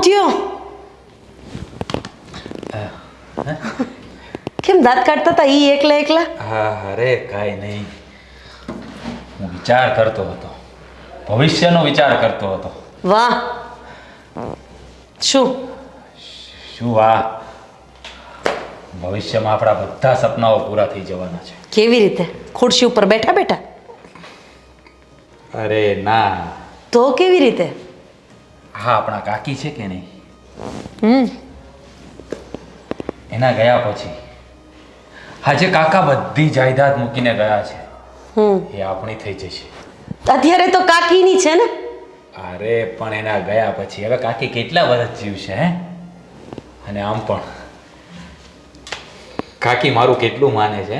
થયો? કેમ દાંત કાઢતા હતા ઈ એકલા એકલા? હા અરે કાંઈ નહીં, હું વિચાર કરતો હતો, ભવિષ્યનો વિચાર કરતો હતો. વાહ, શું? આ ભવિષ્યમાં આપણા બધા સપનાઓ પૂરા થઈ જવાના છે. કેવી રીતે? ખુરશી ઉપર બેઠા બેઠા? અરે ના. તો કેવી રીતે? હા, આપણા કાકી છે કે નહીં, એના ગયા પછી આજે કાકા બધી જાયદાદ મૂકીને ગયા છે, એ આપણી થઈ જશે. અત્યારે તો કાકીની છે ને? અરે પણ એના ગયા પછી હવે કાકી કેટલા વર્ષ જીવશે હે? અને આમ પણ કાકી મારું કેટલું માને છે,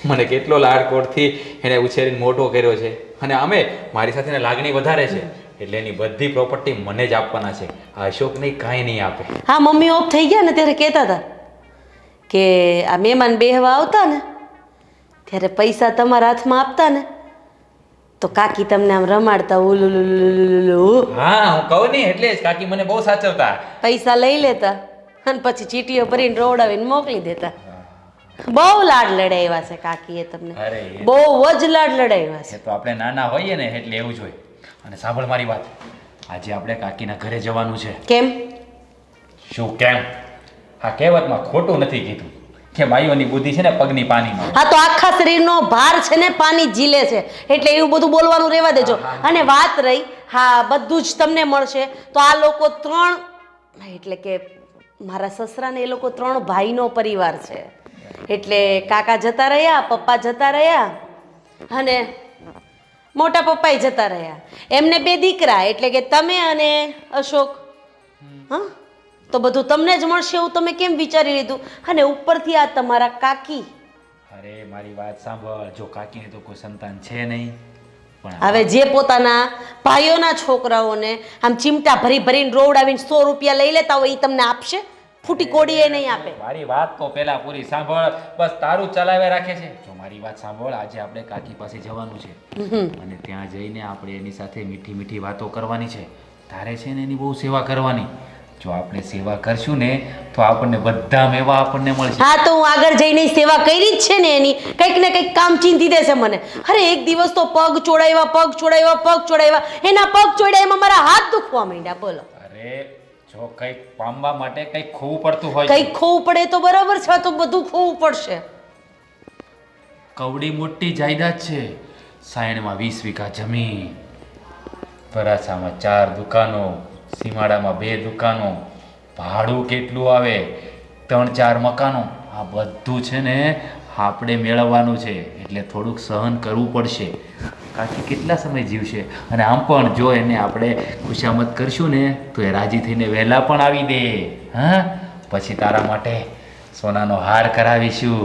મને કેટલો લાડકોડથી એને ઉછેરીને મોટો કર્યો છે, અને અમે મારી સાથે લાગણી વધારે છે, એટલે એની બધી પ્રોપર્ટી મને જ આપવાના છે. આ અશોકને કાંઈ નહીં આપે. હા, મમ્મી ઓફ થઈ ગયા ને ત્યારે કહેતા હતા કે આ મહેમાન બેહવા આવતા ને ત્યારે પૈસા તમારા હાથમાં આપતા ને તો કાકી તમને આમ રમાડતા ઉલુલુલુલુલુ. હા, હું કહું નહીં એટલે જ કાકી મને બહુ સાચવતા. પૈસા લઈ લેતા અને પછી ચીટીઓ ભરીને રોવડાવીને મોકલી દેતા. બહુ લાડ લડાવ્યા છે કાકીએ તમને. અરે બહુ જ લાડ લડાવ્યા છે. તો આપણે નાના હોઈએ ને એટલે એવું જ હોય. અને સાંભળ મારી વાત, આજે આપણે કાકીના ઘરે જવાનું છે. કેમ? શું કેમ? આ કહેવતમાં ખોટું નથી કીધું કે બાઈઓની બુદ્ધિ છે ને પગની પાનીમાં. હા, તો આખા શરીરનો ભાર છે ને પાણી ઝીલે છે, એટલે એવું બધું બોલવાનું રહેવા દેજો. અને વાત રહી, હા બધું જ તમને મળશે, તો આ લોકો 3 એટલે કે મારા સસરા ને એ લોકો 3 ભાઈનો પરિવાર છે, એટલે કાકા જતા રહ્યા, પપ્પા જતા રહ્યા અને મોટા પપ્પાએ જતા રહ્યા. એમને 2 દીકરા, એટલે કે તમે અને અશોક. હા, તો બધું તમને જ મળશે એવું તમે કેમ વિચારી લીધું? અને ઉપરથી આ તમારા કાકી. અરે મારી વાત સાંભળ, જો કાકીને તો કોઈ સંતાન છે નહીં, પણ હવે જે પોતાના ભાઈઓના છોકરાઓને આમ ચીમટા ભરી ભરીને રોવડાવીને 100 રૂપિયા લઈ લેતા હોય એ તમને આપશે? ફૂટી કોડી એ નહીં આપે. મારી વાત તો પેલા પૂરી સાંભળ, બસ તારું ચલાવ્યા રાખે છે. જો મારી વાત સાંભળ, આજે આપણે કાકી પાસે જવાનું છે અને ત્યાં જઈને આપણે એની સાથે મીઠી મીઠી વાતો કરવાની છે. તારે છે ને એની બહુ સેવા કરવાની. જો આપણે સેવા કરશું ને તો આપણને બધા મેવા આપણને મળશે. હા, તો હું આગળ જઈને સેવા કરી જ છે ને એની, કંઈક ને કંઈક કામ ચીંધી દેશે મને. અરે એક દિવસ તો પગ ચોડાવ્યા, એના પગ ચોડ્યા એમાં મારા હાથ દુખવા માંડ્યા. બોલો. અરે જો કંઈક પામવા માટે કંઈક ખોવું પડતું હોય, કંઈક ખોવું પડે તો બરાબર છે, તો બધું ખોવું પડશે. કવડી મોટી જાયદાદ છે. સાયણમાં 20 વીઘા જમીન, વરાછામાં 4 દુકાનો, સીમાડામાં 2 દુકાનો, ભાડું કેટલું આવે, 3-4 મકાનો. આ બધું છે ને આપણે મેળવવાનું છે, એટલે થોડુંક સહન કરવું પડશે. કાકી કેટલા સમય જીવશે? અને આમ પણ જો એને આપણે ખુશામત કરશું ને તો એ રાજી થઈને વહેલા પણ આવી દે. હા, પછી તારા માટે સોનાનો હાર કરાવીશું,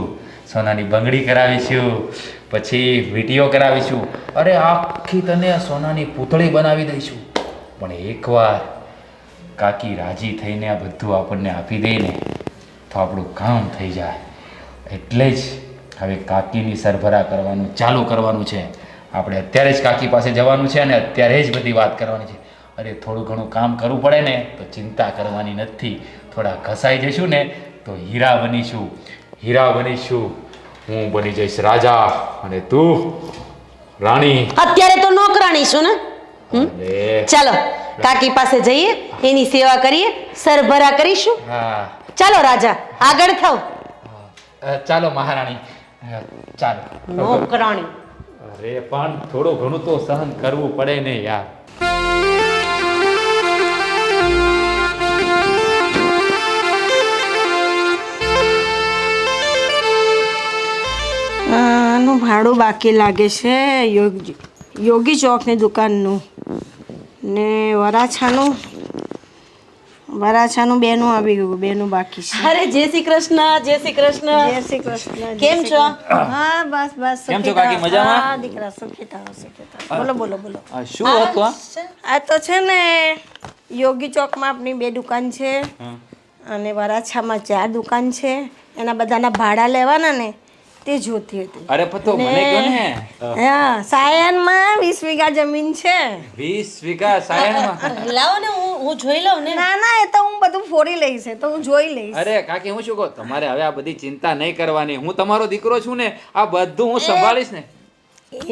સોનાની બંગડી કરાવીશું, પછી વીંટીઓ કરાવીશું. અરે આખી તને સોનાની પૂતળી બનાવી દઈશું. પણ એકવાર કાકી રાજી થઈને આ બધું આપણને આપી દે ને તો આપણું કામ થઈ જાય. એટલે જ હવે કાકીની સરભરા કરવાનું ચાલુ કરવાનું છે. આપણે અત્યારે જ કાકી પાસે જવાનું છે અને અત્યારે જ બધી વાત કરવાની છે. અરે થોડું ઘણું કામ કરવું પડે ને તો ચિંતા કરવાની નથી. થોડા ઘસાઈ જઈશું ને તો હીરા બનીશું. હું બની જઈશ રાજા અને તું રાણી. અત્યારે તો નોકરાણી છું ને. અરે ચાલો કાકી પાસે જઈએ, એની સેવા કરીએ, સરભરા કરીશું. હા, ચાલો રાજા, આગળ થાવ. ચાલો મહારાણી, ચાલો. નોકરાણી. અરે પણ થોડું ઘણું તો સહન કરવું પડે ને યાર. આનું ભાડું બાકી લાગે છે, યોગી ચોકની દુકાનનું ને વરાછાનું બેનું આવી ગયું, બેનું બાકી છે. અરે જય શ્રી કૃષ્ણ. જય શ્રી કૃષ્ણ. કેમ છો? હા, બસ કેમ છો કાકી, મજામાં? હા દીકરા, સુખી થાઓ. બોલો. શું હતું આ તો છે ને યોગી ચોકમાં આપણી 2 દુકાન છે અને વરાછામાં 4 દુકાન છે. એના બધાના ભાડા લેવાના ને તે જોતી હતી. અરે પતો મને કહો ને. હા, સાયનમાં 20 વીઘા જમીન છે. 20 વીઘા સાયણમાં? લાવો ને હું હું જોઈ લઉં ને. ના ના, એ તો હું બધું ફોડી લઈશ, એ તો હું જોઈ લઈશ. અરે કાકી હું શું કહું, તમારે હવે આ બધી ચિંતા નહીં કરવાની. હું તમારો દીકરો છું ને, આ બધું હું સંભાળીશ ને.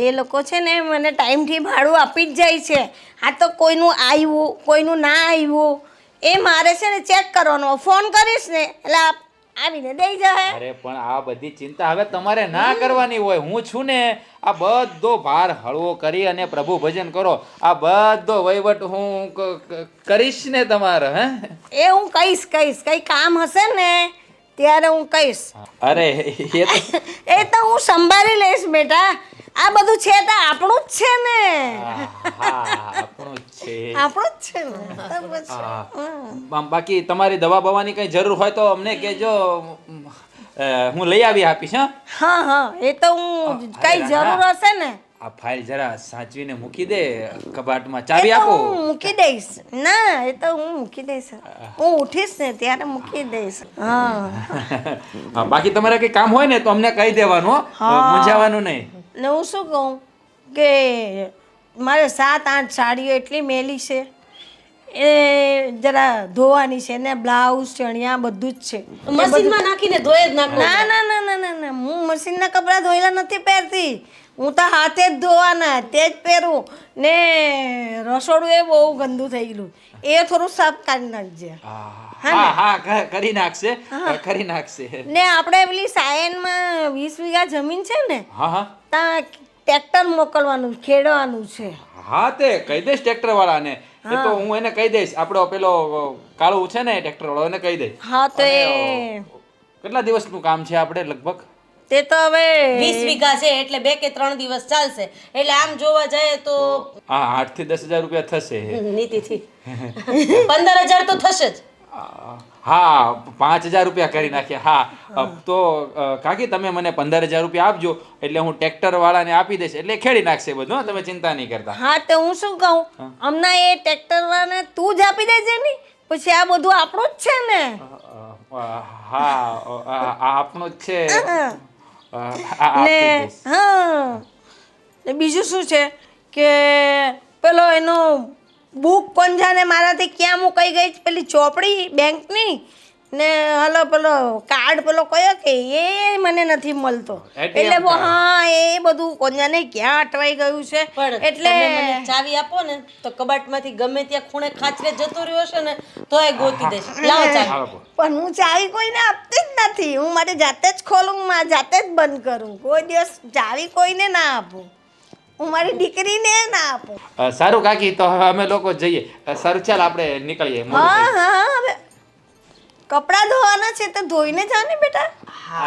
એ લોકો છે ને મને ટાઈમથી ભાડું આપી જ જાય છે. આ તો કોઈનું આવ્યું કોઈનું ના આવ્યું એ મારે છે ને ચેક કરવાનો. ફોન કરીશ ને એટલે આવીને દઈ જાય. અરે પણ આ બધી ચિંતા હવે તમારે ના કરવાની હોય. હું છું ને, આ બધો ભાર હળવો કરી અને પ્રભુ ભજન કરો. આ બધો વહીવટ હું કરીશ ને તમારે. હે એ હું કહીશ કઈ કામ હશે ને ત્યારે હું કહીશ. અરે એ તો એ તો હું સંભાળી લઈશ બેટા. આ બધું છે તો આપણું જ છે ને. હા આપણું જ છે. આપણું જ છે ને તો પછી. બાકી તમારી દવા બવાની કઈ જરૂર હોય તો અમને કહેજો, હું લઈ આવી આપીશ. હા હા એ તો હું કઈ જરૂર હશે ને. આ ફાઇલ જરા સાચવીને મૂકી દે કબાટમાં. ચાવી આપો. હું મૂકી દઈશ. ના એ તો હું મૂકી દઈશ. હું ઉઠીશ ને ત્યારે મૂકી દઈશ. હા બાકી તમારે કઈ કામ હોય ને તો અમને કહી દેવાનું. મૂંઝાવાનું નહીં. ને હું શું કહું કે મારે 7-8 સાડીઓ એટલી મેલી છે, એ જરા ધોવાની છે ને. બ્લાઉઝ ચણિયા બધું જ છે. મશીનમાં નાખીને ધોઈ જ નાખો. ના ના ના ના ના ના, હું મશીનના કપડાં ધોયેલા નથી પહેરતી. હું તો હાથે જ ધોવાના તે જ પહેરું ને. રસોડું એ બહુ ગંદુ થઈ ગયું, એ થોડું સાફ કરી નાખજે. હા હા કરી નાખશે, કરી નાખશે. ને આપણે પેલી સાયનમાં 20 વીઘા જમીન છે ને, હા હા ત્યાં ટ્રેક્ટર મોકલવાનું ખેડવાનું છે. હા તે કહી દઈશ ટ્રેક્ટર વાળાને. એ તો હું એને કહી દઈશ. આપણો પેલો કાળુ છે ને ટ્રેક્ટર વાળો, એને કહી દઈશ. હા તો એ કેટલા દિવસનું કામ છે આપણે લગભગ? તે તો હવે 20 વીઘા છે એટલે 2 કે 3 દિવસ ચાલશે. એટલે આમ જોવા જાય તો હા 8 થી 10,000 રૂપિયા થશે નીતિથી 15,000 તો થશે જ. હા 5,000 રૂપિયા કરી નાખ્યા. હા તો કાકી તમે મને 15,000 રૂપિયા આપજો, એટલે હું ટ્રેક્ટર વાળાને આપી દઈશ, એટલે ખેડી નાખશે બધું. તમે ચિંતા નહીં કરતા. હા તો હું શું કહું, હમણાં એ ટ્રેક્ટર વાળાને તું જ આપી દેજે ને. પછી આ બધું આપણું જ છે ને. હા આપણું જ છે. ને હા ને બીજું શું છે કે પેલો એનો બુક કોણ જાણે મારાથી ક્યાં મુકાઈ ગઈ, પેલી ચોપડી બેંકની ને હલો પેલો કાર્ડ પેલો કયો કે એ મને નથી મળતો. એટલે હા એ બધું કોણ જાણે ક્યાં અટવાઈ ગયું છે. પણ એટલે તમે મને ચાવી આપો ને તો કબાટમાંથી ગમે ત્યાં ખૂણે ખાચરે જતો રહ્યો હશે ને તો એ ગોતી દઈશ. લાવો ચાવી. પણ હું ચાવી કોઈને આપતી જ નથી. હું મારે જાતે જ ખોલું, મારે જાતે જ બંધ કરું. કોઈ દિવસ ચાવી કોઈને ના આપું. હું મારી દીકરીને ના આપું. સારું કાકી, તો હવે અમે લોકો જઈએ. સારું ચાલ આપણે નીકળીએ. હા હા હવે કપડાં ધોવાના છે તો ધોઈને જા ને બેટા.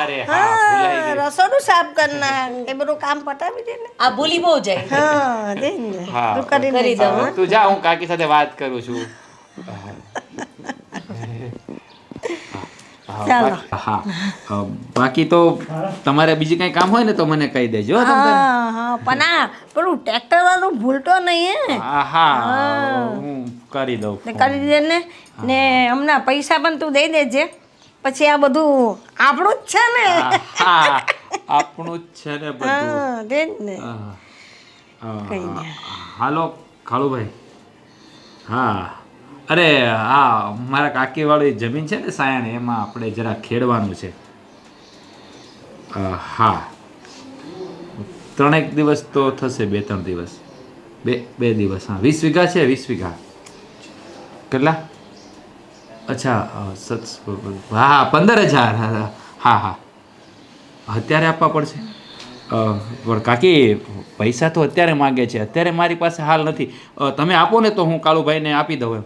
અરે હા ભૂલાઈ હા ગઈ. રસોડું સાફ કરના એ બધું કામ પતાવી દે ને. આ ભૂલી બહુ જાય. હા દે ને હા, તું કરી કરી દે. દઉં. તું જા, હું કાકી સાથે વાત કરું છું. ચાલો. હા બાકી તો તમારે બીજી કઈ કામ હોય ને તો મને કહી દેજો. હો, તમે. હા હા પણ આ પેલું ટ્રેક્ટર વાળું ભૂલતો નહીં હે. હા હું કરી દઉં. ને કરી દે ને હમણાં પૈસા પણ તું દઈ દેજે. પછી આ બધું આપણું જ છે ને. હા આપણું જ છે ને બધું. હા દે જ ને. કઈ હા, નહીં. હાલો કાળુભાઈ. હા અરે હા મારા કાકી વાળી જમીન છે ને સાયણ, એમાં આપણે જરા ખેડવાનું છે. હા 3 દિવસ તો થશે, 2-3 દિવસ. બે દિવસ. હા 20 વીઘા છે. 20 વીઘા કેટલા? અચ્છા હા 15,000. હા હા અત્યારે આપવા પડશે. પણ કાકી પૈસા તો અત્યારે માગે છે, અત્યારે મારી પાસે હાલ નથી. તમે આપો ને તો હું કાળુભાઈને આપી દઉં એમ.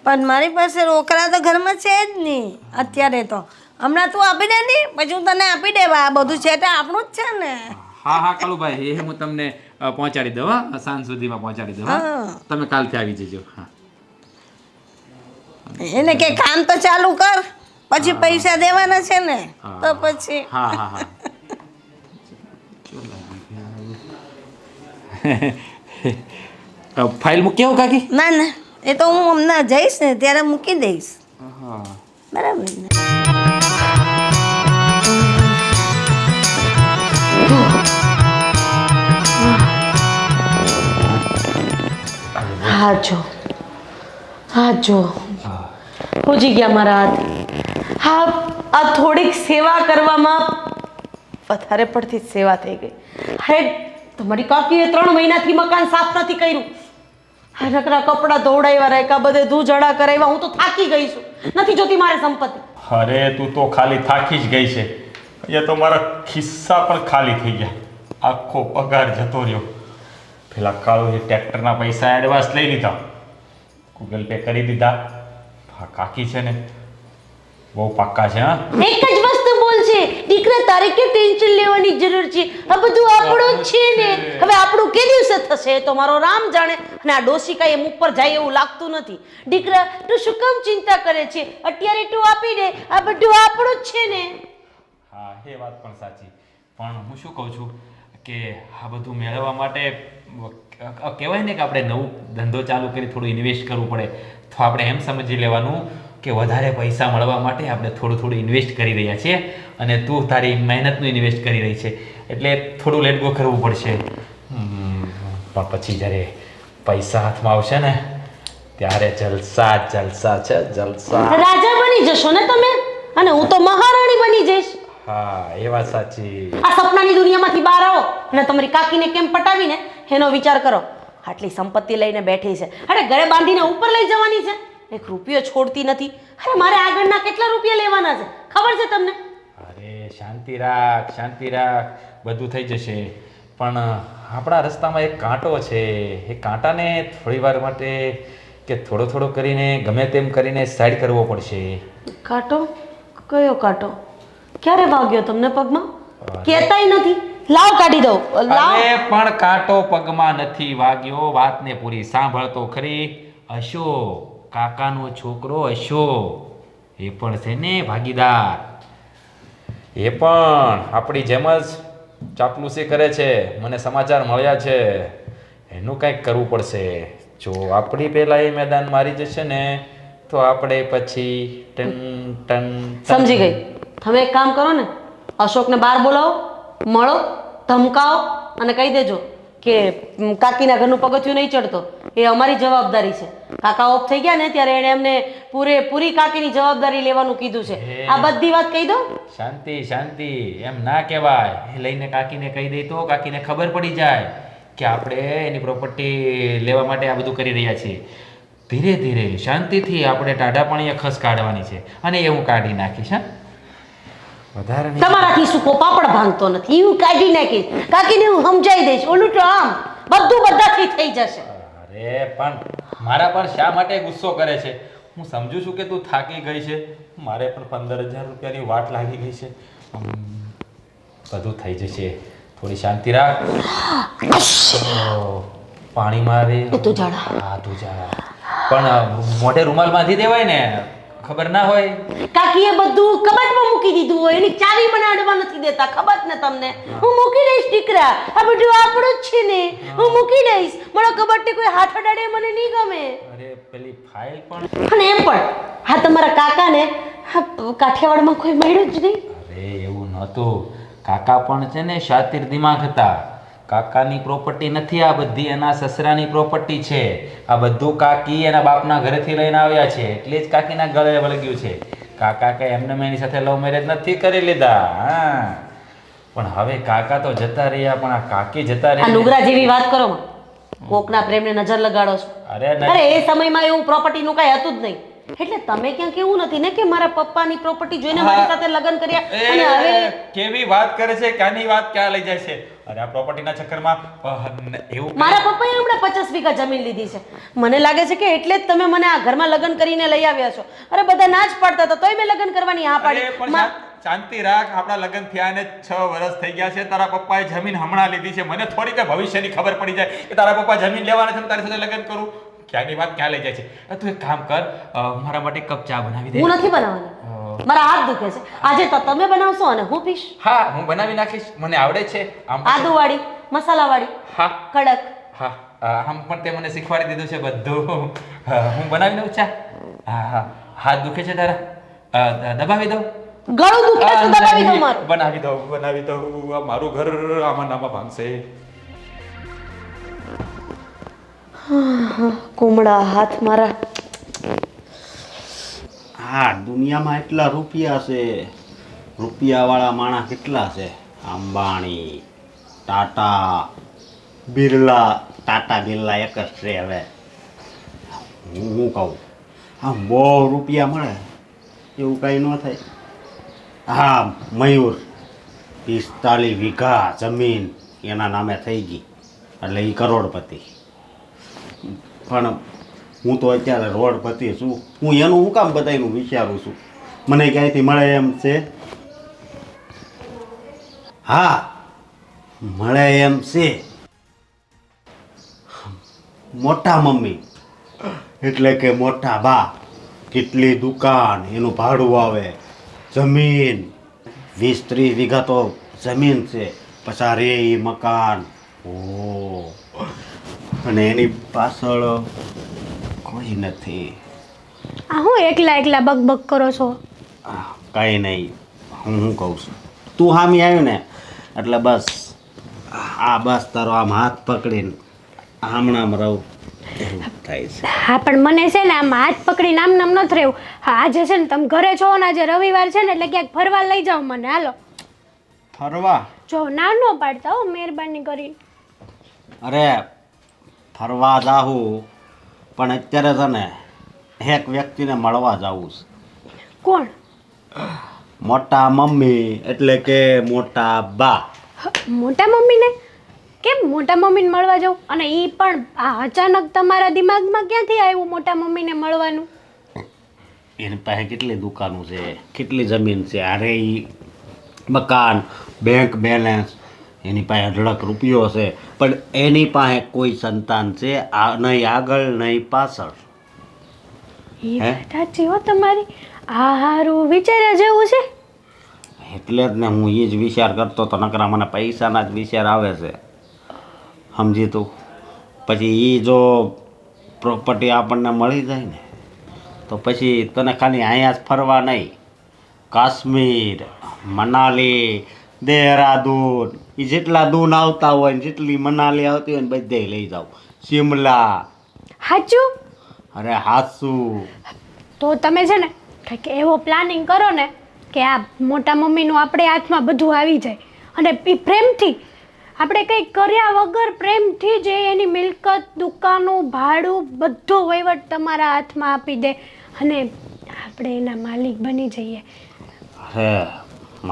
પણ મારી પાસે રોકડા તો ઘરમાં છે જ નહીં અત્યારે તો. હમણાં તું આપી દે ને પછી હું તને આપી દેવા. આ બધું છે તો આપણું જ છે ને. હા હા કાળુભાઈ એ હું તમને પહોંચાડી દઉં. હા સાંજ સુધીમાં પહોંચાડી દઉં. હા તમે કાલથી આવી જજો. હા એને કે કામ તો ચાલુ કર, પછી પૈસા દેવાના છે ને તો પછી. હા હા હા ફાઇલ મૂકી આવું કાકી? ના ના એ તો હું હમણાં જઈશ ને ત્યારે મૂકી દઈશ. હા બરાબર ને. હા જો હા જો પહોંચી ગયા મારા હાથ. હા આ થોડીક સેવા કરવામાં વધારે પડતી જ સેવા થઈ ગઈ. અરે તમારી કાકીએ 3 મહિનાથી મકાન સાફ નથી કર્યું. આ નકરા કપડાં ધોવડાવ્યા રાખ્યા, બધે ધૂળઝડા કરાવ્યા. હું તો થાકી ગઈ છું, નથી જોતી મારે સંપત્તિ. અરે તું તો ખાલી થાકી જ ગઈ છે. અહીંયા તો મારા ખિસ્સા પણ ખાલી થઈ ગયા. આખો પગાર જતો રહ્યો. પેલા કાળુએ ટ્રેક્ટરના પૈસા એડવાન્સ લઈ લીધા, ગૂગલ પે કરી દીધા. હા કાકી છે ને બહુ પાક્કા છે. હા એક જ વસ્તુ બોલ છે, દીકરા તારે કે ટેન્શન લેવાની જરૂર છે, આ બધું આપણું જ છે ને. હવે આપણું કે દિવસે થશે એ તો મારો રામ જાણે. અને આ ડોસી કાંઈ એમ ઉપર જાય એવું લાગતું નથી. દીકરા તું શું કામ ચિંતા કરે છે? અત્યારે તું આપી દે, આ બધું આપણું જ છે ને. હા એ વાત પણ સાચી, પણ હું શું કહું છું કે આ બધું મેળવવા માટે કહેવાય ને કે આપણે નવું ધંધો ચાલુ કરી થોડું ઇન્વેસ્ટ કરવું પડે. તો આપણે એમ સમજી લેવાનું કે વધારે પૈસા મળવા માટે આપણે થોડું થોડું ઇન્વેસ્ટ કરી રહ્યા છીએ, અને તું તારી મહેનતનું ઇન્વેસ્ટ કરી રહી છે, એટલે થોડું લેટ ગો કરવું પડશે. પણ પછી જ્યારે પૈસા હાથમાં આવશે ને ત્યારે જલસા જલસા છે, જલસા. રાજા બની જશો ને તમે, અને હું તો મહારાણી બની જઈશ. હા એ વાત સાચી. આ સપનાની દુનિયામાંથી બહાર આવો અને તમારી કાકીને કેમ પટાવીને એનો વિચાર કરો. આટલી સંપત્તિ લઈને બેઠી છે, અરે ઘરે બાંધીને ઉપર લઈ જવાની છે, એક રૂપિયો છોડતી નથી. અરે મારે આગળના કેટલા રૂપિયા લેવાના છે ખબર છે તમને? અરે શાંતિ રાખ, શાંતિ રાખ, બધું થઈ જશે. પણ આપણા રસ્તામાં એક કાંટો છે, એ કાંટાને થોડી વાર માટે કે થોડો થોડો કરીને ગમે તેમ કરીને સાઈડ કરવો પડશે. કાંટો? કયો કાંટો? ક્યારે વાગ્યો તમને પગમાં? કહેતાય નથી. લાવ કાઢી દઉં, લાવ. અરે પણ કાંટો પગમાં નથી વાગ્યો, વાતને પૂરી સાંભળતો ખરી. અશોક કાકાનો છોકરો અશોક, એ પણ છે ને ભાગીદાર. એ પણ આપણી જેમ જ ચાપલુસી કરે છે, મને સમાચાર મળ્યા છે. એનું કંઈક કરવું પડશે. જો આપણી પહેલા એ મેદાન મારી જશે ને તો આપણે પછી ટન ટન ટન. સમજી ગઈ. તમે એક કામ કરો ને, અશોકને બહાર બોલાવો, મળો, ધમકાવો અને કહી દેજો કે કાકીના ઘરનું પગથિયું નહીં ચડતો, એ અમારી જવાબદારી છે. કાકા ઓફ થઈ ગયા ને ત્યારે એણે અમને પૂરેપૂરી કાકીની જવાબદારી લેવાનું કીધું છે. આ બધી વાત કહી દો. શાંતિ શાંતિ એમ ના કહેવાય. એ લઈને કાકીને કહી દઈ તો કાકીને ખબર પડી જાય કે આપણે એની પ્રોપર્ટી લેવા માટે આ બધું કરી રહ્યા છીએ. ધીરે ધીરે શાંતિથી આપણે ટાઢા પાણીએ ખસ કાઢવાની છે, અને એ હું કાઢી નાખીશ. હા વધારે નહીં. તમારાથી સુકો પાપડ ભાંગતો નથી, હું કાઢી નાખીશ. કાકીને હું સમજાઈ દઈશ. ઓલું તો આમ બધું બધાથી થઈ જશે. અરે પણ મારા પર શા માટે ગુસ્સો કરે છે? હું સમજુ છું કે તું થાકી ગઈ છે, મારે પણ 15,000 રૂપિયાની વાટ લાગી ગઈ છે. બધું થઈ જશે, થોડી શાંતિ રાખ. પાણીમાં આવે તું જાડા. હા તું જાડા, પણ મોઢે રૂમાલ બાંધી દેવાય ને, ખબર ના હોય. કાકીએ બધું કબાટમાં મૂકી દીધું હોય, એની ચાવી મને અડવા નથી દેતા, ખબર ને તમને? હું મૂકી દઈશ દીકરા, આ બધું આપણું જ છે ને, હું મૂકી દઈશ. મારા કબાટને કોઈ હાથ અડાડે મને નહીં ગમે. અરે પેલી ફાઇલ પણ. અને એમ પણ હા તમારા કાકાને કાઠિયાવાડમાં કોઈ મળ્યું જ નહીં. અરે એવું નહોતું. કાકા પણ છે ને શાતિર દિમાગ હતા. કાકાની પ્રોપર્ટી નથી આ બધી, એના સસરાની પ્રોપર્ટી છે. આ બધું કાકી એના બાપના ઘરેથી લઈને આવ્યા છે, એટલે જ કાકીના ગળે વળગ્યું છે. કાકા કઈ એમને એની સાથે લવ મેરેજ નથી કરી લીધા. હા પણ હવે કાકા તો જતા રહ્યા, પણ આ કાકી જતા આ રહ્યા. નુગરા જેવી વાત કરો માં. કોકના પ્રેમને નજર લગાડો છો. અરે એ સમયમાં એવું પ્રોપર્ટીનું કાંઈ હતું જ નહીં. એટલે તમે ક્યાંક એવું નથી ને કે મારા પપ્પાની પ્રોપર્ટી જોઈને મારી સાથે લગ્ન કર્યા અને હવે કેવી વાત કરે છે, ક્યાંની વાત ક્યાં લઈ જાય છે? અરે આ પ્રોપર્ટીના ચક્કરમાં એવું મારા પપ્પાએ હમણાં 50 વીઘા જમીન લીધી છે. મને લાગે છે કે એટલે જ તમે મને આ ઘરમાં લગ્ન કરીને લઈ આવ્યા છો. અરે બધા ના જ પાડતા હતા તોય મેં લગ્ન કરવાની હા અરે પણ પાડી. શાંતિ રાખ. આપણા લગ્ન થયા ને 6 વર્ષ થઈ ગયા છે. તારા પપ્પાએ જમીન હમણાં લીધી છે. મને થોડી કે ભવિષ્યની ખબર પડી જાય કે તારા પપ્પા જમીન લેવાના છે, તારી સાથે લગ્ન કરું? ક્યાંની વાત ક્યાં લઈ જાય છે? તું એક કામ કર, મારા માટે કપ ચા બનાવી દે. હું નથી બનાવવાની, મારા હાથ દુખે છે. આજે તો તમે બનાવશો અને હું પીશ. હા હું બનાવી નાખીશ, મને આવડે છે. આદુવાળી, મસાલાવાળી, હા કડક. હા આમ પણ તે મને શીખવાડી દીધું છે બધું. હું બનાવી દઉં ચા. હા હા હાથ દુખે છે તારા? દબાવી દઉં? ગળું દુખે છે દબાવી દો મારું. બનાવી દઉં. આ મારું ઘર આમાં નામાં ભાંગશે. કુમળા હાથ મારા. આ દુનિયામાં એટલા રૂપિયા છે, રૂપિયાવાળા માણસ કેટલા છે? અંબાણી, ટાટા, બિરલા. ટાટા બિરલા એક જ છે હવે. હું કહું આમ બહુ રૂપિયા મળે એવું કાંઈ ન થાય. હા, મયુર 45 વીઘા જમીન એના નામે થઈ ગઈ એટલે એ કરોડપતિ. પણ હું તો અત્યારે રોડપતિ છું. હું એનું હું કામ બધાયનું વિચારું છું? મને ક્યાંયથી મળે એમ છે? હા, મળે એમ છે. મોટા મમ્મી એટલે કે મોટા બા, કેટલી દુકાન, એનું ભાડું આવે, જમીન 20-30 વીઘા તો જમીન છે, પછી રે ઈ મકાન. ઓ, અને એની પાછળ કોઈ નથી. આ હું એકલા એકલા બકબક કરો છો? કાંઈ નહીં, હું કહું છું, તું સામે આવ્યું ને એટલે બસ બસ તારો આમ હાથ પકડીને હમણાં રહું એવું થાય છે. હા, પણ મને છે ને આમ હાથ પકડીને આમ નામ નથી રહેવું. હા, આજે છે ને તમે ઘરે છો ને, આજે રવિવાર છે ને, એટલે ક્યાંક ફરવા લઈ જાઓ મને. હાલો. ફરવા? જો ના ન પાડતા હો, મહેરબાની કરીને. અરે ફરવા જાવું, પણ અત્યારે છે ને એક વ્યક્તિને મળવા જાવું છે. કોણ? મોટા મમ્મી એટલે કે મોટા બા. મોટા મમ્મીને? કેમ મોટા મમ્મીને મળવા જાઉં? અને એ પણ આ અચાનક તમારા દિમાગમાં ક્યાંથી આવ્યું મોટા મમ્મીને મળવાનું? એની પાસે કેટલી દુકાનો છે, કેટલી જમીન છે, અરે એ મકાન, બેંક બેલેન્સ, એની પાસે 1 લાખ રૂપિયો છે, પણ એની પાસે કોઈ સંતાન છે નહીં આગળ નહીં પાછળ. એ વાત સાચી હો તમારી. આ હારું વિચાર્યા જેવું છે. એટલે જ ને હું એ જ વિચાર કરતો તો, નકરા મને પૈસાના જ વિચાર આવે છે, સમજી તું. પછી એ જો પ્રોપર્ટી આપણને મળી જાય ને તો પછી તને ખાલી અહીંયા જ ફરવા નહીં, કાશ્મીર, મનાલી, દેહરાદૂન, એ જેટલા દૂન આવતા હોય ને જેટલી મનાલી આવતી હોય ને બધે લઈ જાઓ, શિમલા. સાચું? અરે હાચું. તો તમે છે ને કંઈક એવો પ્લાનિંગ કરો ને કે આ મોટા મમ્મીનું આપણે હાથમાં બધું આવી જાય, અને એ પ્રેમથી આપણે કંઈક કર્યા વગર પ્રેમથી જ એની મિલકત, દુકાનો, ભાડું, બધો વહીવટ તમારા હાથમાં આપી દે અને આપણે એના માલિક બની જઈએ. અરે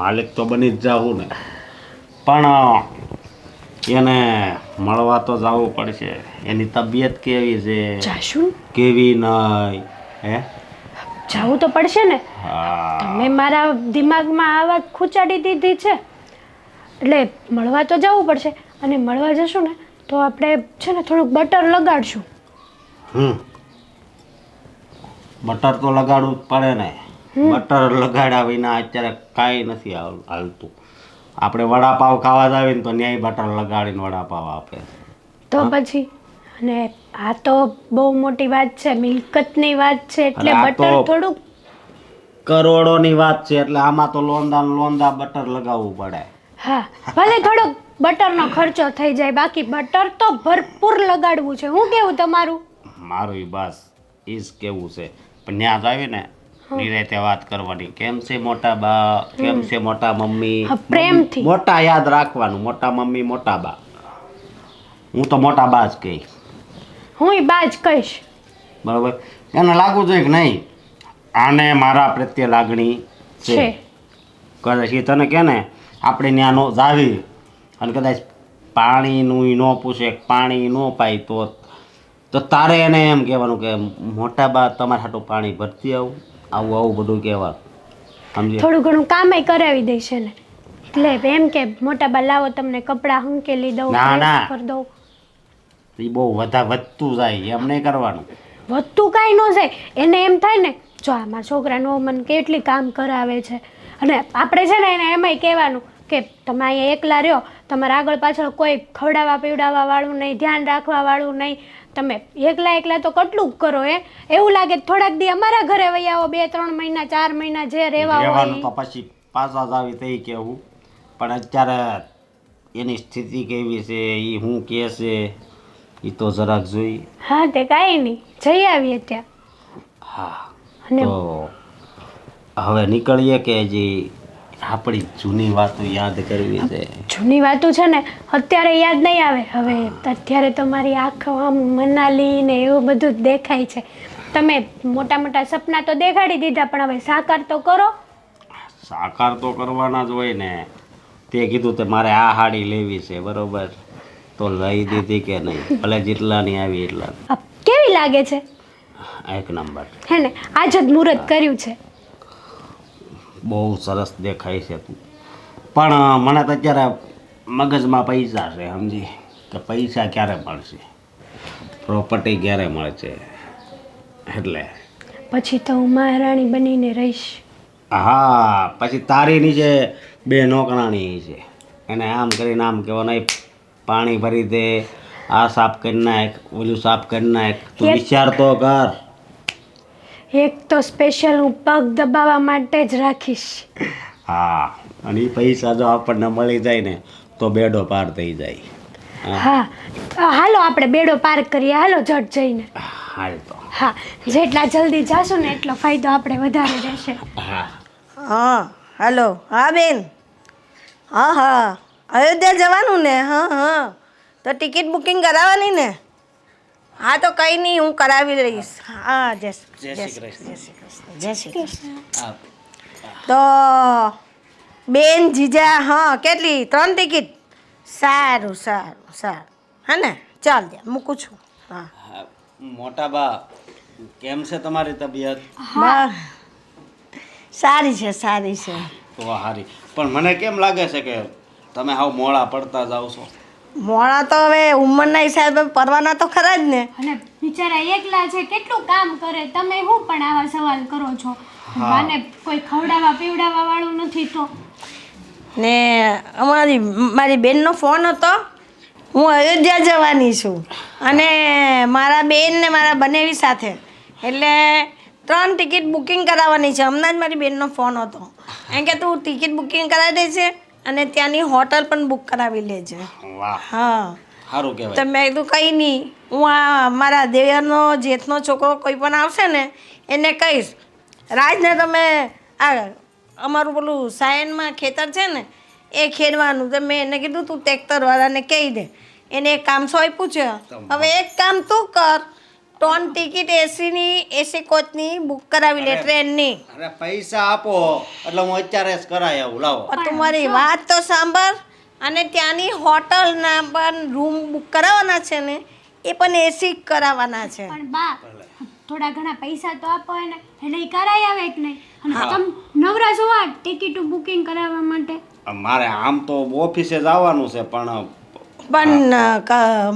માલિક તો બની જ જાવું ને, પણ એને મળવા તો જવું પડશે. એની તબિયત કેવી છે, જાશું? કેવી નહીં, હે? જવું તો પડશે ને. હા. તમે મારા દિમાગમાં આ વાત ખૂંચાડી દીધી છે, એટલે મળવા તો જવું પડશે. અને મળવા જશું ને તો આપણે છે ને થોડુંક બટર લગાડશું. બટર તો લગાડવું જ પડે ને. બટર લગાડ્યા વિના અત્યારે કાંઈ નથી હાલતું. આપણે વડાપાવ ખાવા જ આવીને તો ન્યાય બટર લગાડીને વડાપાવ આપે. તો પછી અને આ તો બહુ મોટી વાત છે, મિલકતની વાત છે, એટલે અરે આ બટર તો થોડુંક કરોડોની વાત છે, એટલે આમાં તો લોંદા બટર લગાવવું પડે. હા, ભલે થોડોક બટરનો ખર્ચો થઈ જાય, બાકી બટર તો ભરપૂર લગાડવું છે. હું કેવું તમારું? મારું બસ એ જ કેવું છે. પણ ત્યાં જ આવી ને નિરાતે વાત કરવાની, કેમ છે મોટા બા, કેમ છે મોટા મમ્મી, હા, પ્રેમથી. મોટા યાદ રાખવાનું, મોટા મમ્મી, મોટા બા. હું તો મોટા બા જ કહીશ. હું બા જ કહીશ. બરાબર? એને લાગવું જોઈએ કે નહીં આને મારા પ્રત્યે લાગણી છે. છે. કદાચ એ તને કે ને આપણે ત્યાં નો જાવી અને કદાચ પાણીનું ન પૂછે, પાણી ન પાય તો તારે એને એમ કહેવાનું કે મોટા બા તમારા હાટું પાણી ભરતી આવું બધું કહેવાનું, સમજી? થોડું ઘણું કામે કરાવી દઈશ ને, એટલે એમ કે મોટા બા લાવો તમને કપડાં હંકેલી દઉં, ના, ના. press કરી દઉં. એ બહુ વધતું જાય એમ નહીં કરવાનું. વધતું કાંઈ ન જાય. એને એમ થાય ને જો આ મારા છોકરાનો મને કેટલી કામ કરાવે છે, અને આપણે છે ને એને એમાંય કહેવાનું કે તમે અહીંયા એકલા રહ્યો, તમારા આગળ પાછળ કોઈ ખવડાવવા પીવડાવવા વાળું નહીં, ધ્યાન રાખવા વાળું નહીં, તમે એકલા તો કેટલું કરો. એવું લાગે થોડાક દી અમારા ઘરે વહી આવો, 2-3 મહિના 4 મહિના જે રહેવા રહેવાનું તો હોય. પછી પાછા જ આવી થઈ કેવું, પણ અત્યારે એની સ્થિતિ કેવી છે, એ શું કહે છે એ તો જરાક જોઈ. હા, તે કાંઈ નહીં, જઈ આવીએ ત્યાં. હા, અને તો હવે નીકળીએ કે હજી આપણી જૂની વાતો યાદ કરવી છે? જૂની વાતો છે ને અત્યારે યાદ નહીં આવે. હવે અત્યારે તો મારી આંખો આમ મનાલી ને એવું બધું જ દેખાય છે. તમે મોટા મોટા સપના તો દેખાડી દીધા, પણ હવે સાકાર તો કરો. સાકાર તો કરવાના જ હોય ને. તે કીધું તે મારે આ સાડી લેવી છે, બરોબર, તો લઈ દીધી કે નહીં? ભલે જેટલાની આવી એટલા. આ કેવી લાગે છે? એક નંબર. હે ને, આજ જ મુહૂર્ત કર્યું છે. બહુ સરસ દેખાય છે તું. પણ મને તો અત્યારે મગજમાં પૈસા છે, સમજી કે પૈસા ક્યારે મળશે, પ્રોપર્ટી ક્યારે મળશે, એટલે પછી તો હું મહારાણી બનીને રહીશ. હા, પછી તારી નીચે 2 નોકરાણી છે, એને આમ કરીને આમ કહેવાનું, "એ પાણી ભરી દે, આ સાફ કરી નાખ, ઓલું સાફ કરી નાખ." તું વિચાર તો કર. એક તો સ્પેશિયલ હું પગ દબાવવા માટે જ રાખીશ. હા, અને એ પૈસા જો આપણને મળી જાય ને તો બેડો પાર થઈ જાય. હા, હાલો આપણે બેડો પાર કરીએ. હાલો ઝટ જઈને. હાલ તો. હા, જેટલા જલ્દી જાશું ને એટલો ફાયદો આપણે વધારે રહેશે. હા, હા હાલો. હા બેન. હા હા, અયોધ્યા જવાનું ને? હા હા, તો ટિકિટ બુકિંગ કરાવવાની ને? હા તો કંઈ નહીં, હું કરાવી લઈશ. હા, જય શ્રી કૃષ્ણ. જય શ્રી કૃષ્ણ. તો બેન જીજા, હા કેટલી? 3 ટિકિટ? સારું સારું સારું, હા ને? ચાલ દે, મૂકું છું. હા મોટા બા, કેમ છે તમારી તબિયત? બા સારી છે, સારી છે. તો સારી. પણ મને કેમ લાગે છે કે તમે હાવ મોડા પડતા જાવ છો? મોડા તો હવે ઉંમરના હિસાબે પરવાના તો ખરા જ ને. અને બિચારા એકલા છે, કેટલું કામ કરે. તમે શું પણ આવા સવાલ કરો છો? અને કોઈ ખવડાવવા પીવડાવવા વાળું નથી તો. ને મારી બેનનો ફોન હતો, હું અયોધ્યા જવાની છું, અને મારા બેન ને મારા બનેવી સાથે, એટલે 3 ટિકિટ બુકિંગ કરાવવાની છે. હમણાં જ મારી બેનનો ફોન હતો, એમ કે તું ટિકિટ બુકિંગ કરાવી દે છે અને ત્યાંની હોટલ પણ બુક કરાવી લેજે. વાહ, હા, સારું કહેવાય. તો મેં કીધું કંઈ નહીં, હું આ મારા દેવરનો જેઠનો છોકરો કોઈ પણ આવશે ને એને કહીશ, રાજને તમે આ અમારું પેલું સાયનમાં ખેતર છે ને એ ખેડવાનું. તો મેં એને કીધું તું ટ્રેક્ટરવાળાને કહી દે, એને એક કામ સોંપ્યું છે. હવે એક કામ તું કર, 3 ટિકિટ એસી કોચની બુક કરાવી લે, ટ્રેનની. અરે પૈસા આપો એટલે હું અત્યારે જ કરાવી આવું. લાવો. પણ તું મારી વાત તો સાંભળ. અને ત્યાંની હોટલના પણ રૂમ બુક કરાવવાના છે ને, એ પણ એસી કરાવવાના છે. પણ બા, થોડા ઘણા પૈસા તો આપો એને, એટલે ઈ કરાઈ આવે કે નહીં? અને તમે નવરા છો આ ટિકિટ બુકિંગ કરાવવા માટે? મારે આમ તો ઓફિસે જવાનું છે, પણ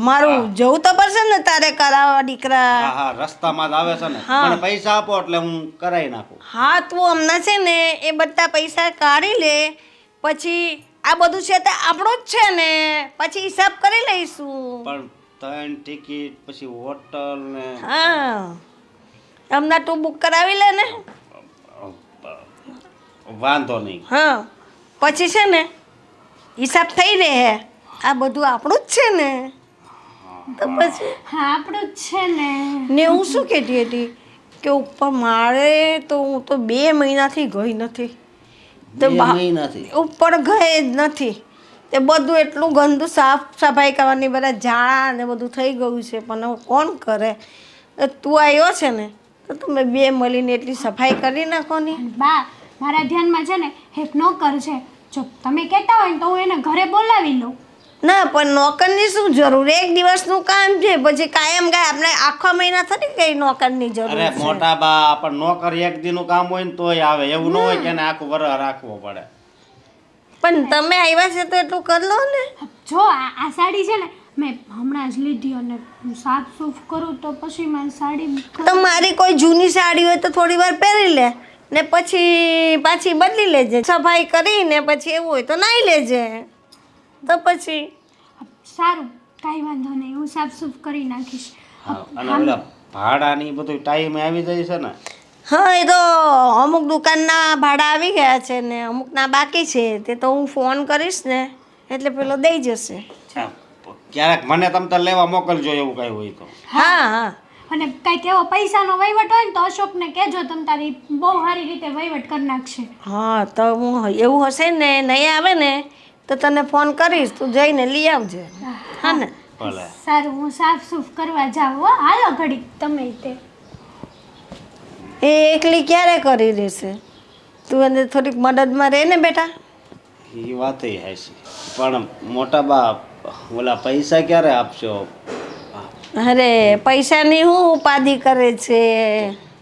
મારું જવું તો પડશે ને તારે કરાવવા, દીકરા. હા હા, રસ્તામાં જ આવે છે ને. મને પૈસા આપો એટલે હું કરાવી નાખું. હા, તું હમણાં છે ને એ બધા પૈસા કાઢી લે, પછી આ બધું છે તે આપણું જ છે ને, પછી હિસાબ કરી લઈશું. પણ 3 ટિકિટ પછી હોટલ ને. હા, હમણાં તું બુક કરાવી લે ને. વાંધો નહીં. હા, પછી છે ને હિસાબ થઈ રહે. આ બધું આપણું જ છે ને, તો પછી હા, આપણું જ છે ને. ને હું શું કહેતી હતી કે ઉપર મારે તો હું તો 2 મહિનાથી ગઈ નથી. તો મહિનાથી ઉપર ગઈ જ નથી. તે બધું એટલું ગંદુ સાફ સફાઈ કરવાની, બધા ઝાડા ને બધું થઈ ગયું છે. પણ હવે કોણ કરે? તું આવ્યો છે ને તો તમે 2 મળીને એટલી સફાઈ કરી નાખો ને. બા, મારા ધ્યાનમાં છે ને એક નોકર છે. જો તમે કહેતા હોય ને તો હું એને ઘરે બોલાવી લઉં. ના, પણ નોકરની શું જરૂર? 1 દિવસનું કામ છે, પછી કાયમ કાંઈ આપણે આખા મહિના થતી કઈ નોકરની જરૂર અરે છે? મોટા બા, પણ નોકર એક દીનું કામ હોય ને તોય આવે. એવું ન હોય કે એને આખું વરસ રાખવો પડે. પણ તમે આવ્યા છે તો એટલું કરી લો ને. જો આ સાડી છે ને મેં હમણાં જ લીધી, અને સાફ સૂફ કરું તો પછી મારી સાડી તો મારી કોઈ જૂની સાડી હોય તો થોડી વાર પહેરી લે, ને પછી પાછી બદલી લેજે. સફાઈ કરીને પછી એવું હોય તો નાહી લેજે. તો પછી સારું, કાંઈ વાંધો નહીં, હું સાફ સૂફ કરી નાખીશ. અને ઓલા ભાડાની બધું ટાઈમે આવી જાય છે ને. હા, એ તો અમુક દુકાનના ભાડા આવી ગયા છે ને અમુકના બાકી છે. તે તો હું ફોન કરીશ ને એટલે પેલો દઈ જશે. ક્યારેક મને તમ તાર લેવા મોકલજો, એવું કઈ હોય તો. હા હા, અને કાંઈક એવો પૈસાનો વહીવટ હોય ને તો અશોકને કહેજો તમે તારી બહુ સારી રીતે વહીવટ કરી નાખશે. હા તો હું એવું હશે ને નહીં આવે ને તો તને ફોન કરીશ, તું જઈને લઈ આવજે. હા ને? ભલે. સારું, હું સાફ સૂફ કરવા જાઉં હો. હાલો ઘડી તમે તે. એ એકલી ક્યારે કરી દેશે? તું એને થોડીક મદદમાં રહે ને બેટા. એ વાત હશે, પણ મોટા બાપ ઓલા પૈસા ક્યારે આપશો? અરે પૈસાની હું ઉપાધિ કરે છે?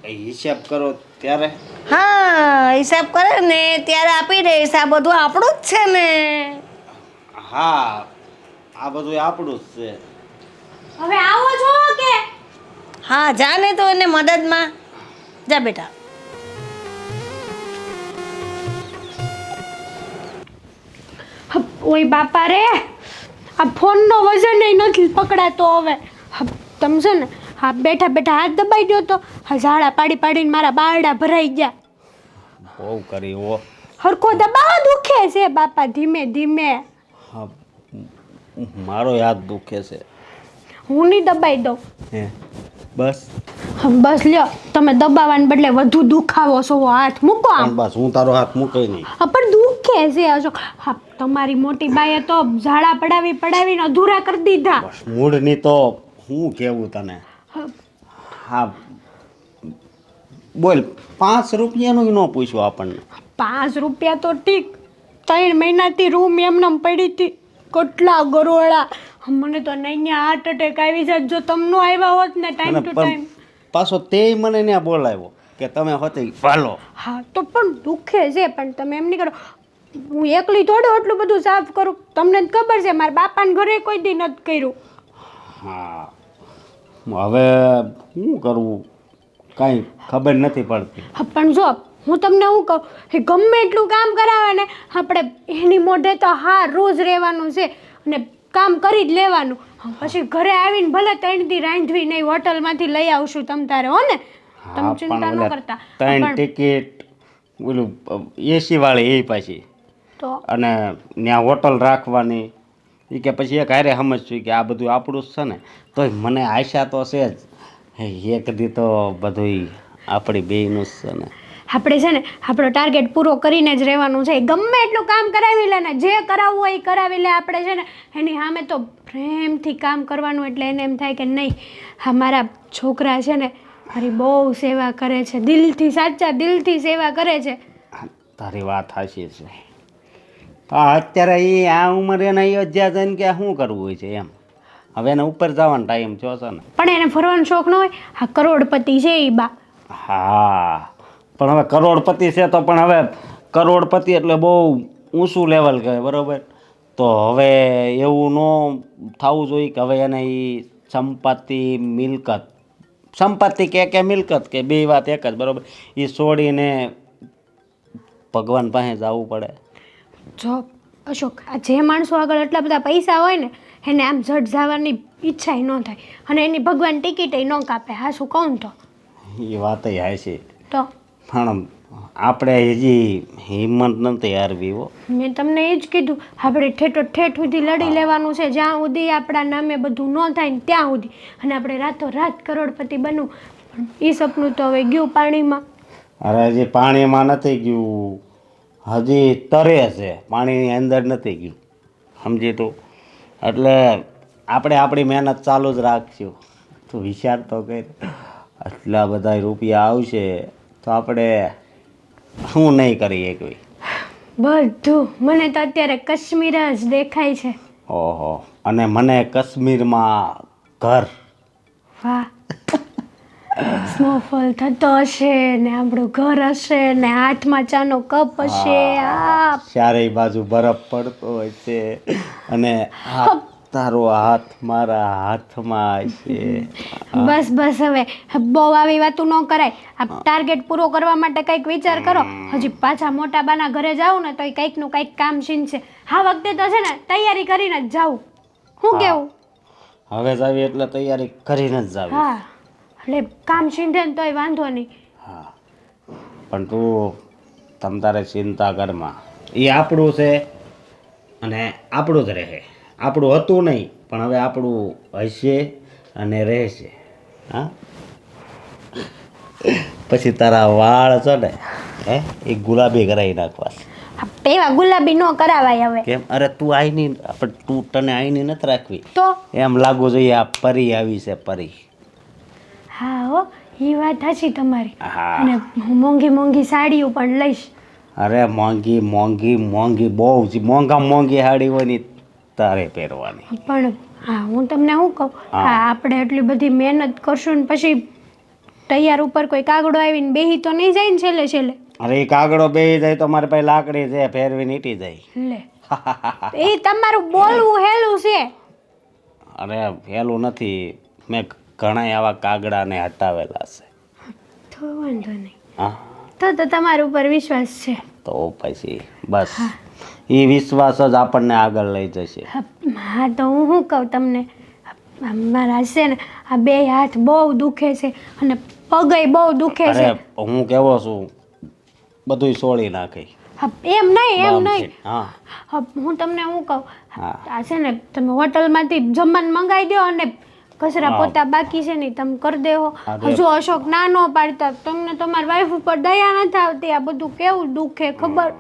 હિસાબ કરો ત્યારે. હા હિસાબ કરે ને ત્યારે આપી દઈશ. આ બધું આપણું જ છે ને. હા, આ બધું આપણું જ છે. હવે આવો છો કે હા જા ને તો એને મદદમાં જા બેટા. ઓય બાપા રે, આ ફોનનો વજન નથી પકડાતો હવે. તમે છે ને હા બેઠા બેઠા હાથ દબાઈ ગયો તો ઝાડા પાડી પાડીને મારા બારડા ભરાઈ ગયા. બહુ કરી હો. હરખો દબાવો દુખે છે બાપા, ધીમે ધીમે. હા, મારો યાદ દુખે છે. હું નહીં દબાઈ દઉં. હે બસ. બસ લ્યો, તમે દબાવવાને બદલે વધુ દુખાવો છો. હાથ મૂકો આમ. પણ બસ હું તારો હાથ મૂકે નહીં. પણ દુખે છે અશોક. હા તમારી મોટી બાઈએ તો ઝાડા પડાવી પડાવીને અધૂરા કરી દીધા. બસ મૂળની તો હું કેવું તને. હા બોલ, 5 રૂપિયાનું ન પૂછ્યું આપણને. 5 રૂપિયા તો ઠીક, 3 મહિનાથી રૂમ એમનેમ પડી હતી. કેટલા ગરોળા. મને તો નહીં હાર્ટ એટેક આવી જાય જો તમને આવ્યા હોત ને ટાઈમ ટુ ટાઈમ. પાછો તે મને ત્યાં બોલાવ્યો કે તમે હોતે ભાલો. હા તો પણ દુખે છે, પણ તમે એમ નહીં કરો. હું એકલી થોડું એટલું બધું સાફ કરું. તમને જ ખબર છે મારા બાપાને ઘરે કોઈ દી નથી કર્યું. હા હવે શું કરવું કાંઈ ખબર નથી પડતી. હા પણ જો હું તમને શું કહું, એ ગમે એટલું કામ કરાવે ને આપણે એની મોઢે તો હા રોજ રહેવાનું છે અને કામ કરી જ લેવાનું. પછી ઘરે આવીને ભલે 3 દી રાંધવી નહીં, હોટલમાંથી લઈ આવશું તમ તારે હો ને. તમે ચિંતા ન કરતા. 3 ટિકિટ ઓલું એસી વાળી એ પાછી, તો અને ત્યાં હોટલ રાખવાની. એ કે પછી એક હારે સમજશું કે આ બધું આપણું જ છે ને. તોય મને આશા તો છે જ એક દી તો બધું આપણી બેયનું જ છે ને. આપણે છે ને આપણો ટાર્ગેટ પૂરો કરીને જ રહેવાનું છે. ગમે એટલું કામ કરાવી લે ને, જે કરાવવું હોય એ કરાવી લે. આપણે છે ને એની સામે તો પ્રેમથી કામ કરવાનું. એટલે એને એમ થાય કે નહીં, હા મારા છોકરા છે ને મારી બહુ સેવા કરે છે, દિલથી સાચા દિલથી સેવા કરે છે. તારી વાત સાચી છે. હા અત્યારે એ આ ઉંમરે એને અયોધ્યા જઈને કે શું કરવું હોય છે એમ. હવે એને ઉપર જવાનો ટાઈમ થયો છે ને. પણ એને ફરવાનો શોખ ન હોય. હા કરોડપતિ છે એ બા. હા પણ હવે કરોડપતિ છે તો પણ હવે કરોડપતિ એટલે બહુ ઊંચું લેવલ કહેવાય, બરાબર. તો હવે એવું ન થવું જોઈએ કે હવે એને એ સંપત્તિ મિલકત, સંપત્તિ કે મિલકત કે બે વાત એક જ, બરાબર. એ છોડીને ભગવાન પાસે જવું પડે. જો અશોક, આ જે માણસો આગળ એટલા બધા પૈસા હોય ને એને આમ જટ જવાની ઈચ્છા ન થાય અને એની ભગવાન ટિકિટ ન કાપે. હા શું કહું તો એ વાત હાચી. તો પણ આપણે હજી હિંમત નથી હારવી હો. મેં તમને એ જ કીધું, આપણે ઠેઠ સુધી લડી લેવાનું છે. જ્યાં સુધી આપણા નામે બધું ન થાય ને ત્યાં સુધી. અને આપણે રાતોરાત કરોડપતિ બનવું. પણ એ સપનું તો હવે ગયું પાણીમાં. અરે હજી પાણીમાં નથી ગયું, હજી તરે છે, પાણીની અંદર નથી ગયું, સમજી તું. એટલે આપણે આપણી મહેનત ચાલુ જ રાખશું. તું વિચાર તો કર, આટલા બધા રૂપિયા આવશે તો આપણે શું નહીં કરીએ કોઈ. બધું મને તો અત્યારે કાશ્મીર જ દેખાય છે. ઓહો, અને મને કાશ્મીરમાં ઘર. વાહ, સ્નોફોલ થતો હશે ને આપણું ઘર હશે ને હાથમાં ચાનો કપ હશે. આ ચારેય બાજુ બરફ પડતો હોય છે અને તારો હાથ મારા હાથમાં હશે. બસ બસ હવે બહુ આવી વાતું ન કરાય. આ ટાર્ગેટ પૂરો કરવા માટે કંઈક વિચાર કરો. હજી પાછા મોટા બાના ઘરે જાઉં ને તો કંઈકનું કંઈક કામ સીન છે. આ વખતે તો છે ને તૈયારી કરીને જ જાઉં. શું કેવું? હવે જાવી એટલે તૈયારી કરીને જ જાવી. હા એટલે કામ સીંધે ને તોય વાંધો નહીં. હા પણ તું તમ તારે ચિંતા કરમાં. એ આપણું છે અને આપણું જ રહે. આપણું હતું નહીં પણ હવે આપણું હશે અને રહેશે. હા પછી તારા વાળ છે ને હે એ ગુલાબી કરાવી નાખવા છે. એવા ગુલાબી નો કરાવાય હવે. કેમ? અરે તું આઈની આપણે તું તને આઈની નથી રાખવી તો એમ લાગવું જોઈએ આ પરી આવી છે પરી. હા હો, એ વાત સાચી તમારી. હા. અને હું મોંઘી મોંઘી સાડીઓ પણ લઈશ. અરે મોંઘી મોંઘી મોંઘી બહુ જ મોંઘી સાડી હોય ને તારે પહેરવાની. પણ હા, હું તમને શું કહું, હા. હા આપણે એટલી બધી મહેનત કરશું ને પછી તૈયાર ઉપર કોઈ કાગડો આવીને બેહી તો નહીં જાય ને છેલ્લે છેલ્લે. અરે એ કાગડો બેહી જાય તો મારી પાસે લાકડી છે ફેરવી નીટી જાય. લે એ તમારું બોલવું હેલું છે. અરે પેલું નથી, મેં ઘણા આવા કાગડાને હટાવેલા છે. તો વાંધો નહીં, હા તો તમારા ઉપર વિશ્વાસ છે. તો પછી બસ એ વિશ્વાસ જ આપણને આગળ લઈ જશે. હા તો હું શું કહું તમને, મારા છે ને આ બે હાથ બહુ દુખે છે અને પગય બહુ દુખે છે. અરે હું કેવો છું બધુંય છોડી નાખી. હા, એમ નહીં એમ બામ નહીં. છે. હા હા, હું તમને શું કહું, હા. આ છે ને તમે હોટલમાંથી જમવાનું મંગાવી દો અને કચરા હા. પોતા બાકી છે ને તમે કરી દેવો. અરે. હજુ અશોક ના ન પાડતા, તમને તમારી વાઈફ ઉપર દયા નથી આવતી, આ બધું કેવું દુખે ખબર,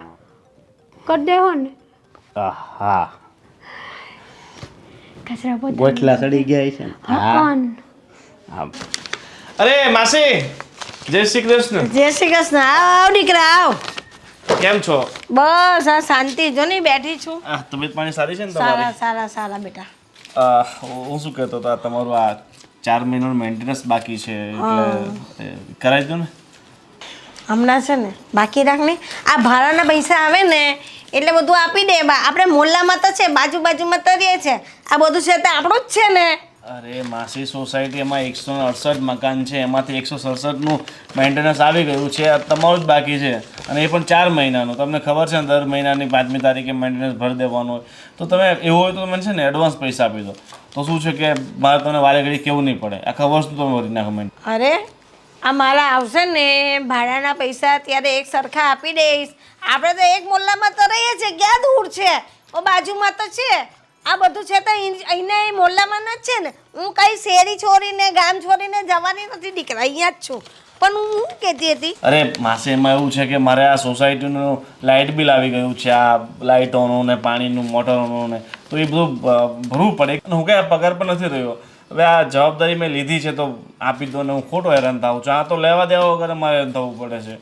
કરી દેવો ને હા કચરા પોતા. ગોટલા સડી ગયા છે ને? હા. હા અરે માસી, જય શ્રી કૃષ્ણ. જય શ્રી કૃષ્ણ. આવ દીકરા આવ. કેમ છો? બસ આ શાંતિ જો ને બેઠી છું. તબિયત પાણી સારી છે ને સારા તમારી? સારા સારા બેટા. હું શું કહેતો હતો, આ તમારું આ 4 મહિનાનું મેન્ટેનન્સ બાકી છે એટલે કરાવી દો ને. હમણાં છે ને બાકી રાખ ને, આ ભાડાના પૈસા આવે ને એટલે બધું આપી દે. આપણે મોહલ્લામાં તો છે, બાજુમાં તો રહીએ છે, આ બધું છે તે આપણું જ છે ને. અરે માસી, સોસાયટીમાં 168 મકાન છે, એમાંથી 167નું મેન્ટેનન્સ આવી ગયું છે, આ તમારું જ બાકી છે અને એ પણ 4 મહિનાનું. તમને ખબર છે ને દર મહિનાની 5મી તારીખે મેન્ટેનન્સ ભરી દેવાનું હોય. તો તમે એવું હોય તો મને છે ને એડવાન્સ પૈસા આપી દો, તો શું છે કે મારે તમને વારે ઘડી કેવું નહીં પડે, આખા વર્ષ તમે ભરી નાખો મેન્ટેનન્સ. અરે આ મારા આવશે ને ભાડાના પૈસા ત્યારે એક સરખા આપી દઈશ. આપણે તો એક મોહલ્લામાં તો રહીએ છીએ, ક્યાં દૂર છે, ઓ બાજુમાં તો છે. આ બધું છે તો અહીંના મોહલ્લામાં જ છે ને. હું કઈ શેરી છોડીને ગામ છોડીને જવાની નથી દીકરા, અહીંયા જ છું. પણ હું શું કહેતી હતી, અરે માસે, એમાં એવું છે કે મારે આ સોસાયટીનું લાઇટ બિલ આવી ગયું છે, આ લાઇટોનું ને પાણીનું મોટરોનું ને, તો એ બધું ભરવું પડે. હું કંઈ પગાર પણ નથી રહ્યો. હવે આ જવાબદારી મેં લીધી છે તો આપી દો ને, હું ખોટો હેરાન થાઉં છું. આ તો લેવા દેવા વગર મારે હેરાન થવું પડે છે.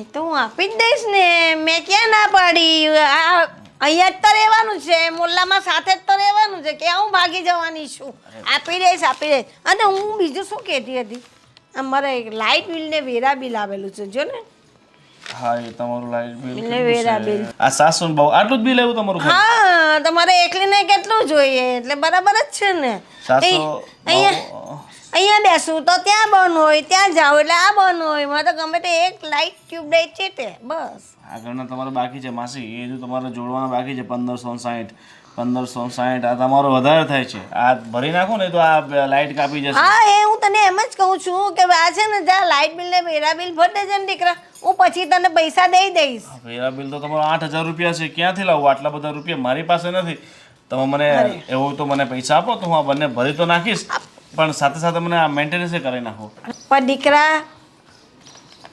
એ તો હું આપી જ દઈશ ને, મેં ક્યાં ના પાડી. આ અહીંયા જ તો રહેવાનું છે, મોહલ્લામાં સાથે જ તો રહેવાનું છે, ક્યાં હું ભાગી જવાની છું. આપી દઈશ. અને હું બીજું શું કહેતી હતી, અમારે લાઇટ બિલ ને વેરા બિલ આવેલું છે જો ને. હા, એ તમારું લાઇટ બિલ એટલે વેરા બિલ. આ 700 બહુ આટલું જ બિલ આવ્યું તમારું ખાલી? હા, તમારે એકલીને કેટલું જોઈએ એટલે બરાબર જ છે ને. 700 અહીંયા બેસું તો ત્યાં બંધ હોય, ત્યાં જાઓ એટલે આ બંધ હોય. મારે તો ગમે તે એક લાઇટ ટ્યુબ લાઇટ છે તે બસ. આગળના તમારે બાકી છે માસી, એ જો તમારે જોડવાના બાકી છે 1560. આ તમારો વધારે થાય છે. આ ભરી નાખો ને તો આ લાઇટ કાપી જશે. હા, એ હું તને એમ જ કહું છું કે આ છે ને જ્યાં લાઇટ બિલ ને વેરા બિલ ભરી દેજે ને દીકરા, હું પછી તને પૈસા દઈ દઈશ. વેરા બિલ તો તમારો 8000 રૂપિયા છે. ક્યાંથી લાવું આટલા બધા રૂપિયા? મારી પાસે નથી. તમે મને એવું હોય તો મને પૈસા આપો તો હું આ બંને ભરી તો નાખીશ, પણ સાથે સાથે મને આ મેન્ટેનન્સ કરી નાખો. પણ દીકરા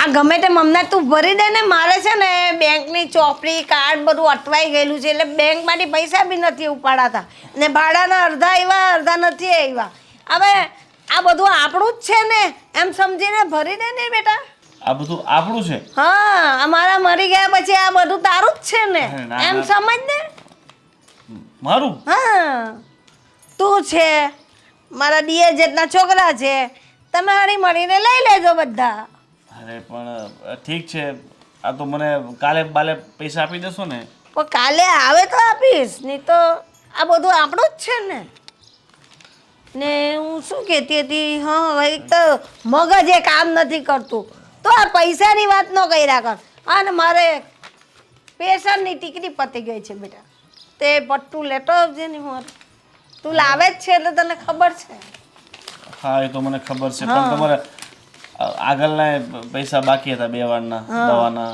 આ ગમે તેમ હમણાં તું ભરી દે ને. મારે છે ને બેંકની ચોપડી કાર્ડ બધું અટવાઈ ગયેલું છે એટલે બેંકમાંથી પૈસા બી નથી ઉપાડાતા ને ભાડાના અડધા આવ્યા અડધા નથી આવ્યા. હવે આ બધું આપણું જ છે ને એમ સમજીને ભરી દે ને બેટા. આ બધું આપણું છે? હા, અમારા મરી ગયા પછી આ બધું તારું જ છે ને, ના, એમ ના. સમજ ને. મારું? હા, તું છે, મારા દિયર જેટલા છોકરા છે, તમે હળી મળીને લઈ લેજો બધા. અરે પણ ઠીક છે, આ તો મને કાલે બાલે પૈસા આપી દેશો ને? પણ કાલે આવે તો આપીશ, નહીં તો આ બધું આપણું જ છે ને. ને હું શું કહેતી હતી, હા એક તો મગજ એ કામ નથી કરતું, તો આ પૈસાની વાત ન કર્યા કર. અને મારે પેશન્ટની ટિકિટ પતી ગઈ છે બેટા, તે પટ્ટું લેતો આવજે ને. મારે તું લાવે જ છે એટલે તને ખબર છે. હા, એ તો મને ખબર છે, પણ તમારે આગળના પૈસા બાકી હતા 2 વારના દવાના.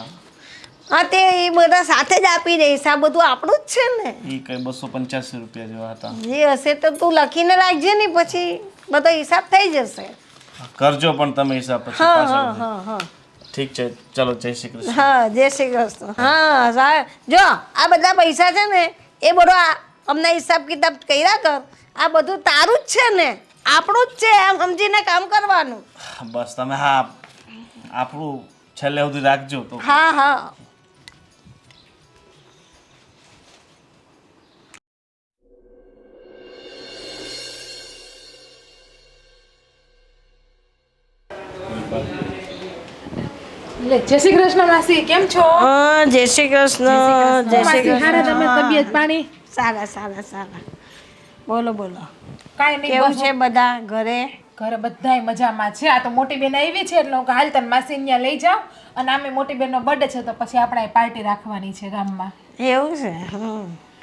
હા, તે એ બધા સાથે જ આપી દઈશ. આ બધું આપણું જ છે ને. એ કઈ 285 રૂપિયા જેવા હતા. જે હશે તો તું લખીને રાખજે ને પછી. બધો હિસાબ થઈ જશે. કરજો પણ તમે હિસાબ પછી હા પાછળ. હા હા ઠીક છે, ચલો જય શ્રી કૃષ્ણ. હા જય શ્રી કૃષ્ણ. હા જો આ બધા પૈસા છે ને એ બધો અમને હિસાબ કિતાબ કર્યા કર. આ બધું તારું જ છે ને, આપણું જ છે, એમ સમજીને કામ કરવાનું. બસ તમે હા આપણું છેલ્લે સુધી રાખજો તો. હા હા લે જય શ્રી કૃષ્ણ માસી, કેમ છો? હા જય શ્રી કૃષ્ણ. જય શ્રી માસી હારે તમે કૃષ્ણ. તબિયત પાણી? સારા સારા સારા. બોલો બોલો, કાંઈ નહીં, કેવું બસ છે બધા ઘરે? ઘરે બધાય મજામાં છે. આ તો મોટી બેન આવી છે એટલે હું કહું, હાલ તને માસી ત્યાં લઈ જાઉં. અને આમે મોટી બેનનો બર્થડે છે તો પછી આપણે પાર્ટી રાખવાની છે ગામમાં. એવું છે?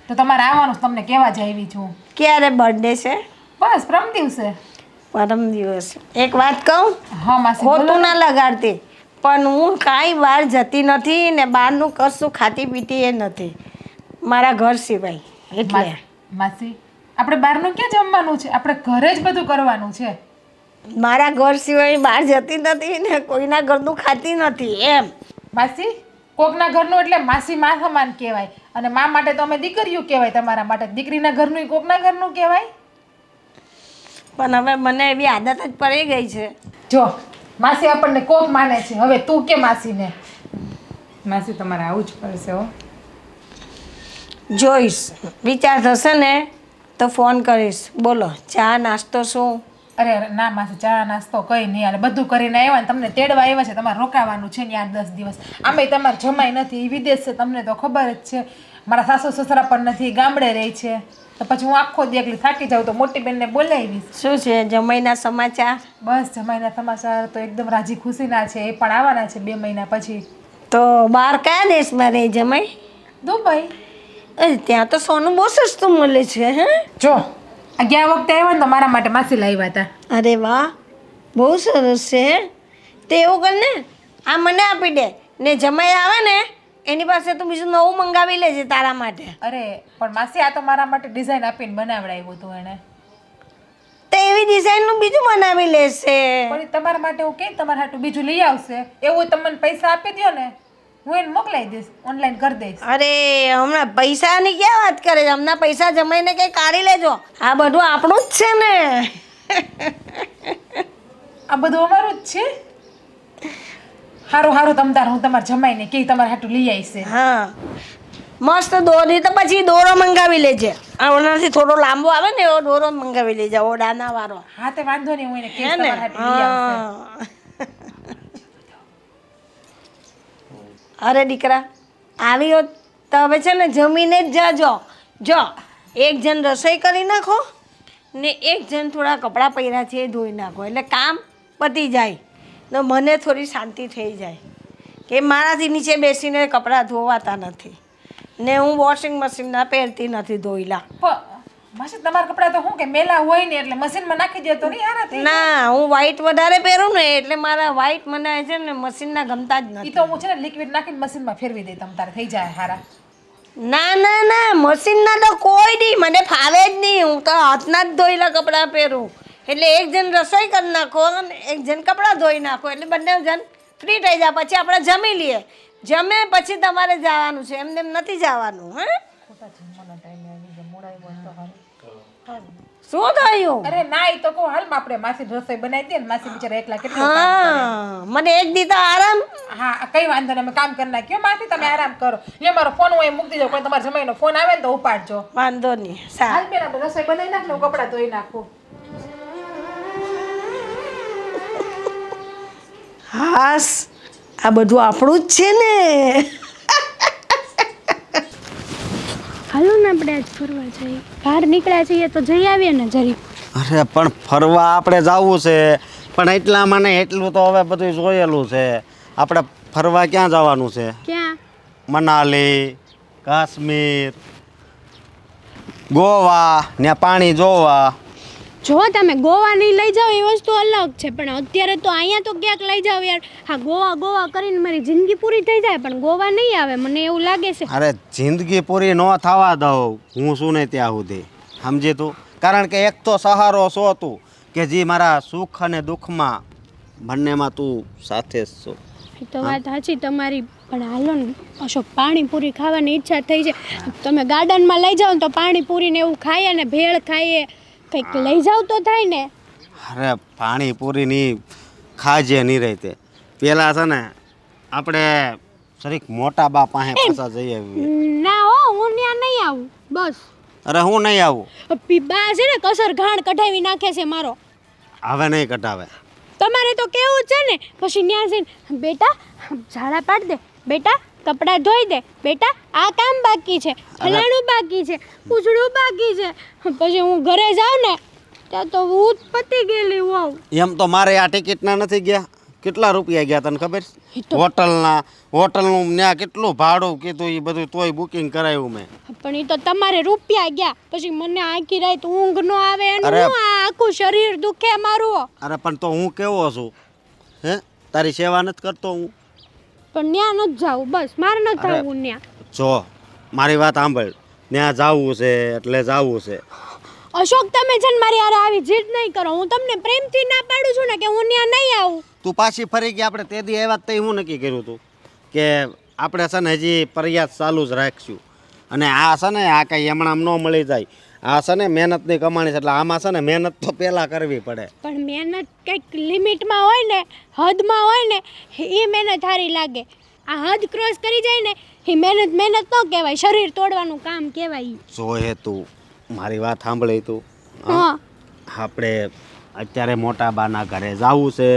તો તમારે આવવાનું છે, તમને કહેવા જ આવી છું. ક્યારે બર્થડે છે? બસ પરમ દિવસે. પરમ દિવસ. એક વાત કહું, હા માસી બોલો. ખોટું ના લગાડતી, પણ હું કાંઈ બહાર જતી નથી ને બહારનું કશું ખાતી પીતી એ નથી મારા ઘર સિવાય. એટલે માસી આપણે બહારનું ક્યાં જમવાનું છે, આપણે ઘરે જ બધું કરવાનું છે. મારા ઘર સિવાય બહાર જતી નથી ને કોઈના ઘરનું ખાતી નથી એમ. માસી કોકના ઘરનું એટલે માસી મા સમાન કહેવાય, અને મા માટે તો અમે દીકરીઓ કહેવાય. તમારા માટે દીકરીના ઘરનું કોકના ઘરનું કહેવાય. પણ હવે મને એવી આદત જ પડી ગઈ છે. જો માસી આપણને કોક માને છે, હવે તું કે માસીને. માસી તમારે આવું જ પડશે હો. જોઈશ, વિચાર થશે ને તો ફોન કરીશ. બોલો ચા નાસ્તો શું? અરે ના માસી, ચા નાસ્તો કઈ નહીં, હાલે બધું કરીને આવ્યા ને તમને તેડવા આવ્યા છે. તમારે રોકાવાનું છે ને 8-10 દિવસ. આમે તમારે જમાઈ નથી, એ વિદેશ છે, તમને તો ખબર જ છે. મારા સાસુ સસરા પણ નથી, ગામડે રહે છે. તો પછી હું આખો દી એકલી થાકી જાઉં તો મોટી બેનને બોલાવીશ. શું છે જમાઈના સમાચાર? બસ જમાઈના સમાચાર તો એકદમ રાજી ખુશીના છે. એ પણ આવવાના છે 2 મહિના પછી. તો બહાર કયા દેશમાં રહે જમાઈ? દુબઈ. અરે ત્યાં તો સોનું બહુ સસ્તું મળે છે. હે જો આ ગયા વખતે આવ્યા ને તો મારા માટે માસી લાવ્યા હતા. અરે વાહ, બહુ સરસ છે. તે એવું કર ને, આ મને આપી દે ને જમાઈ આવે ને એની પાસે તો બીજું નવું મંગાવી લેજે તારા માટે. અરે પણ માસી આ તો મારા માટે ડિઝાઇન આપીને બનાવડાવ્યું હતું એને. તો એવી ડિઝાઇનનું બીજું બનાવી લેશે. પણ ઈ તમારા માટે હું કે તમારા હાટું બીજું લઈ આવશે. એવું તમને પૈસા આપી દો ને, હું એને મોકલાવી દઈશ, ઓનલાઈન કરી દઈશ. અરે હમણાં પૈસાની ક્યાં વાત કરે છે? હમણાં પૈસા જમાઈને કંઈ કાઢી લેજો. આ બધું આપણું જ છે ને. આ બધું અમારું જ છે. હારું તમતાર હું તમારે જમાઈને કે તમારા હાટું લઈ આવીશે. હા મસ્ત દોરી તો પછી દોરો મંગાવી લેજે. ઓનાથી થોડો લાંબો આવે ને એવો દોરો મંગાવી લેજે, ઓડાના વાળો. હા તે વાંધો નહીં, હું એને કહીશ હે ને? તમારા હાટું લઈ આવશે. હા અરે દીકરા આવી હોત તો હવે છે ને જમીને જ જાજો. જો એક જણ રસોઈ કરી નાખો ને એક જણ થોડા કપડાં પહેર્યા છે એ ધોઈ નાખો, એટલે કામ પતી જાય તો મને થોડી શાંતિ થઈ જાય કે મારાથી નીચે બેસીને કપડાં ધોવાતા નથી ને હું વોશિંગ મશીનના પહેરતી નથી ધોઈલા. માસી તમારા કપડાં તો શું કે મેલા હોય ને એટલે મશીનમાં નાખી દે તો નહીં હારા થઈ જાય? ના હું વ્હાઈટ વધારે પહેરું ને એટલે મારા વ્હાઈટ મને છે ને મશીનના ગમતા જ ઈ નથી. તો હું છે ને લિક્વિડ નાખીને મશીનમાં ફેરવી દઈ, તમ તારે થઈ જાય હારા. ના ના ના મશીનના તો કોઈ નહીં, મને ફાવે જ નહીં. હું તો હાથના જ ધોયેલા કપડાં પહેરું. એટલે એક જણ રસોઈ કરી નાખો અને એક જણ કપડાં ધોઈ નાખો, એટલે બંને જણ ફ્રી થઈ જાય. પછી આપણે જમી લઈએ, જમે પછી તમારે જવાનું છે, એમને એમ નથી જવાનું. હે શું થયું? અરે ના ઈ તો કહું હાલમાં આપણે માસી રસોઈ બનાવી દઈએ ને, માસી બિચારા એકલા કેટલું કામ કરે. હા મને એક દી તો આરામ. હા કઈ વાંધો નહીં, અમે કામ કરી નાખ્યો. માસી તમે આરામ કરો. લે મારો ફોન હું અહીં મૂકી દેજો, કોઈ તમારા જમાઈનો ફોન આવે ને તો ઉપાડજો. વાંધો નહીં. સારું હાલ બેન આપણે રસોઈ બનાવી નાખ ને હું કપડાં ધોઈ નાખું. હાસ આ બધું આપણું જ છે ને. હાલો ને આપણે આજ ફરવા જઈએ. બહાર નીકળ્યા છીએ તો જઈ આવીએ ને જરી. અરે પણ ફરવા આપણે જવું છે, પણ એટલામાં ને એટલું તો હવે બધું જોયેલું છે. આપણે ફરવા ક્યાં જવાનું છે? ક્યાં? મનાલી, કાશ્મીર, ગોવા, ત્યાં પાણી જોવા. જો તમે ગોવા નહીં લઈ જાઓ એ વસ્તુ અલગ છે, પણ અત્યારે તો અહીંયા તો ક્યાંક લઈ જાઓ યાર. હા ગોવા કરીને મારી જિંદગી પૂરી થઈ જાય, પણ ગોવા નહીં આવે મને એવું લાગે છે. અરે જિંદગી પૂરી ન થવા દઉં હું શું ને ત્યાં સુધી, સમજી તું? કારણ કે એક તો સહારો છો તું, કે જે મારા સુખ અને દુઃખમાં બંનેમાં તું સાથે જ છો. એ તો વાત સાચી તમારી, પણ હાલો ને અશોક, પાણીપુરી ખાવાની ઈચ્છા થઈ છે. તમે ગાર્ડનમાં લઈ જાઓ ને તો પાણીપુરીને એવું ખાઈએ ને ભેળ ખાઈએ, કંઈક લઈ જાવ તો થાય ને. અરે પાણીપુરીની ખાજે નહીં રહેતે. પેલા છે ને આપણે સરીક મોટા બા પાસે પાછા જઈ આવીએ. ના હો, હું ત્યાં નહીં આવું બસ. અરે હું નહીં આવું. બા છે ને કસર ઘાણ કઢાવી નાખે છે મારો. હવે નહીં કઢાવે. તમારે તો કેવું છે ને, પછી ત્યાં જઈને બેટા ઝાડા પાડ દે, બેટા કપડાં ધોઈ દે, બેટા આ કામ બાકી છે, ફલાણું બાકી છે, પૂછડું બાકી છે. પછી હું ઘરે જાઉં ને ત્યાં તો હું જ પતી ગયેલી હોઉં. એમ તો મારે આ ટિકિટના નથી ગયા. કેટલા રૂપિયા ગયા તને ખબર છે? હોટલનું ત્યાં કેટલું ભાડું કીધું એ બધું તોય બુકિંગ કરાવ્યું મેં. પણ એ તો તમારે રૂપિયા ગયા, પછી મને આખી રાત ઊંઘ ન આવે એનું હું આખું શરીર દુખે મારું. અરે પણ તો હું કેવો છું? હે, તારી સેવા નથી કરતો હું? પણ ત્યાં નથી જાવું, બસ મારે નથી આવવું ત્યાં. જો મારી વાત સાંભળ, ત્યાં જાવું છે એટલે જાવું છે. અશોક, તમે છે ને મારી હારે આવી જીદ નહીં કરો. હું તમને પ્રેમથી ના પાડું છું ને કે હું ત્યાં નહીં આવું. તું પાછી ફરી ગઈ. આપણે તે દી આવ્યા તે હું નક્કી કર્યું હતું કે આપણે છે ને હજી પ્રયાસ ચાલુ જ રાખશું. અને આ છે ને આ કંઈ હમણાં ન મળી જાય. આ છે ને મહેનતની કમાણી છે, એટલે આમાં છે ને મહેનત તો પહેલાં કરવી પડે. પણ મહેનત કંઈક લિમિટમાં હોય ને, હદમાં હોય ને, એ મહેનત સારી લાગે. આ હદ ક્રોસ કરી જાય ને એ મહેનત ન કહેવાય, શરીર તોડવાનું કામ કહેવાય. જો હે તું મારી વાત સાંભળી તું. હા, આપણે અત્યારે મોટા બાના ઘરે જવું છે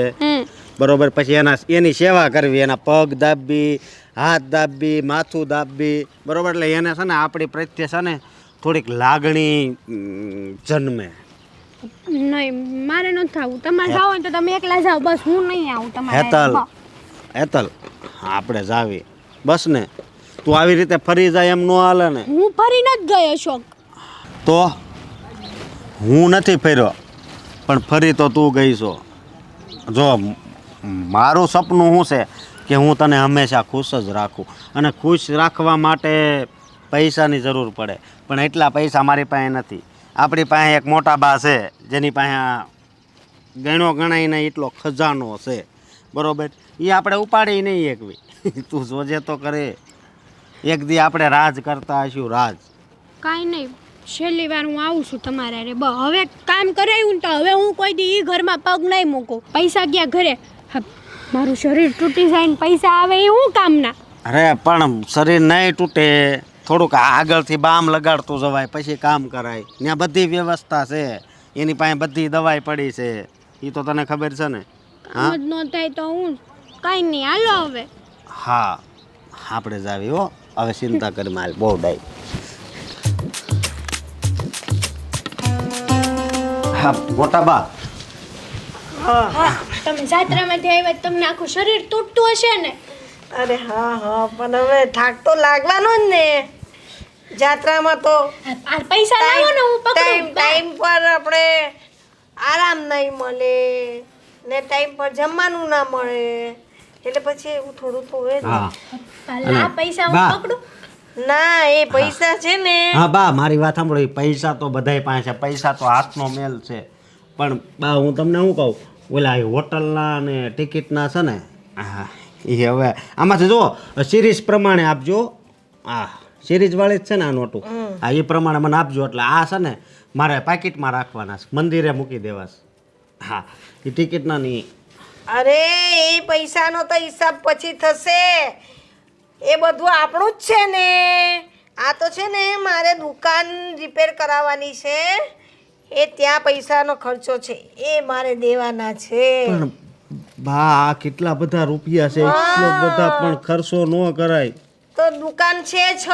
બરોબર. પછી એની સેવા કરવી, એના પગ દાબવી, હાથ દાબવી, માથું દાબવી બરોબર. એટલે એને છે ને આપણી પ્રત્યે છે ને થોડીક લાગણી જન્મે. નહીં મારે નથી આવું. તમારે જાવ હોય તો તમે એકલા જાઓ, બસ હું નહીં આવું તમારે. હેતલ આપણે જાવી બસ ને. તું આવી રીતે ફરી જાય એમ ન હાલે ને. હું ફરી નથી ગઈ અશોક. તો હું નથી ફર્યો, પણ ફરી તો તું ગઈ છો. જો મારું સપનું શું છે કે હું તને હંમેશા ખુશ જ રાખું, અને ખુશ રાખવા માટે પૈસાની જરૂર પડે, પણ એટલા પૈસા મારી પાસે નથી. આપણી પાસે એક મોટા બા છે જેની પાસે ગણો ગણાય નહીં એટલો ખજાનો છે બરોબર. એ આપણે ઉપાડી નહીં એકવી. તું જોજે તો કરે, એક દી આપણે રાજ કરતા હશું. રાજ કાંઈ નહીં, છેલ્લી વાર હું આવું છું તમારે રે. હવે કામ કરાયું ને તો હવે હું કોઈ દી એ ઘરમાં પગ નહીં મૂકું. પૈસા ગયા ઘરે, મારું શરીર તૂટી જાય ને પૈસા આવે એ હું કામના. અરે પણ શરીર નહીં તૂટે, થોડુંક આગળથી બામ લગાડતું જવાય, પછી કામ કરાય. ત્યાં બધી વ્યવસ્થા છે, એની પાસે બધી દવાઈ પડી છે. એ તો તને ખબર છે ને. હા, કામ જ ન થાય તો હું કાંઈ નહીં. હાલો હવે. હા આપણે જ આવી હો. હવે ચિંતા કરી માલ બહુ ડાય. હા મોટા બા. હા, તમે જાત્રામાંથી આવ્યા, તમને આખું શરીર તૂટતું હશે ને. અરે હા હા, પણ હવે થાક તો લાગવાનો જ ને. જાત્રામાં તો આ પૈસા લાવો ને હું પકડું. ટાઈમ પર આપણે આરામ નહીં મળે ને ટાઈમ પર જમવાનું ના મળે, એટલે પછી એવું થોડું તો હોય જ. હા આ પૈસા બા. હું પકડું. ના, એ પૈસા છે ને. હા બા મારી વાત સાંભળો. એ પૈસા તો બધાય પાસે છે, પૈસા તો હાથનો મેલ છે. પણ બા હું તમને શું કહું, ઓલા હોટલના ને ટિકિટના છે ને, હા એ હવે આમાંથી જો સિરીઝ પ્રમાણે આપજો. હા સિરીઝવાળી જ છે ને આ નોટું. હા એ પ્રમાણે મને આપજો. એટલે આ છે ને મારે પાકીટમાં રાખવાના છે, મંદિરે મૂકી દેવા છે. હા એ ટિકિટના નહીં. અરે એ પૈસાનો તો હિસાબ પછી થશે. એ બધું આપણું જ છે ને. આ તો છે ને મારે દુકાન રિપેર કરાવવાની છે, એ ત્યાં પૈસાનો ખર્ચો છે, એ મારે દેવાના છે. પણ બા આ કેટલા બધા રૂપિયા છે, એટલો બધા પણ ખર્ચો ન કરાય. તો દુકાન છે છ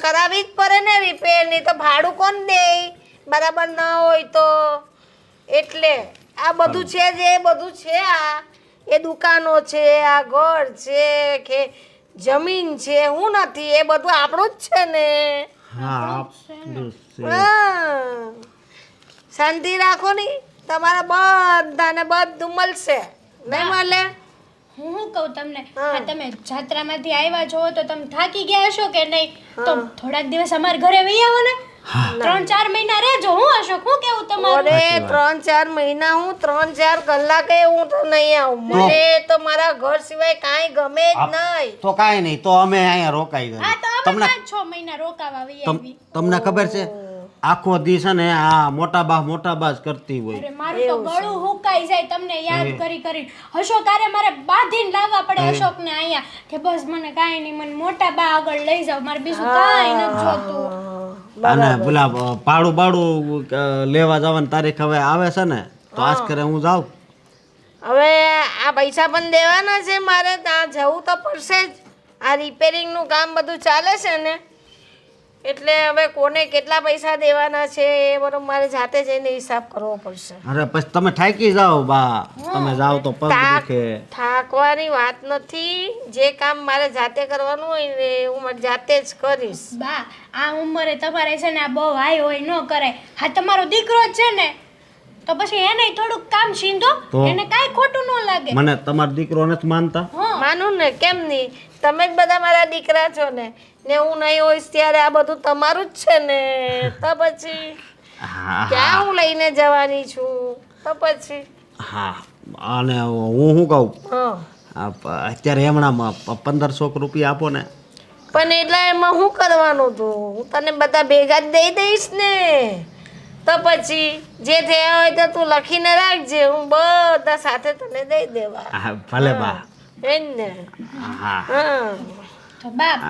કરાવી જ પડે ને રિપેર, નહીં તો ભાડું કોણ દે બરાબર ના હોય તો. એટલે આ બધું છે, જે બધું છે આ એ દુકાનો છે, આ ઘર છે કે જમીન છે, હું નથી, એ બધું આપણું જ છે ને. હા આપણું છે. હા, શાંતિ રાખો ની, તમારા બધાને બધું મળશે. નહીં મળે? હું શું કહું તમને, આ તમે જાત્રામાંથી આવ્યા છો તો તમે થાકી ગયા હશો કે નહીં? તો થોડાક દિવસ અમારા ઘરે વહી આવો ને. 3-4 મહિના રહેજો. હું અશોક, હું કેવું તમારું? અરે 3-4 મહિના હું 3-4 કલાકે હું તો નહીં આવું. મને તો મારા ઘર સિવાય કાંઈ ગમે જ નહીં. તો કાંઈ નહીં, તો અમે અહીંયા રોકાઈ હા ગયા. તો અમે તમને 5-6 મહિના રોકાવા આવી. તમને ખબર છે આખો દિવસ છે ને આ મોટા બા જ કરતી હોય. અરે મારું તો ગળું હુકાઈ જાય તમને યાદ કરી કરીને. અશોક તારે મારે બાંધીને લાવવા પડે અશોકને અહીંયા કે બસ મને કાંઈ નહીં, મને મોટા બા આગળ લઈ જાવ, મારે બીજું કાંઈ નથી જોતું. અને પેલા ભાડું લેવા જવાની તારીખ હવે આવે છે ને, તો આજ કરે હું જાઉં. હવે આ પૈસા પણ દેવાના છે મારે, ત્યાં જવું તો પડશે જ. આ રિપેરિંગનું કામ બધું ચાલે છે ને, એટલે હવે કોને કેટલા પૈસા દેવાના છે એ બધું મારે જાતે જઈને હિસાબ કરવો પડશે. અરે પછી તમે થાકી જાઓ બા, તમે જાઓ તો પગ દુખે. થાકવાની વાત નથી, જે કામ મારે જાતે કરવાનું હોય ને હું મારી જાતે જ કરીશ. બા આ ઉંમરે તમારે છે ને આ બહુ હાઈ હોય ન કરાય. હા તમારો દીકરો જ છે ને તો પછી એને થોડુંક કામ શીંધો, તો? એને કાંઈ ખોટું ન લાગે. મને તમારો દીકરો નથી માનતા? માનું ને, કેમ નહીં? તમે જ બધા મારા દીકરા છો ને હું નહીં હોઈશ ત્યારે આ બધું તમારું જ છે ને, તો પછી હા ક્યાં હું લઈને જવાની છું? તો પછી હા. અને હું શું કહું, હા અત્યારે હમણાં 1500 રૂપિયા આપો ને. પણ એટલે એમાં શું કરવાનું તું? હું તને બધા ભેગા જ દઈ દઈશ ને. તો પછી જે થયા હોય તો તું લખીને રાખજે, હું બધા સાથે તને દઈ દેવા. હા, ભલે બા. એજ ને. હા હા તો બાપ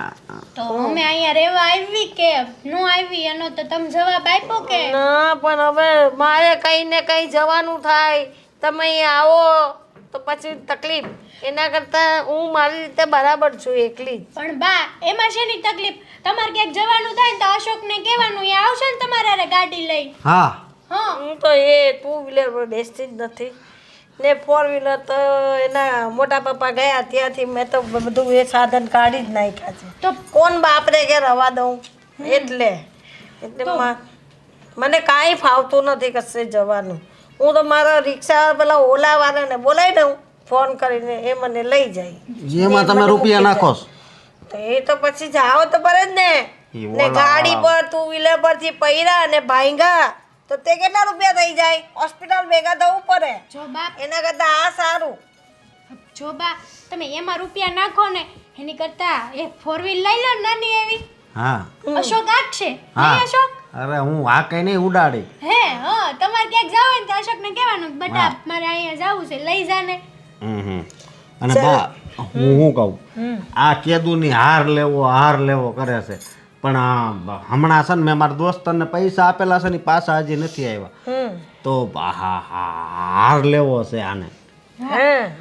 તો અમે અહીંયા રહેવા આવી કે નો આવી એનો તો તમે જવાબ આપ્યો કે? ના પણ હવે મારે કઈ ને કઈ જવાનું થાય, તમે અહીંયા આવો તો પછી તકલીફ. એના કરતાં હું મારી રીતે બરાબર છું એકલી જ. પણ બા એમાં શેની તકલીફ? તમારે ક્યાંક જવાનું થાય ને તો અશોકને કહેવાનું એ આવશે ને તમારે હારે ગાડી લઈ. હા હા હું તો એ 2 વ્હીલર પર બેસતી જ નથી ને 4 વ્હીલર તો એના મોટા પપ્પા ગયા ત્યાંથી મેં તો બધું એ સાધન કાઢી જ નાખ્યા છે. તો કોણ બાપરે કે રવા દઉં? એટલે મને કાંઈ ફાવતું નથી કશે જવાનું. હું તો મારા રિક્ષા પેલા ઓલાવાળાને બોલાવી દઉં ફોન કરીને, એ મને લઈ જાય. જેમાં તમે રૂપિયા નાખો છો. તો એ તો પછી જાઓ તો પડે જ ને. ને ગાડી પર 2 વ્હીલર પરથી પૈરા અને ભાંગા તો તે કેટલા રૂપિયા થઈ જાય? હોસ્પિટલ ભેગા થવું પડે. જો બાપ એના કરતાં આ સારું. જો બા તમે એમાં રૂપિયા નાખો ને એની કરતા એક 4 વ્હીલ લઈ લો નાની એવી. હા અશોક આપશે હા. નહીં અશોક? અરે હું આ કઈ નહીં ઉડાડી. હે હા તમારે ક્યાંક જાવ ને તો અશોકને કહેવાનું બેટા મારે અહીંયા જવું છે લઈ જાને. અને બા હું શું કહું, આ કેદુની હાર લેવો કરે છે, પણ હમણાં છે ને મેં મારા દોસ્તને પૈસા આપેલા છે ને પાછા હજી નથી આવ્યા, તો હાર લેવો છે આને.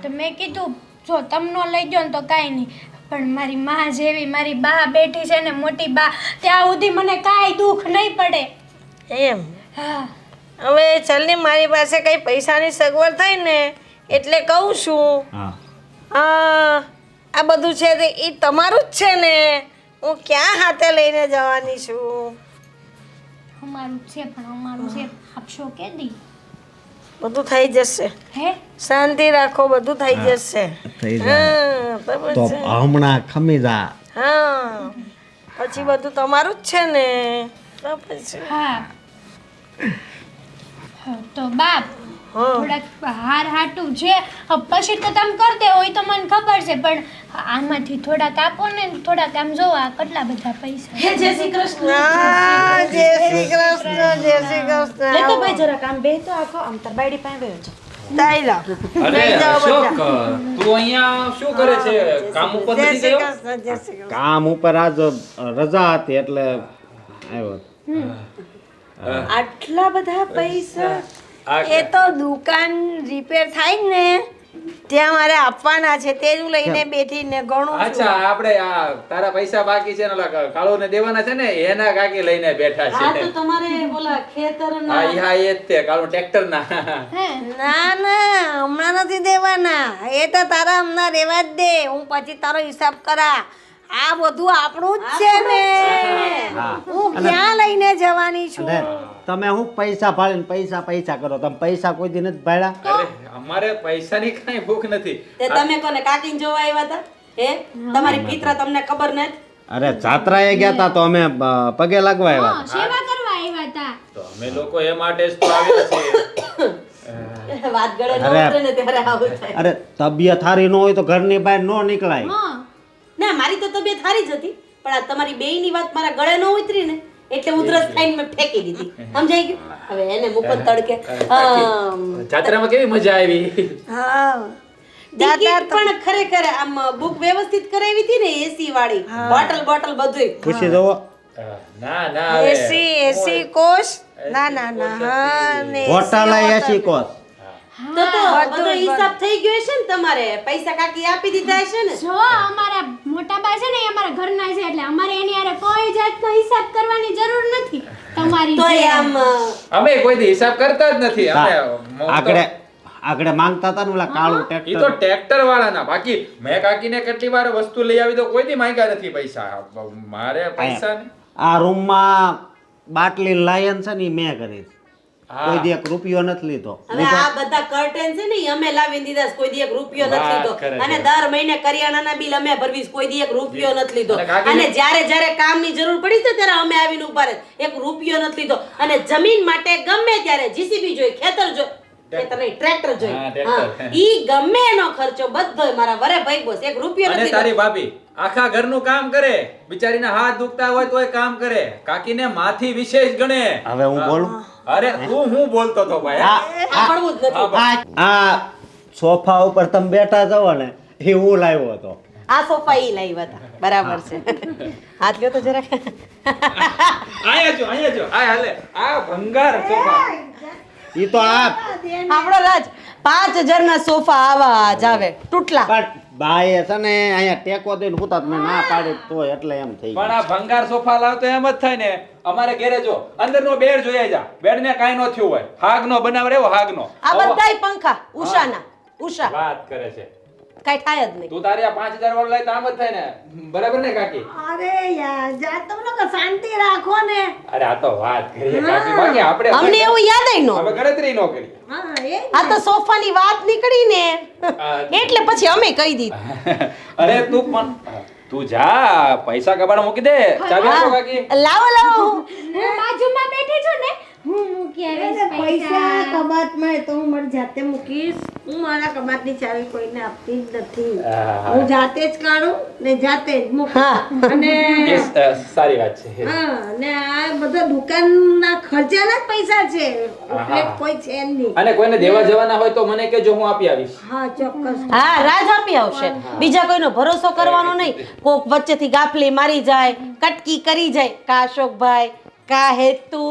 તો મેં કીધું જો તમને લઈ ગયો ને તો કાંઈ નહીં, પણ મારી માં જેવી મારી બા બેઠી છે ને મોટી બા, ત્યાં સુધી મને કાંઈ દુઃખ નહીં પડે. એમ હા હવે ચાલ ને, મારી પાસે કઈ પૈસાની સગવડ થઈ ને એટલે કહું છું. હા આ બધું છે તે એ તમારું જ છે ને, હું ક્યાં હાથે લઈને જવાની છું? અમારું છે પણ અમારું છે આપશો કે દી? બધું થઈ જશે, હે શાંતિ રાખો, બધું થઈ જશે. થઈ જાય હા બરાબર તો છે. હમણાં ખમી જા. હા પછી બધું તમારું જ છે ને. બરાબર છે. હા તો બાપ થોડાક હાર હાટું છે પછી તો તમે કરતે હોય તો મને ખબર છે, પણ આમાંથી થોડાક આપો ને, થોડાક આમ જોવો આ કેટલા બધા પૈસા. હે જય શ્રી કૃષ્ણ. હા, જય શ્રી કૃષ્ણ, જય શ્રી કૃષ્ણ. લે તો ભાઈ જરાક આમ બે તો આખો આમ તાર બાયડી પાસે બેહો છો. દાઈ લાવ. અરે લઈ જાઓ અશોક બધા. તું અહીંયા શું કરે છે? કામ ઉપર જય નથી શ્રી ગયો? કૃષ્ણ, જય શ્રી કૃષ્ણ. કામ ઉપર આજ રજા હતી એટલે આવ્યો. આટલા બધા પૈસા? એ તો દુકાન રિપેર થાય ને ત્યાં મારે આપવાના છે, તે જ હું લઈને બેઠી ને ઘણું છું. અચ્છા આપણે આ તારા પૈસા બાકી છે ને ઓલા કાળોને દેવાના છે ને એના કાકી લઈને બેઠા આ છે. તો તમારે બોલા ખેતરના હા હા એ જ તે કાળો ટ્રેક્ટર ના. ના ના હમણાં નથી દેવાના, એ તો તારા હમણાં રેવા જ દે, હું પછી તારો હિસાબ કરા. આ બધું આપણું જ છે ને, હું ક્યાં લઈને જવાની છું? અને તમે હું પૈસા ફાળીને પૈસા કરો, તમે પૈસા કોઈ દી નથી ભાડ્યા? અરે અમારે પૈસાની કાંઈ ભૂખ નથી. તે તમે કોને કાકીને જોવા આવ્યા હતા? હે તમારી પિત્ર તમને ખબર નથી? અરે જાત્રાએ ગયા તા તો અમે પગે લાગવા આવ્યા. સેવા કરવા અમે લોકો એ માટે જ તો આવ્યા છીએ. વાત ગળે ન અરે. ઉતરે ને ત્યારે આવું થાય. અરે તબિયત સારી ન હોય તો ઘરની બહાર ન નીકળાય. ના મારી તો તબિયત સારી જ હતી પણ આ તમારી બેયની વાત મારા ગળે ન ઉતરી ને એટલે ઉધરસ થઈને મેં ફેંકી દીધી. સમજાઈ ગયું? હવે એને મૂકો તડકે. જાત્રામાં કેવી મજા આવી? હા ટિકિટ પણ ખરેખર આમ બુક વ્યવસ્થિત કરાવી હતી ને એસી વાળી બોટલ બધુંય. ખુશી જવો ના ના હવે એસી કોસ ના હા ને હોટલ એસી કોસ. તો બધો હિસાબ થઈ ગયો છે ને તમારે? પૈસા કાકી આપી દીધા છે ને? જો અમારા મોટા બા છે ને એ અમારા ઘરના છે એટલે અમારે એની હારે કોઈ જાતનો હિસાબ કરવાની જરૂર નથી તમારી તો જેમ. આમ અમે કોઈ દી હિસાબ કરતા જ નથી. અમે આગળ માંગતા હતા ને ઓલા કાળું ઈ તો ટ્રેક્ટર. ટ્રેક્ટર વાળાના. બાકી મેં કાકીને કેટલી વાર વસ્તુ લઈ આવી તો કોઈ દી માંગ્યા નથી પૈસા. મારે પૈસા ને આ રૂમમાં બાટલી લાયન છે ને ઈ મેં કરી. કોઈ દી એક રૂપિયો નથી લીધો. હવે આ બધા કર્ટેન છે ને ઈ અમે લાવીને દીધા છે. કોઈ દી એક રૂપિયો નથી વાત લીધો કરે છે. અને દર મહિને કરિયાણાના બિલ અમે ભરવી છે. કોઈ દી એક રૂપિયો નથી લીધો અને કાકીને- અને જ્યારે કામની જરૂર પડી છે ત્યારે અમે આવીને ઉભા રહે. એક રૂપિયો નથી લીધો અને જમીન માટે ગમે ત્યારે જીસીબી જોઈ ખેતર જોઈ ખેતર નહીં ટ્રેક્ટર જોઈ. હા, ટ્રેક્ટર. હા, ઈ ગમે એનો ખર્ચો બધોય મારા વરે ભાઈ બોસ એક રૂપિયો અને નથી તારી લીધો. ભાભી આખા ઘરનું કામ કરે. બિચારીના હાથ દુખતા હોય તોય કામ કરે. કાકીને માથી વિશેષ ગણે. હવે હું બોલું? અરે તું હું બોલતો તો ભાઈ? આ સાંભળવું જ નથી. આ સોફા ઉપર તમે બેઠા છો ને એ હું લાવ્યો હતો. આ સોફા ઈ લાવ્યા હતા. બરાબર છે. હાથ લ્યો તો જરાક. અહીંયા જો આ હાલે આ ભંગાર સોફા. ઈ તો આ આપણો રાજ 5000 ના સોફા આવા જ આવે તૂટલા. પણ બાએ છે ને અહીંયા ટેકો દઈને હુતા મેં ના પાડી તોય એટલે એમ થઈ પણ ગયું. આ ભંગાર સોફા લાવતો એમ જ થાય ને. અમારે ઘરે જો અંદરનો બેડ જોઈ જા. બેડ ને કાઈ નો થયું હોય. હાગનો બનાવ રેવો હાગનો. આ બધાય પંખા ઉષાના ઉષા વાત કરે છે. કઈ થાય જ નહીં. તું તારી આ 5000 વાળો લઈ તો આમ જ થાય ને. બરાબર ને કાકી? અરે યાર જા તમે લોકો શાંતિ રાખો ને. અરે આ તો વાત કરીએ કાકી. બાકી આપણે અમને એવું યાદ નો અમે ગણતરી નો કરી. હા એ આ તો સોફાની વાત નીકળી ને એટલે પછી અમે કહી દીધું. અરે તું પણ તું જા પૈસા કબાડા મૂકી દે. ચાવી આપો કાકી. લાવો હું બાજુમાં બેઠી છું ને હું મૂકી આવીશ પૈસા કબાટમાં તો હું મારી જાતે મૂકીશ. હું મારા કબાટની ચાવી કોઈને આપતી જ નથી. હું જાતે જ કાઢું ને જાતે જ મૂકું. અને સારી વાત છે. હા ને આ બધા દુકાનના ખર્ચાના જ પૈસા છે એટલે કોઈ છે જ નહીં. અને કોઈને દેવા જવાના હોય તો મને કહેજો હું આપી આવીશ. હા ચોક્કસ. હા રાજ આપી આવશે. બીજા કોઈનો ભરોસો કરવાનો નહીં. કોક વચ્ચેથી ગાફલી મારી જાય કટકી કરી જાય. કા અશોકભાઈ કા હેતુ.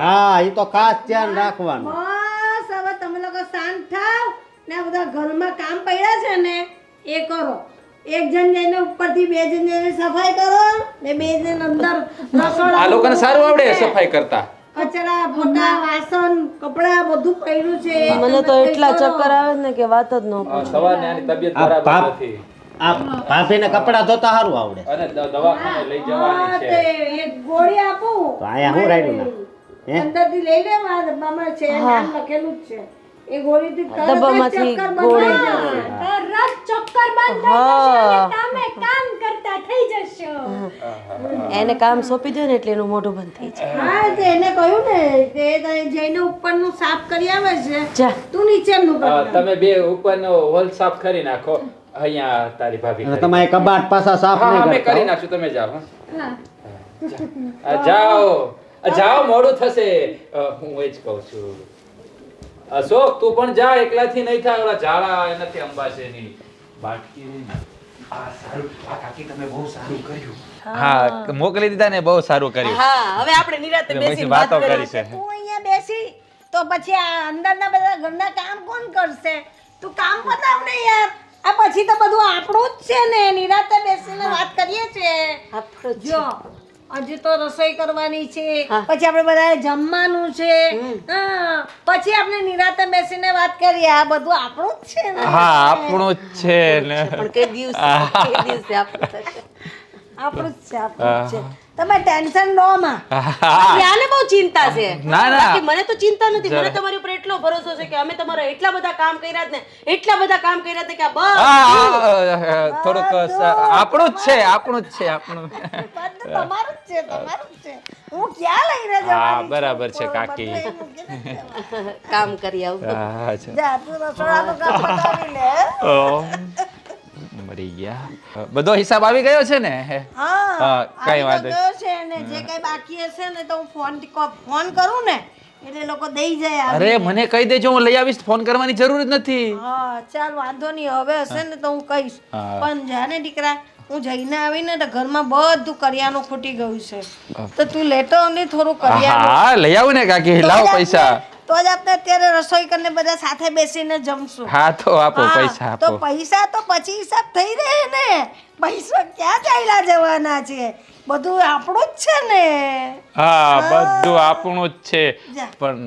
હા ઈ તો ખાસ ધ્યાન રાખવાનું. બસ હવે તમે લોકો શાંત થાવ ને આ બધા ઘરમાં કામ પડ્યા છે ને એ કરો. એક જણ જઈને ઉપરથી બે જણ જઈને સફાઈ કરો ને બે જણ અંદર રસોડા આ લોકોને સારું આવડે સફાઈ કરતા. કચરા પોતા વાસણ કપડા બધું પડ્યું છે. મને તો એટલા ચક્કર આવે ને કે વાત જ ન પૂછો. સવારને આની તબિયત આ બરાબર પાપ નથી આ ભાભીને કપડા ધોતા સારું આવડે. અને દવાખાને લઈ જવાની હા, છે. તે એક ગોળી આપું તો અહીંયા હું રાખ્યું ના? હે? અંદરથી લઈ લે મારા છે નામ લખેલું જ છે. એ ગોળીથી તરત જ ડબ્બામાંથી ચક્કર ગોળી બંધ થઈ જશે. તરત ચક્કર બંધ થઈ જશે અને તમે કામ કરતા થઈ જશો. એને કામ સોંપી દો ને એટલે એનું મોઢું બંધ થઈ જાય. હા તે એને કહ્યું ને કે તે જઈને ઉપરનું સાફ કરી આવે છે જા. તું નીચેનું કરી નાખ. તમે બે ઉપરનો હોલ સાફ કરી નાખો. અહીંયા તારી ભાભી અને કરી તમારે કબાટ પાછા સાફ હા નહીં અમે કરતા કરી હો. નાખશું. તમે જાઓ. જાઓ જાઓ મોડું થશે. હું એ જ કહું છું. અશોક તું પણ જા. એકલાથી નહીં થાય. ઓલા ઝાડા એનાથી અંબાશે નહીં. બાકી આ સારું. આ કાકી તમે બહુ સારું કર્યું. હા મોકલી દીધા ને બહુ સારું કર્યું. હા હવે આપણે નિરાતે બેસીને વાત કરીએ. તું અહીંયા બેસી તો પછી આ અંદરના બધા ઘરના કામ કોણ કરશે? તું કામ બતાવ ને યાર. આ પછી તો બધું આપણું જ છે ને. નિરાતે બેસીને વાત કરીએ છે. આપણું જ છે. જો હજી તો રસોઈ કરવાની છે. હા. પછી આપણે બધાએ જમવાનું છે. હા પછી આપણે નિરાતે બેસીને વાત કરીએ. આ બધું આપણું જ છે ને. હા આપણું જ છે ને. પણ કઈ દિવસે આપણું થશે. આપણું જ છે આપણું જ છે. તમે ટેન્શન લો માં. આને બહુ ચિંતા છે. ના, ના. બાકી મને તો ચિંતા નથી. મને તમારી ઉપર એટલો ભરોસો છે કે અમે તમારા એટલા બધા કામ કર્યા જ ને એટલા બધા કામ કર્યા છે કે આ બસ થોડુંક આપણું જ છે આપણું જ છે આપણું બધું તમારું જ છે, તમારું જ છે. હું ક્યાં લઈને હા જવાની છું? બરાબર છે બધું કાકી એનું મૂકીને જવાનું. કામ કરી આવું. હા છે જા તું રસોડાનું કામ પતાવી લે. મરી ગયા બધો હિસાબ આવી ગયો છે ને હા કઈ આવી વાંધો તો ગયો છે ને જે કઈ બાકી હશે ને તો હું ફોન કરું ને એટલે લોકો દઈ જાય અરે આવીને. મને કહી દેજો હું લઈ આવીશ ફોન કરવાની જરૂર જ નથી હા ચાલ વાંધો નહીં હવે હશે ને તો હું કહીશ હા. પણ જાને દીકરા હું જઈને આવીને તો ઘરમાં બધું કરિયાણું ખૂટી ગયું છે તો તું લેતો નહીં થોડું કરિયાણું હા લઈ આવું ને કાકી તો જ લાવો આપણે- પૈસા તો જ આપણે અત્યારે રસોઈ કરીને બધા સાથે બેસીને જમશું હા તો આપો હા, પૈસા તો આપો પૈસા તો પછી હિસાબ થઈ રહે ને પૈસા ક્યાં ચાલ્યા જવાના છે બધું આપણું જ છે ને હા બધું આપણું જ છે જા. પણ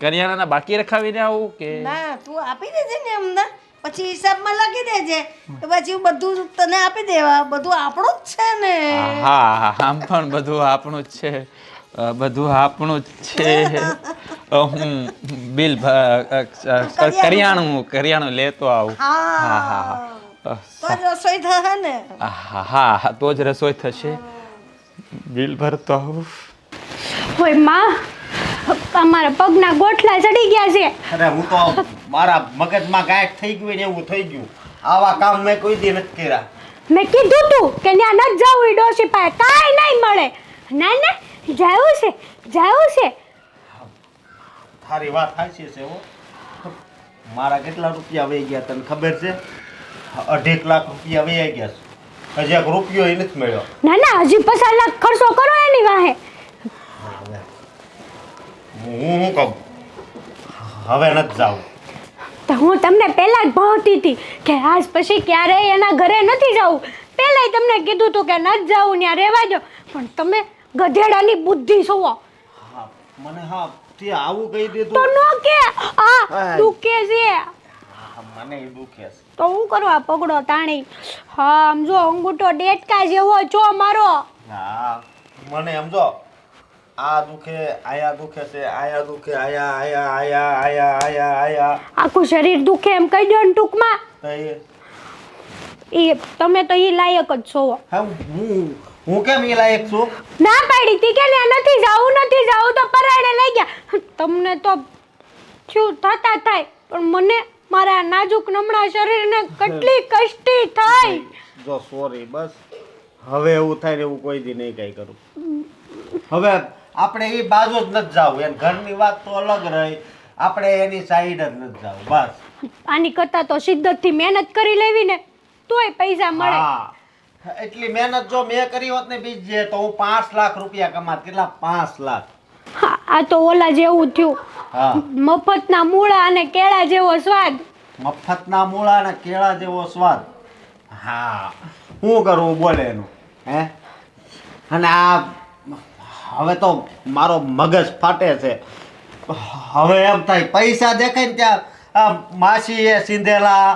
કરિયાણાના બાકી રખાવીને આવું કે ના તું આપી દેજે ને એમને પછી હિસાબમાં લખી દેજે તો પછી હું બધું તને આપી દેવા બધું આપણું જ છે ને હા આમ પણ બધું આપણું જ છે બધું આપણું જ છે હું બિલ કરિયાણું લેતો આવું હા તો જ રસોઈ થશે ને હા તો જ રસોઈ થશે બિલ ભરતો આવું હોય માં અમારા પગના ગોઠલા ચડી ગયા છે. અરે હું તો મારા મગજમાં ગાયક થઈ ગયું ને એવું થઈ ગયું આવા કામ મેં કોઈ દી નથી કર્યા મેં કીધું તું કે ત્યાં ન જવું એ ડોશી પાસે કાંઈ નહીં મળે. ના ના જાવું છે તારી વાત સાચી છે હો મારા કેટલા રૂપિયા વહી ગયા તને ખબર છે 2.5 લાખ રૂપિયા વહી ગયા છે હજી એક રૂપિયો ય નથી મળ્યો ના ના હજી 50 લાખ ખર્ચો કરો એની વાહે. હું શું કહું હવે નથી જાવું તો હું તમને પહેલા જ ભણતી હતી કે આજ પછી ક્યારેય એના ઘરે નથી જવું. પહેલાંય તમને કીધું હતું કે નથી જવું ત્યાં રહેવા દો પણ તમે ગધેડાની બુદ્ધિ જોવો હા મને હા તે આવું કહી તો દીધું નો કે આ દુખે છે હા, મને ય દુખે છે તો હું કરવા પગડો તાણી. હા આમ જો અંગૂઠો ડેટકા જેવો છો મારો. હા મને સમજો આ દુખે આયા દુખે છે આયા દુખે આયા આયા આયા આયા આયા આયા આખું શરીર દુખે એમ કહી દો ને ટૂંકમાં. તો એ તમે તો એ લાયક જ છો. હા હું કેમ એ લાયક છું ના પાડી હતી કે ને નથી જાવું તો પરાણે લઈ ગયા. તમને તો શું થતા થાય પણ મને મારા નાજુક નમણા શરીરને કેટલી કષ્ટી થાય. જો સોરી બસ હવે એવું થાય ને એવું કોઈ દી નહીં કઈ કરું હવે આપણે એ બાજુ જ નથી જાવું એમ ઘરની વાત તો અલગ રહી આપણે એની સાઈડ જ નથી જાવું બસ આની કરતા તો શિદ્દતથી મહેનત કરી લેવી ને તોય પૈસા મળે. હા એટલી મહેનત જો મેં કરી હોત ને બીજી તો હું 5 લાખ રૂપિયા કમાત કેટલા 5 લાખ હા, આ તો ઓલા જેવું થયું હા મફતના મૂળા અને કેળા જેવો સ્વાદ. મફતના મૂળા અને કેળા જેવો સ્વાદ હા શું કરવું બોલે એનું હે અને આ હવે તો મારો મગજ ફાટે છે હવે એમ થાય પૈસા દેખાય ને ત્યાં આ માસી એ સીંધેલા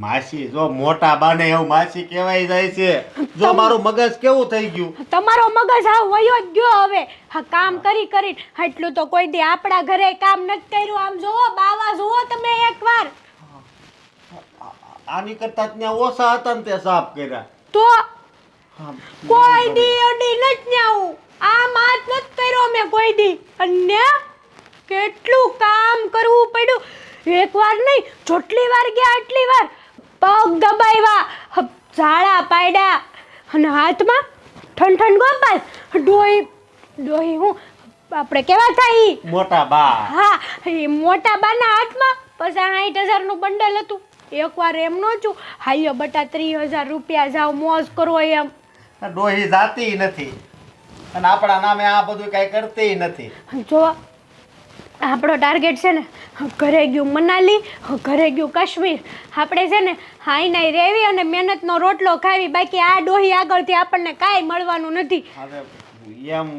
માસી જો મોટા બાને એવું માસી કહેવાય જાય છે જો મારું મગજ કેવું થઈ ગયું તમારો મગજ હા વયો જ ગયો હવે. હા કામ કરી એટલું તો કોઈ દી આપણા ઘરે કામ નથી કર્યું. આમ જોવો બાવા જોવો તમે એકવાર આની કરતા ત્યાં ઓછા હતા ને તે સાફ કર્યા તો કોઈ દી અડી નથી આવું આમ હાથ નથી કર્યો મેં કોઈ દી. અને કેટલું કામ કરવું પડ્યું. એક વાર નહીં જેટલી વાર ગયા એટલી વાર પગ દબાવ્યા ઝાડા પાડ્યા અને હાથમાં ઠંઠન ગોપાલ ડોહી હું આપણે કેવા થાય ઈ? મોટા બા હા એ મોટા બાના હાથમાં પછી 60,000 નું બંડલ હતું. એકવાર એમ નો છું હાલ્યો બટા 30,000 રૂપિયા જાવ મોજ કરો એમ. ડોહી જાતી નથી અને આપણા નામે આ બધું કઈ કરતી નથી જો આપણો ટાર્ગેટ છે ને ઘરે ગયું મનાલી ઘરે ગયું કાશ્મીર. આપણે છે ને હાઈ નાઈ રહેવી અને મહેનતનો રોટલો ખાવી બાકી આ ડોહી આગળથી આપણને કાંઈ મળવાનું નથી. હવે એમ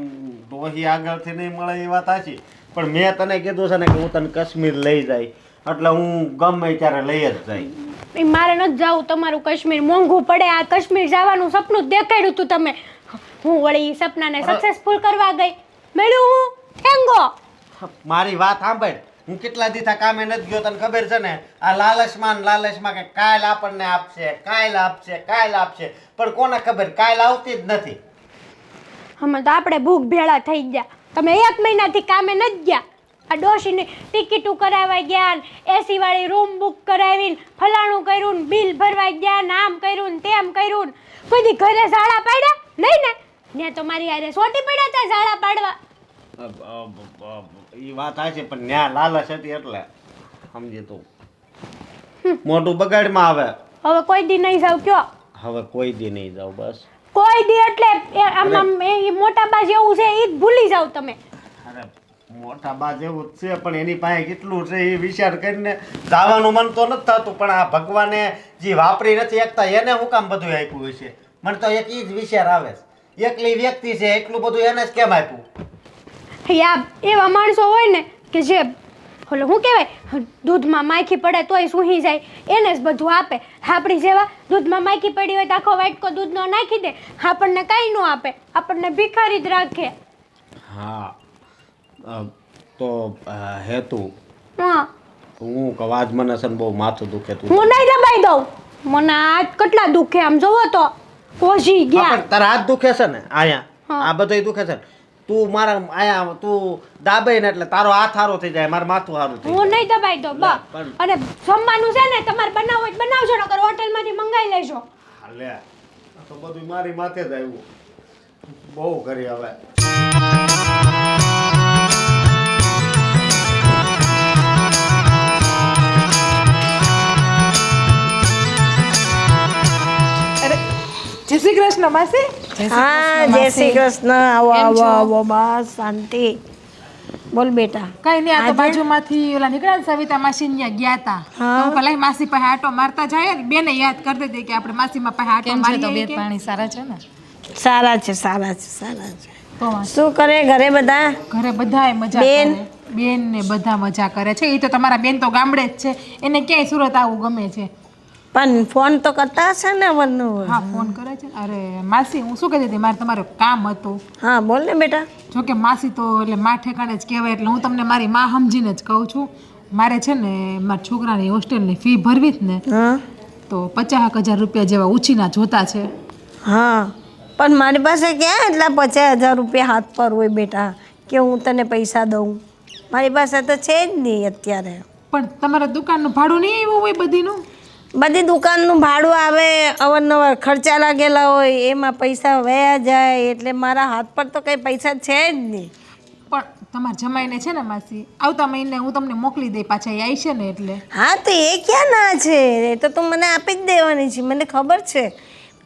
ડોહી આગળથી નહીં મળે એ વાત સાચી પણ મેં તને કીધું છે ને કે હું તને કાશ્મીર લઈ જાય એટલે હું ગમે ત્યારે લઈ જ જાય. એ મારે નથી જવું તમારું કાશ્મીર મોંઘું પડે. આ કાશ્મીર જવાનું સપનું જ દેખાડ્યું હતું તમે. હું વળી સપનાને સક્સેસફુલ કરવા ગઈ મળ્યું હું ઠેંગો. મારી વાત સાંભળ, હું કેટલા દીથા કામે નથી ગયો, તને ખબર છે ને? આ લાલચમાં કે કાલ આપણને આપશે, કાલ આપશે, કાલ આપશે, પણ કોને ખબર કાલ આવતી જ નથી. હમણાં તો આપણે ભૂખ ભેળા થઈ ગયા. તમે 1 મહિનાથી કામે નથી ગયા. આ ડોશીની ટિકિટો કરાવવા ગયા, એસી વાળી રૂમ બુક કરાવીને ફલાણું કર્યું, બિલ ભરવા ગયા, નામ કર્યું ને તેમ કર્યું. કોઈ દી ઘરે ઝાડા પાડ્યા નહીં ને? ત્યાં તો મારી હારે સોટી પડ્યા હતા ઝાડા પાડવા. એ વાત થાય છે, પણ ન્યા લાલચ હતી એટલે સમજી તું. મોટું બગાડમાં આવે. હવે કોઈ દી નહીં જાવ કયો? હવે કોઈ દી નહીં જાવ બસ. કોઈ દી એટલે એ મોટા બા જેવું છે એ જ ભૂલી જાવ તમે. અરે મોટા બા જેવું જ છે, પણ એની પાસે કેટલું છે એ વિચાર કરીને જવાનું મન તો નથી થતું, પણ આ ભગવાને જે વાપરી નથી એકતા એને હું કામ બધું આપ્યું હોય છે? મને તો એક એ જ વિચાર આવે છે, એકલી વ્યક્તિ છે એટલું બધું એને જ કેમ આપ્યું? એવા માણસો હોય ને કે જે ઓલો શું કહેવાય, દૂધમાં માખી પડે તોય સૂહી જાય, એને જ બધું આપે. આપણી જેવા દૂધમાં માખી પડી હોય તો આખો વાટકો દૂધનો નાખી દે, આપણને કાંઈ ન આપે, આપણને ભિખારી જ રાખે. હા તો હેતુ હા, હું કવાજ મને છે ને બહુ માથું દુખે તું. હું નહીં દબાઈ દઉં, મને હાથ કેટલા દુખે આમ જોવો તો કોઝી ગયા. તારા હાથ દુખે છે ને આયા, આ બધું દુખે છે ને. તું મારા આયા તું દાબે ને એટલે તારો હાથ સારો થઈ જાય, મારું માથું સારું થઈ જાય. હું નહીં દબાઈ દઉં બા. અને જમવાનું છે ને તમારે બનાવવું હોય તો બનાવજો, નકર હોટલમાંથી મંગાવી લેજો. લે તો બધું મારી માથે જ આવ્યું, બહુ કરી હવે. જય શ્રી કૃષ્ણ માસી. હા, જય શ્રી કૃષ્ણ. આવો આવો આવો, બસ શાંતિ. બોલ બેટા. કઈ નહીં, આ તો બાજુમાંથી ઓલા નીકળ્યા ને સવિતા માસી ત્યાં ગયા હતા. તો પેલા માસી પાસે આટો મારતા જાય ને, બેને યાદ કરતી હતી કે આપણે માસીમાં પાસે આટો મારીએ. તબિયત પાણી સારા છે ને? સારા છે, સારા છે, સારા છે. તો શું કરે ઘરે બધા? ઘરે બધાય મજા કરે. બેન ને બધા મજા કરે છે. એ તો તમારા બેન તો ગામડે જ છે, એને ક્યાંય સુરત આવવું ગમે છે. પણ ફોન તો કરતા હશે ને વરનું? હા, ફોન કરે છે. અરે માસી, હું શું કહેતી હતી, મારે તમારું કામ હતું. હા બોલ ને બેટા. જો કે માસી તો એટલે મા ઠેકાણે જ કહેવાય, એટલે હું તમને મારી માં સમજીને જ કહું છું. મારે છે ને મારા છોકરાની હોસ્ટેલની ફી ભરવી જ ને, હા તો 50,000 રૂપિયા જેવા ઉછીના જોતા છે. હા, પણ મારી પાસે ક્યાં એટલા 50,000 રૂપિયા હાથ પર હોય બેટા કે હું તને પૈસા દઉં? મારી પાસે તો છે જ નહીં અત્યારે. પણ તમારા દુકાનનું ભાડું નહીં એવું હોય બધીનું? બધી દુકાનનું ભાડું આવે, અવારનવાર ખર્ચા લાગેલા હોય, એમાં પૈસા વયા જાય, એટલે મારા હાથ પર તો કંઈ પૈસા છે જ નહીં. પણ તમારા જમાઈને છે ને માસી, આવતા મહિને હું તમને મોકલી દઈ, પાછા એ આવી છે ને એટલે. હા તો એ ક્યાં ના છે, એ તો તું મને આપી જ દેવાની છે, મને ખબર છે.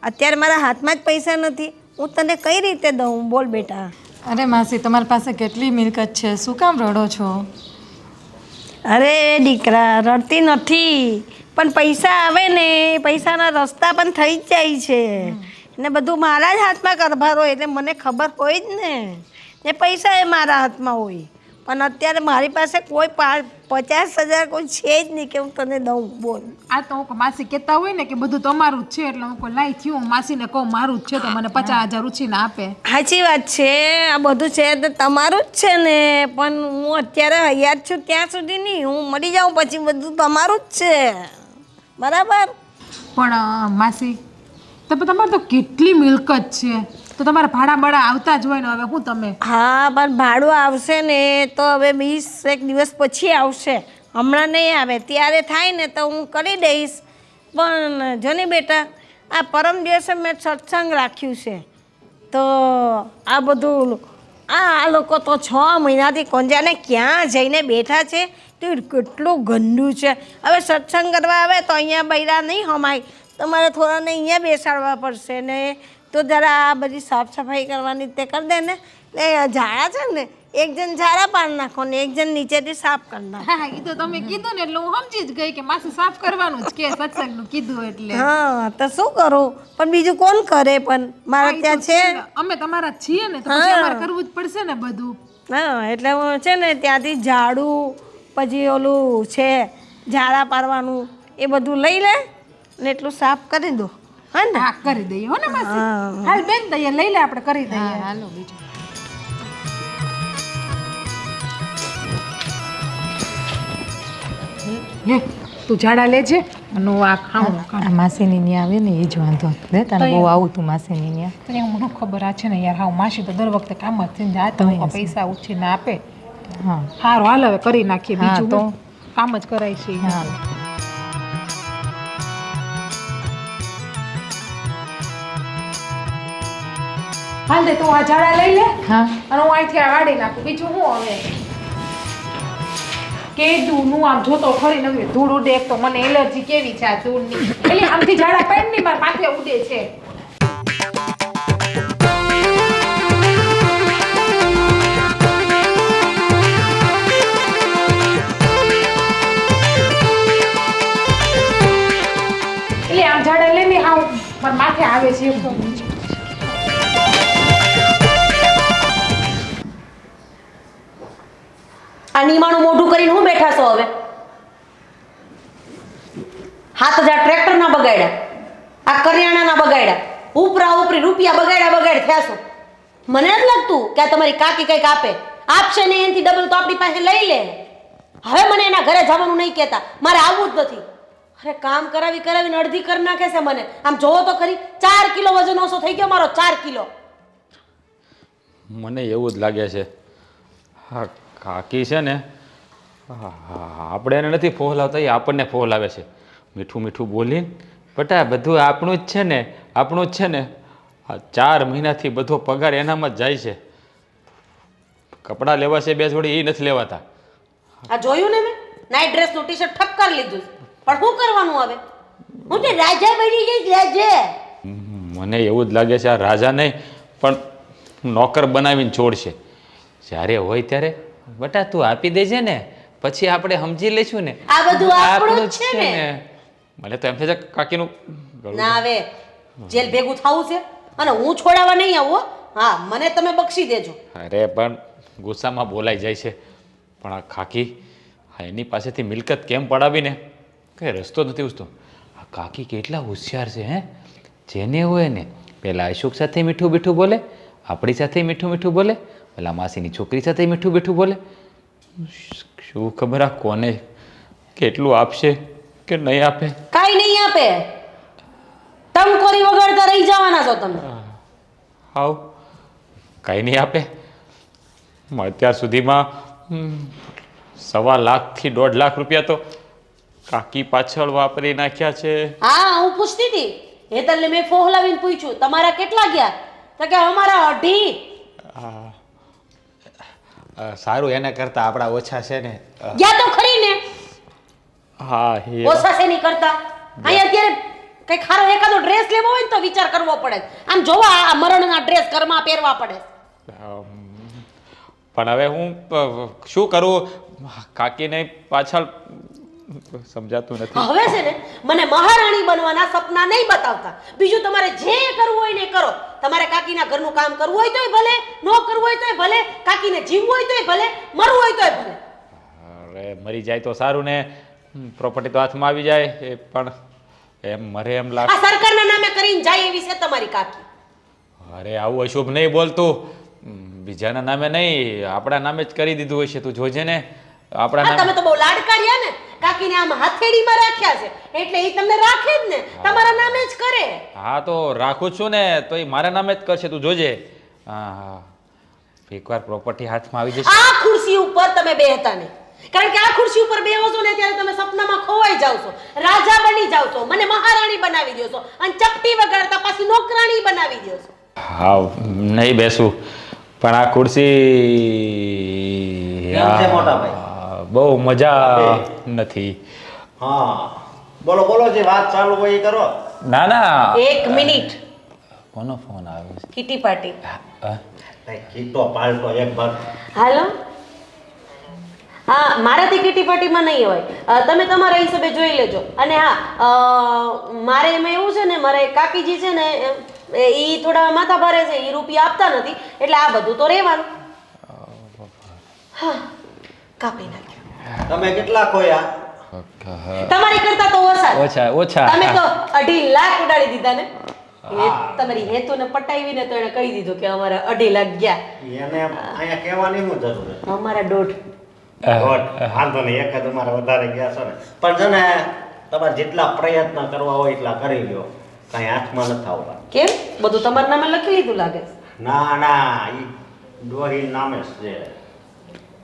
અત્યારે મારા હાથમાં જ પૈસા નથી, હું તને કઈ રીતે દઉં? બોલ બેટા. અરે માસી, તમારી પાસે કેટલી મિલકત છે, શું કામ રડો છો? અરે દીકરા, રડતી નથી, પણ પૈસા આવે ને પૈસાના રસ્તા પણ થઈ જ જાય છે ને. બધું મારા જ હાથમાં કારભાર હોય એટલે મને ખબર હોય જ ને પૈસા એ મારા હાથમાં હોય. પણ અત્યારે મારી પાસે કોઈ 50,000 કોઈ છે જ નહીં કે હું તને દઉં. બોલ. આ તો હું માસી કહેતા હોય ને કે બધું તમારું જ છે, એટલે હું કોઈ લાઈ થયું માસીને કહું મારું જ છે તો મને 50,000 ઉછીને આપે. સાચી વાત છે, આ બધું છે તો તમારું જ છે ને, પણ હું અત્યારે હૈયાર છું ત્યાં સુધી નહીં, હું મરી જાઉં પછી બધું તમારું જ છે, બરાબર? પણ માસી, તો તમારે તો કેટલી મિલકત છે, તો તમારા ભાડા બાડા આવતા જ હોય ને. હવે હું તમે હા, પણ ભાડું આવશે ને તો હવે 20 દિવસ પછી આવશે, હમણાં નહીં આવે. ત્યારે થાય ને તો હું કરી દઈશ. પણ જો ને બેટા, આ પરમ દિવસે મેં સત્સંગ રાખ્યું છે, તો આ બધું આ લોકો તો 6 મહિનાથી કોંજાને ક્યાં જઈને બેઠા છે, તે કેટલું ગંદુ છે. હવે સત્સંગ કરવા આવે તો અહીંયા બૈરા નહીં હમાય, તમારે થોડાને અહીંયા બેસાડવા પડશે ને. તો જરા આ બધી સાફ સફાઈ કરવાની તે કરી દે ને. ઝાડા છે ને, એક જણ ઝાડા પાડી નાખો ને એક જણ નીચેથી સાફ કરી નાખો. હા, એ તો તમે કીધું ને એટલે હું સમજી જ ગઈ કે માસી સાફ કરવાનું જ કે સત્સંગનું કીધું એટલે. હા, તો શું કરું, પણ બીજું કોણ કરે? પણ મારા ત્યાં છે, અમે તમારા છીએ ને, તો પછી અમારે કરવું જ પડશે ને બધું. હા, એટલે હું છે ને ત્યાંથી ઝાડું, પછી ઓલું છે ઝાડા પાડવાનું, એ બધું લઈ લે ને એટલું સાફ કરી દો. હા ને હા કરી દઈએ હો ને માસી હાલ બેન દઈએ લઈ લે આપણે કરી દઈએ હાલો બીજું લે તું ઝાડા લેજે અને હું આ ખાઉં આ માસીની ન્યા આવે ને એ જ વાંધો લે તને બહુ આવું તું માસીની ન્યા તને મને ખબર આ છે ને યાર હા માસી તો દર વખતે કામ જ થઈને જાય તો પૈસા ઉછીને આપે હા સારું હાલ હવે કરી નાખીએ હા, બીજું તો? હું? કામ જ કરાય છે હા હાલ દે તું આ ઝાડા લઈ લે હા અને હું અહીંથી આ વાળી નાખું બીજું હું હવે કેદું નું આમ જોતો ખરી નવી ધૂળ ઉડે એક તો મને એલર્જી કેવી છે આ ધૂળની એટલે આમથી ઝાડા પાડ ની માર માથે ઉડે છે એટલે આમ ઝાડા લઈને હા માર માથે આવે છે એક તો આ નીમાણું મોઢું કરીને હું બેઠા છો હવે 7,000 ટ્રેક્ટરના બગાડ્યા આ કરિયાણાના બગાડ્યા ઉપરા ઉપરી રૂપિયા બગાડ્યા થયા છો મને નથી લાગતું કે આ તમારી કાકી કંઈક આપશે ને એનાથી ડબલ તો આપણી પાસે લઈ લે હવે મને એના ઘરે જવાનું નહીં કહેતા મારે આવવું જ નથી અરે કામ કરાવીને અડધી કરી નાખે છે મને આમ જોવો તો ખરી 4 કિલો વજન ઓછો થઈ ગયો મારો 4 કિલો મને એવું જ લાગે છે હા કાકી છે ને આપણે એને નથી ફોહલાવતા એ આપણને ફોહલાવે છે મીઠું મીઠું બોલીને બટા બધું આપણું જ છે ને આપણું જ છે ને આ 4 મહિનાથી બધો પગાર એનામાં જ જાય છે કપડાં લેવા છે 2 જોડી એ નથી લેવાતા આ જોયું ને મેં નાઇટ ડ્રેસનું ટી-શર્ટ ઠપ કરી લીધું પણ શું કરવાનું હવે હું તે રાજા બની જઈશ રાજા મને એવું જ લાગે છે આ રાજા નહીં પણ નોકર બનાવીને છોડશે જ્યારે હોય ત્યારે બટા તું આપી દેજે ને પછી આપણે સમજી લઈશું ને આ બધું આપણું જ છે ને મને તો એમ થાય છે કાકીનું ગળું ના હવે જેલ ભેગું થવું છે અને હું છોડાવવા નહીં આવું હો. હા મને તમે બક્ષી દેજો અરે પણ ગુસ્સામાં બોલાઈ જાય છે પણ આ કાકી એની પાસેથી મિલકત કેમ પડાવીને કઈ રસ્તો નથી ઉસતો આ કાકી કેટલા હોશિયાર છે હે જેને હોય ને પેલા અશોક સાથે મીઠું મીઠું બોલે આપણી સાથે મીઠું મીઠું બોલે પેલા માસીની છોકરી સાથે મીઠું મીઠું બોલે શું ખબર આ કોને કેટલું આપશે કે નહીં આપે કાઈ નહીં આપે ટંકોરી વગાડતા રહી જવાના છો તમે આવ કાંઈ નહીં આપે અત્યાર સુધીમાં 1.25 લાખથી 1.5 લાખ રૂપિયા તો કાકી પાછળ વાપરી નાખ્યા છે હા હું પૂછતી હતી હેતલને મેં ફોહલાવીને પૂછ્યું તમારા કેટલા ગયા તો કે અમારા 2.5 સારું એના કરતાં આપણા ઓછા છે ને ગયા તો ખરી ને હા ઓછા છે નહીં કરતા અહીં અત્યારે કઈ ખારો એકાદો ડ્રેસ લેવો હોય ને તો વિચાર કરવો પડે આમ જોવા આ મરણના ડ્રેસ ઘરમાં પહેરવા પડે પણ હવે હું શું કરું કાકીને પાછળ સમજાતું નથી હવે છે ને મને મહારાણી બનવાના સપના નહીં બતાવતા બીજું તમારે જે કરવું હોય ને એ કરો તમારે કાકીના ઘરનું કામ કરવું હોય તોય ભલે ન કરવું હોય તોય ભલે કાકીને જીવવું હોય તોય ભલે મરવું હોય તોય ભલે અરે મરી જાય તો સારું ને પ્રોપર્ટી તો હાથમાં આવી જાય એ પણ એમ મરે એમ લાગે આ સરકારના નામે કરીને જાય એવી છે તમારી કાકી અરે આવું અશુભ નહીં બોલતું બીજાના નામે નહીં આપણા નામે જ કરી દીધું હશે તું જોજે ને આપણા આ તમે નામે તો બહુ લાડકાર્યા ને કાકીને આમ હથેળીમાં રાખ્યા છે એટલે એ તમને રાખે જ ને તમારા નામે જ કરે હા તો રાખું છું ને તો એ મારા નામે જ કરશે તું જોજે હા એકવાર પ્રોપર્ટી હાથમાં આવી જશે આ ખુરશી ઉપર તમે બેહતા નહીં કારણ કે આ ખુરશી ઉપર બેહો છો ને ત્યારે તમે સપનામાં ખોવાઈ જાવ છો રાજા બની જાવ છો મને મહારાણી બનાવી દો છો અને ચપટી વગાડતા પાછી નોકરાણી બનાવી દો છો હા નહીં બેસું પણ આ ખુરશી કેમ છે મોટા ભાઈ? બહુ મજા નથી હા બોલો બોલો જે વાત ચાલુ હોય એ કરો ના ના 1 મિનિટ કોનો ફોન આવ્યો છે કિટી પાર્ટી હા? કીટો પાલટો એક ભાગ હાલો હા મારાથી કિટી પાર્ટીમાં નહીં હોય તમે તમારા હિસાબે જોઈ લેજો અને હા મારે એમાં એવું છે ને મારે કાકીજી છે ને એ થોડા માથા ભારે છે એ રૂપિયા આપતા નથી એટલે આ બધું તો રહેવાનું હા કાપી નાખ્યું તમે કેટલા ખોયા તમારી કરતા તો ઓછા ઓછા તમે તો 2.5 લાખ ઉડાડી દીધા ને તમારી હેતુને પટાવીને તો એને કહી દીધું કે અમારે 2.5 લાખ ગયા એને અહીંયા કહેવાની શું જરૂર છે? અમારા 1.5 વાંધો નહીં, એક જ અમારે વધારે ગયા છે ને. પણ છે ને તમારે જેટલા પ્રયત્ન કરવા હોય એટલા કરી લ્યો, કાંઈ હાથમાં નથી આવતા. કેમ બધું તમારા નામે લખી લીધું લાગે છે? ના ના, ઈ ડોહી નામે જ છે.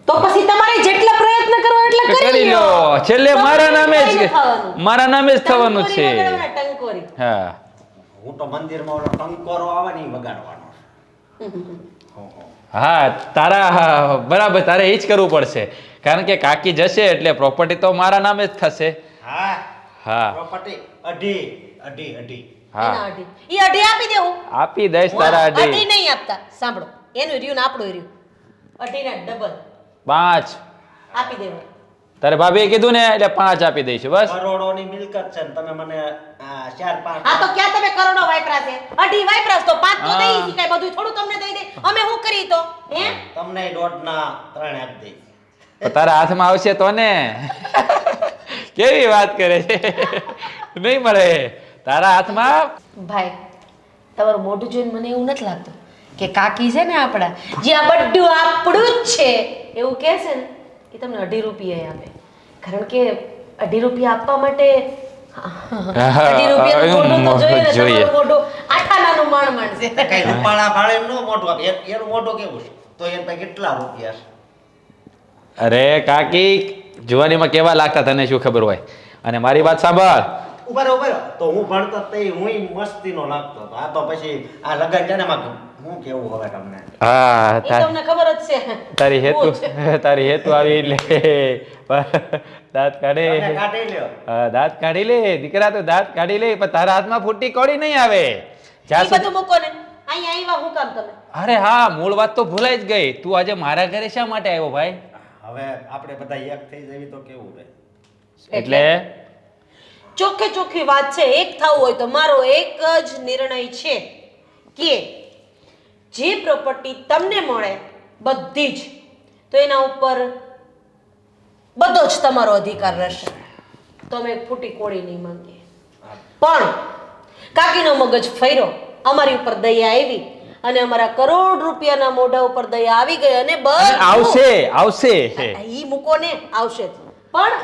તો પછી તમારે જેટલા પ્રયત્ન કરવા એટલા કરી લો છેલ્લે મારા નામે જ મારા નામે જ થવાનું છે ટંકોરી હા હું તો મંદિરમાં ઓલો ટંકોરો આવે ને ઈ વગાડવાનો. હા તારા બરાબર તારે એ જ કરવું પડશે કારણ કે કાકી જશે એટલે પ્રોપર્ટી તો મારા નામે જ થશે હા હા પ્રોપર્ટી અઢી અઢી અઢી. હા એના 2.5 ઈ 2.5 આપી દેવું આપી દઈશ તારા 2.5 અઢી નહીં આપતા સાંભળો એનું રહ્યું ને આપણું રહ્યું 2.5 ના ડબલ 5 આપી દેવું તારે ભાભીએ કીધું ને એટલે 5 આપી દઈશું બસ કરોડોની મિલકત છે ને તમે મને 4-5. હા તો ક્યાં તમે કરોડો વાપરા છે 2.5 વાપરા તો 5 તો દઈ શકાય બધું થોડું તમને દઈ દે અમે શું કરી તો હે તમને 1.5 3 આપી દઈશ. તો તારા હાથમાં આવશે તો ને કેવી વાત કરે છે નહીં મળે તારા હાથમાં ભાઈ તમારું મોઢું જોઈને મને એવું નથી લાગતું કે કાકી છે ને આપણા જે આ બધું આપણું જ છે એવું કહે છે ને એ તમને 2.5 રૂપિયા આપે કારણ કે 2.5 રૂપિયા આપવા માટે 2.5 રૂપિયાનું મોઢું તો જોઈએ ને તમારું મોઢું આઠાનાનું માણ છે કઈ રૂપાળા ભાડે નો મોટું આપે, એનું મોટું કેવું છે તો એન પાસે કેટલા રૂપિયા છે? અરે કાકી જુવાનીમાં કેવા લાગતા તને શું ખબર હોય અને મારી વાત સાંભળ ઉભા રહો તો હું ભણતો તે હું મસ્તીનો લાગતો હતો. આ તો પછી આ લગન છે ને એમાં હું કેવું હવે તમને. હા એ તમને ખબર જ છે તારી હેતુ આવી એટલે દાંત કાઢે તમે કાઢી લ્યો. હા, દાંત કાઢી લે દીકરા તો દાંત કાઢી લે પણ તારા હાથમાં ફૂટી કોડી નહીં આવે એ જ્યાં બધું મૂકો ને અહીંયા આવ્યા હું કામ તમે અરે હા મૂળ વાત તો ભૂલાઈ જ ગઈ તું આજે મારા ઘરે શા માટે આવ્યો ભાઈ હવે આપણે બધા એક થઈ જવી તો કેવું રહે? એટલે ચોખ્ખે ચોખ્ખી વાત છે એક થવું હોય તો મારો એક જ નિર્ણય છે કે જે પ્રોપર્ટી તમને મળે બધી જ તો એના ઉપર બધો જ તમારો અધિકાર રહેશે તો અમે ફૂટી કોડી નહીં માંગીએ પણ કાકીનો મગજ ફર્યો અમારી ઉપર દયા આવી અને અમારા કરોડ રૂપિયાના મોઢા ઉપર દયા આવી ગઈ અને આવશે ઈ મૂકો ને આવશે જ. પણ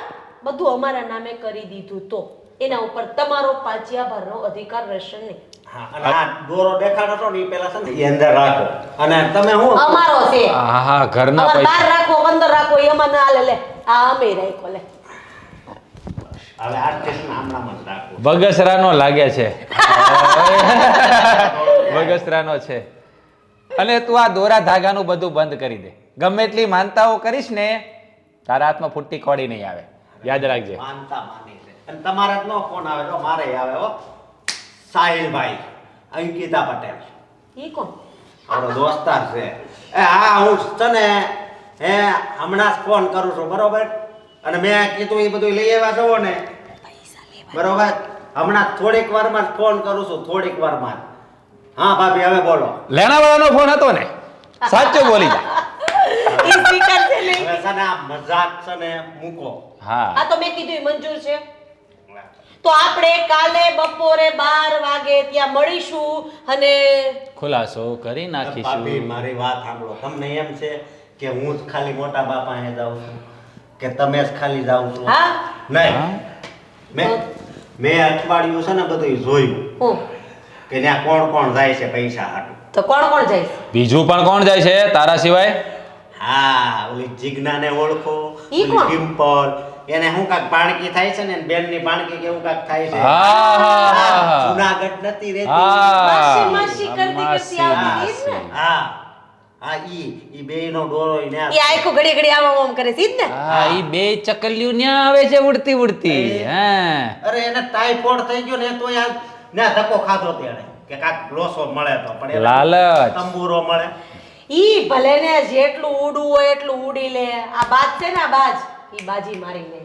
બધું અમારા નામે કરી દીધું તો એના ઉપર તમારો પાછિયા ભરનો અધિકાર રહેશે નહીં. હા, અને આ દોરો દેખાડો છો ને એ પેલા છે ને એ અંદર રાખો અને તમે હું અમારો છે હા ઘરના અમારે પૈસા 12 રાખો 15 રાખો એમાં ના હાલે લે આ અમે રાખો લે હવે આર્ટિસ્ટ નામ જ રાખો. બગસરાનો લાગે છે બગસરાનો છે અને તું આ દોરા ધાગાનું બધું બંધ કરી દે ગમે એટલી માનતાઓ કરીશ ને તારા હાથમાં ફૂટી કોડી નહીં આવે યાદ રાખજે માનતા માની છે અને તમારે જ નો ફોન આવે તો મારે આવે હો. સાહિલભાઈ અંકિતા પટેલ ઈ કોણ આપણો દોસ્તાર છે. એ હા હું છે ને હમણાં જ ફોન કરું છું બરોબર અને મેં કીધું એ બધું લઈ આવ્યા છો ને બરોબર હમણાં થોડીક વારમાં જ ફોન કરું છું થોડીક વારમાં. હા ભાભી હવે બોલો. લેણાવાળાનો ફોન હતો ને સાચું બોલી જા ઈ સ્વીકારશે નહીં હવે છે ને આ મજાક છે ને મૂકો. હા આ તો મેં કીધું ઈ મંજૂર છે તો આપણે કાલે બપોરે 12 વાગે ત્યાં મળીશું અને ખુલાસો કરી ભાભી નાખીશું મારી વાત સાંભળો. તમને એમ છે કે હું જ ખાલી મોટા બાપા અહીંયા જાઉં છું કે તમે જ ખાલી જાવ છો? હા નહીં હા? મેં અઠવાડિયું છે ને બધું જોયું હું કે ત્યાં કોણ કોણ જાય છે પૈસા હાટું. તો કોણ કોણ જાય બીજું પણ કોણ જાય છે તારા સિવાય હા ઓલી જીજ્ઞાને ઓળખો, ઈ ઓલી કોણ? ડિમ્પલ એને હું કાક પાણકી થાય છે ને બેનની પાણકી કેવું કાક થાય છે. હા, હા, હા. જુનાગઢ નથી રહેતી. માસી હા માસી કરતી કરતી આવતી ઈ જ ને હા હા ઈ બેયનો ડોરો ઈ ને ઈ આખું ઘડી ઘડી આમ કરે છે ઈ જ ને હા ઈ બે ચકલિયું ન્યા આવે છે ઉડતી ઉડતી હા અરે એને ટાઈફોઈડ થઈ ગયો ને તો યાર ના ધક્કો ખાધો તેણે કે કાક લોસો મળે તો પણ એને લાલચ. તંબુરો મળે. ઈ ભલે ને જેટલું ઉડવું હોય એટલું ઉડી લે આ બાજ છે ને આ બાજ ઈ બાજી મારી લે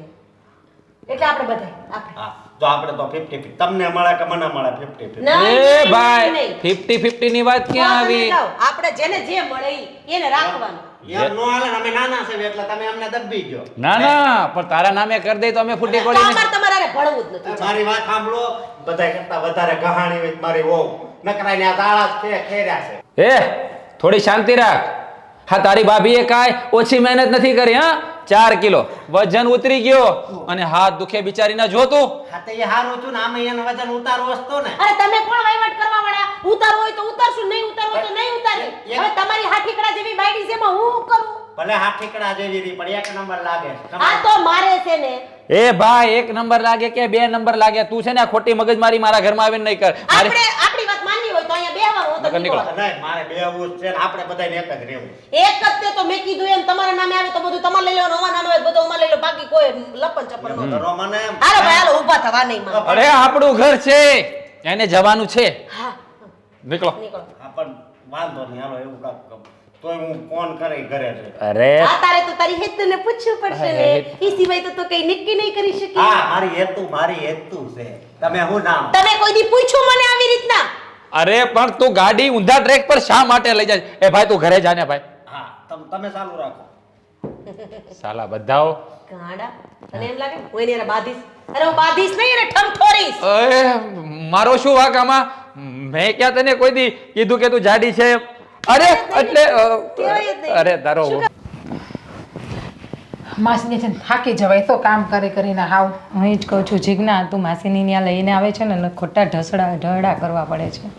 એટલે આપણે બધા આપણે હા જો આપણે તો 50-50 તમને મળે કે મને મળે 50-50 નહીં, એ ભાઈ નહીં. 50-50 ની વાત ક્યાં તો તમે આવી? જાઓ. આપણે જેને જે મળે એને રાખવાનું. યાર નો હાલે ને, અમે નાના છે એટલે તમે અમને દબી ગયો. ના ના, પણ તારા નામે કરી દે તો અમે ફૂટી તો પડીને અમારે તમારે હારે ભળવું જ નથી. મારી વાત સાંભળો, બધાય કરતા વધારે કહાણી હોય મારી વહુ. નકરાઈને આ દાળા જ ખેર્યા છે. એ થોડી શાંતિ રાખ. હા, તારી ભાભીએ કાંઈ ઓછી મહેનત નથી કરી. હા, 4 કિલો વજન ઉતરી ગયો અને હાથ દુખે બિચારીના જોતું. હા તો એ હારું છું ને, આમે એને વજન ઉતારવો હતો ને. અરે તમે કોણ વહીવટ કરવા વાળા? ઉતારવું હોય તો ઉતારશું, નહીં ઉતારવું હોય તો નહીં ઉતારી. હવે તમારી હાથીકડા જેવી બાયડી છે એમાં હું શું કરું? ભલે હાથીકડા જેવી રી પણ 1 નંબર લાગે છે. આ તો મારે છે ને. એ ભાઈ 1 નંબર લાગે કે 2 નંબર લાગે, તું છે ને આ ખોટી મગજમારી મારા ઘરમાં આવીને નહીં કર. આપણે આપણી વાત માનવી હોય તો અહીંયા બેહવાનું નકર હોતું નીકળો. નહીં, મારે બેહવું જ છે ને, આપણે બધાને એક જ રહેવું. એક જ તે તો મેં કીધું એમ તમારા નામે આવે તો બધું તમારે લઈ લેવાનું, અમારા નામે આવે તો બધું અમારે લઈ લો, બાકી કોઈ લપન ચપન ન કરો. ઘરો મને એમ. હાલો ભાઈ હાલો, ઊભા થવા નહીં માં. અરે આપણું ઘર છે, એને જવાનું છે. હા, નીકળો. નીકળો. હા, પણ વાંધો નહીં, હાલો એવું કાંઈક કરો. તોય હું ફોન કરી ઘરે છે. અરે આ તારે તો તારી હેતુને પૂછવું પડશે ને. ઈ સિવાય તો કઈ નક્કી નહીં કરી શકી. હા, મારી હેતુ છે. તમે શું નામ? તમે કોઈ દી પૂછ્યું મને આવી રીતના? અરે પણ તું ગાડી ઊંધા ટ્રેક પર શા માટે લઈ જાય? એ ભાઈ તું ઘરે જા ને ભાઈ. હા, તમે ચાલુ રાખો. સાલા બધાઓ. ગાડા તને એમ લાગે હું એની હારે બાંધીશ? અરે હું બાંધીશ નહીં, એને ઠમઠોરીશ. અરે મારો શું વાંક આમાં? મેં ક્યાં તને કોઈ દી કીધું કે તું જાડી છે? અરે એટલે કહેવાય જ નહીં. અરે તારો માસીને છે ને થાકી જવાય તો કામ કરી કરીને હાવ. હું એ જ કહું છું જીજ્ઞા, તું માસીની ત્યાં લઈને આવે છે ને એટલે ખોટા ઢળડા કરવા પડે છે.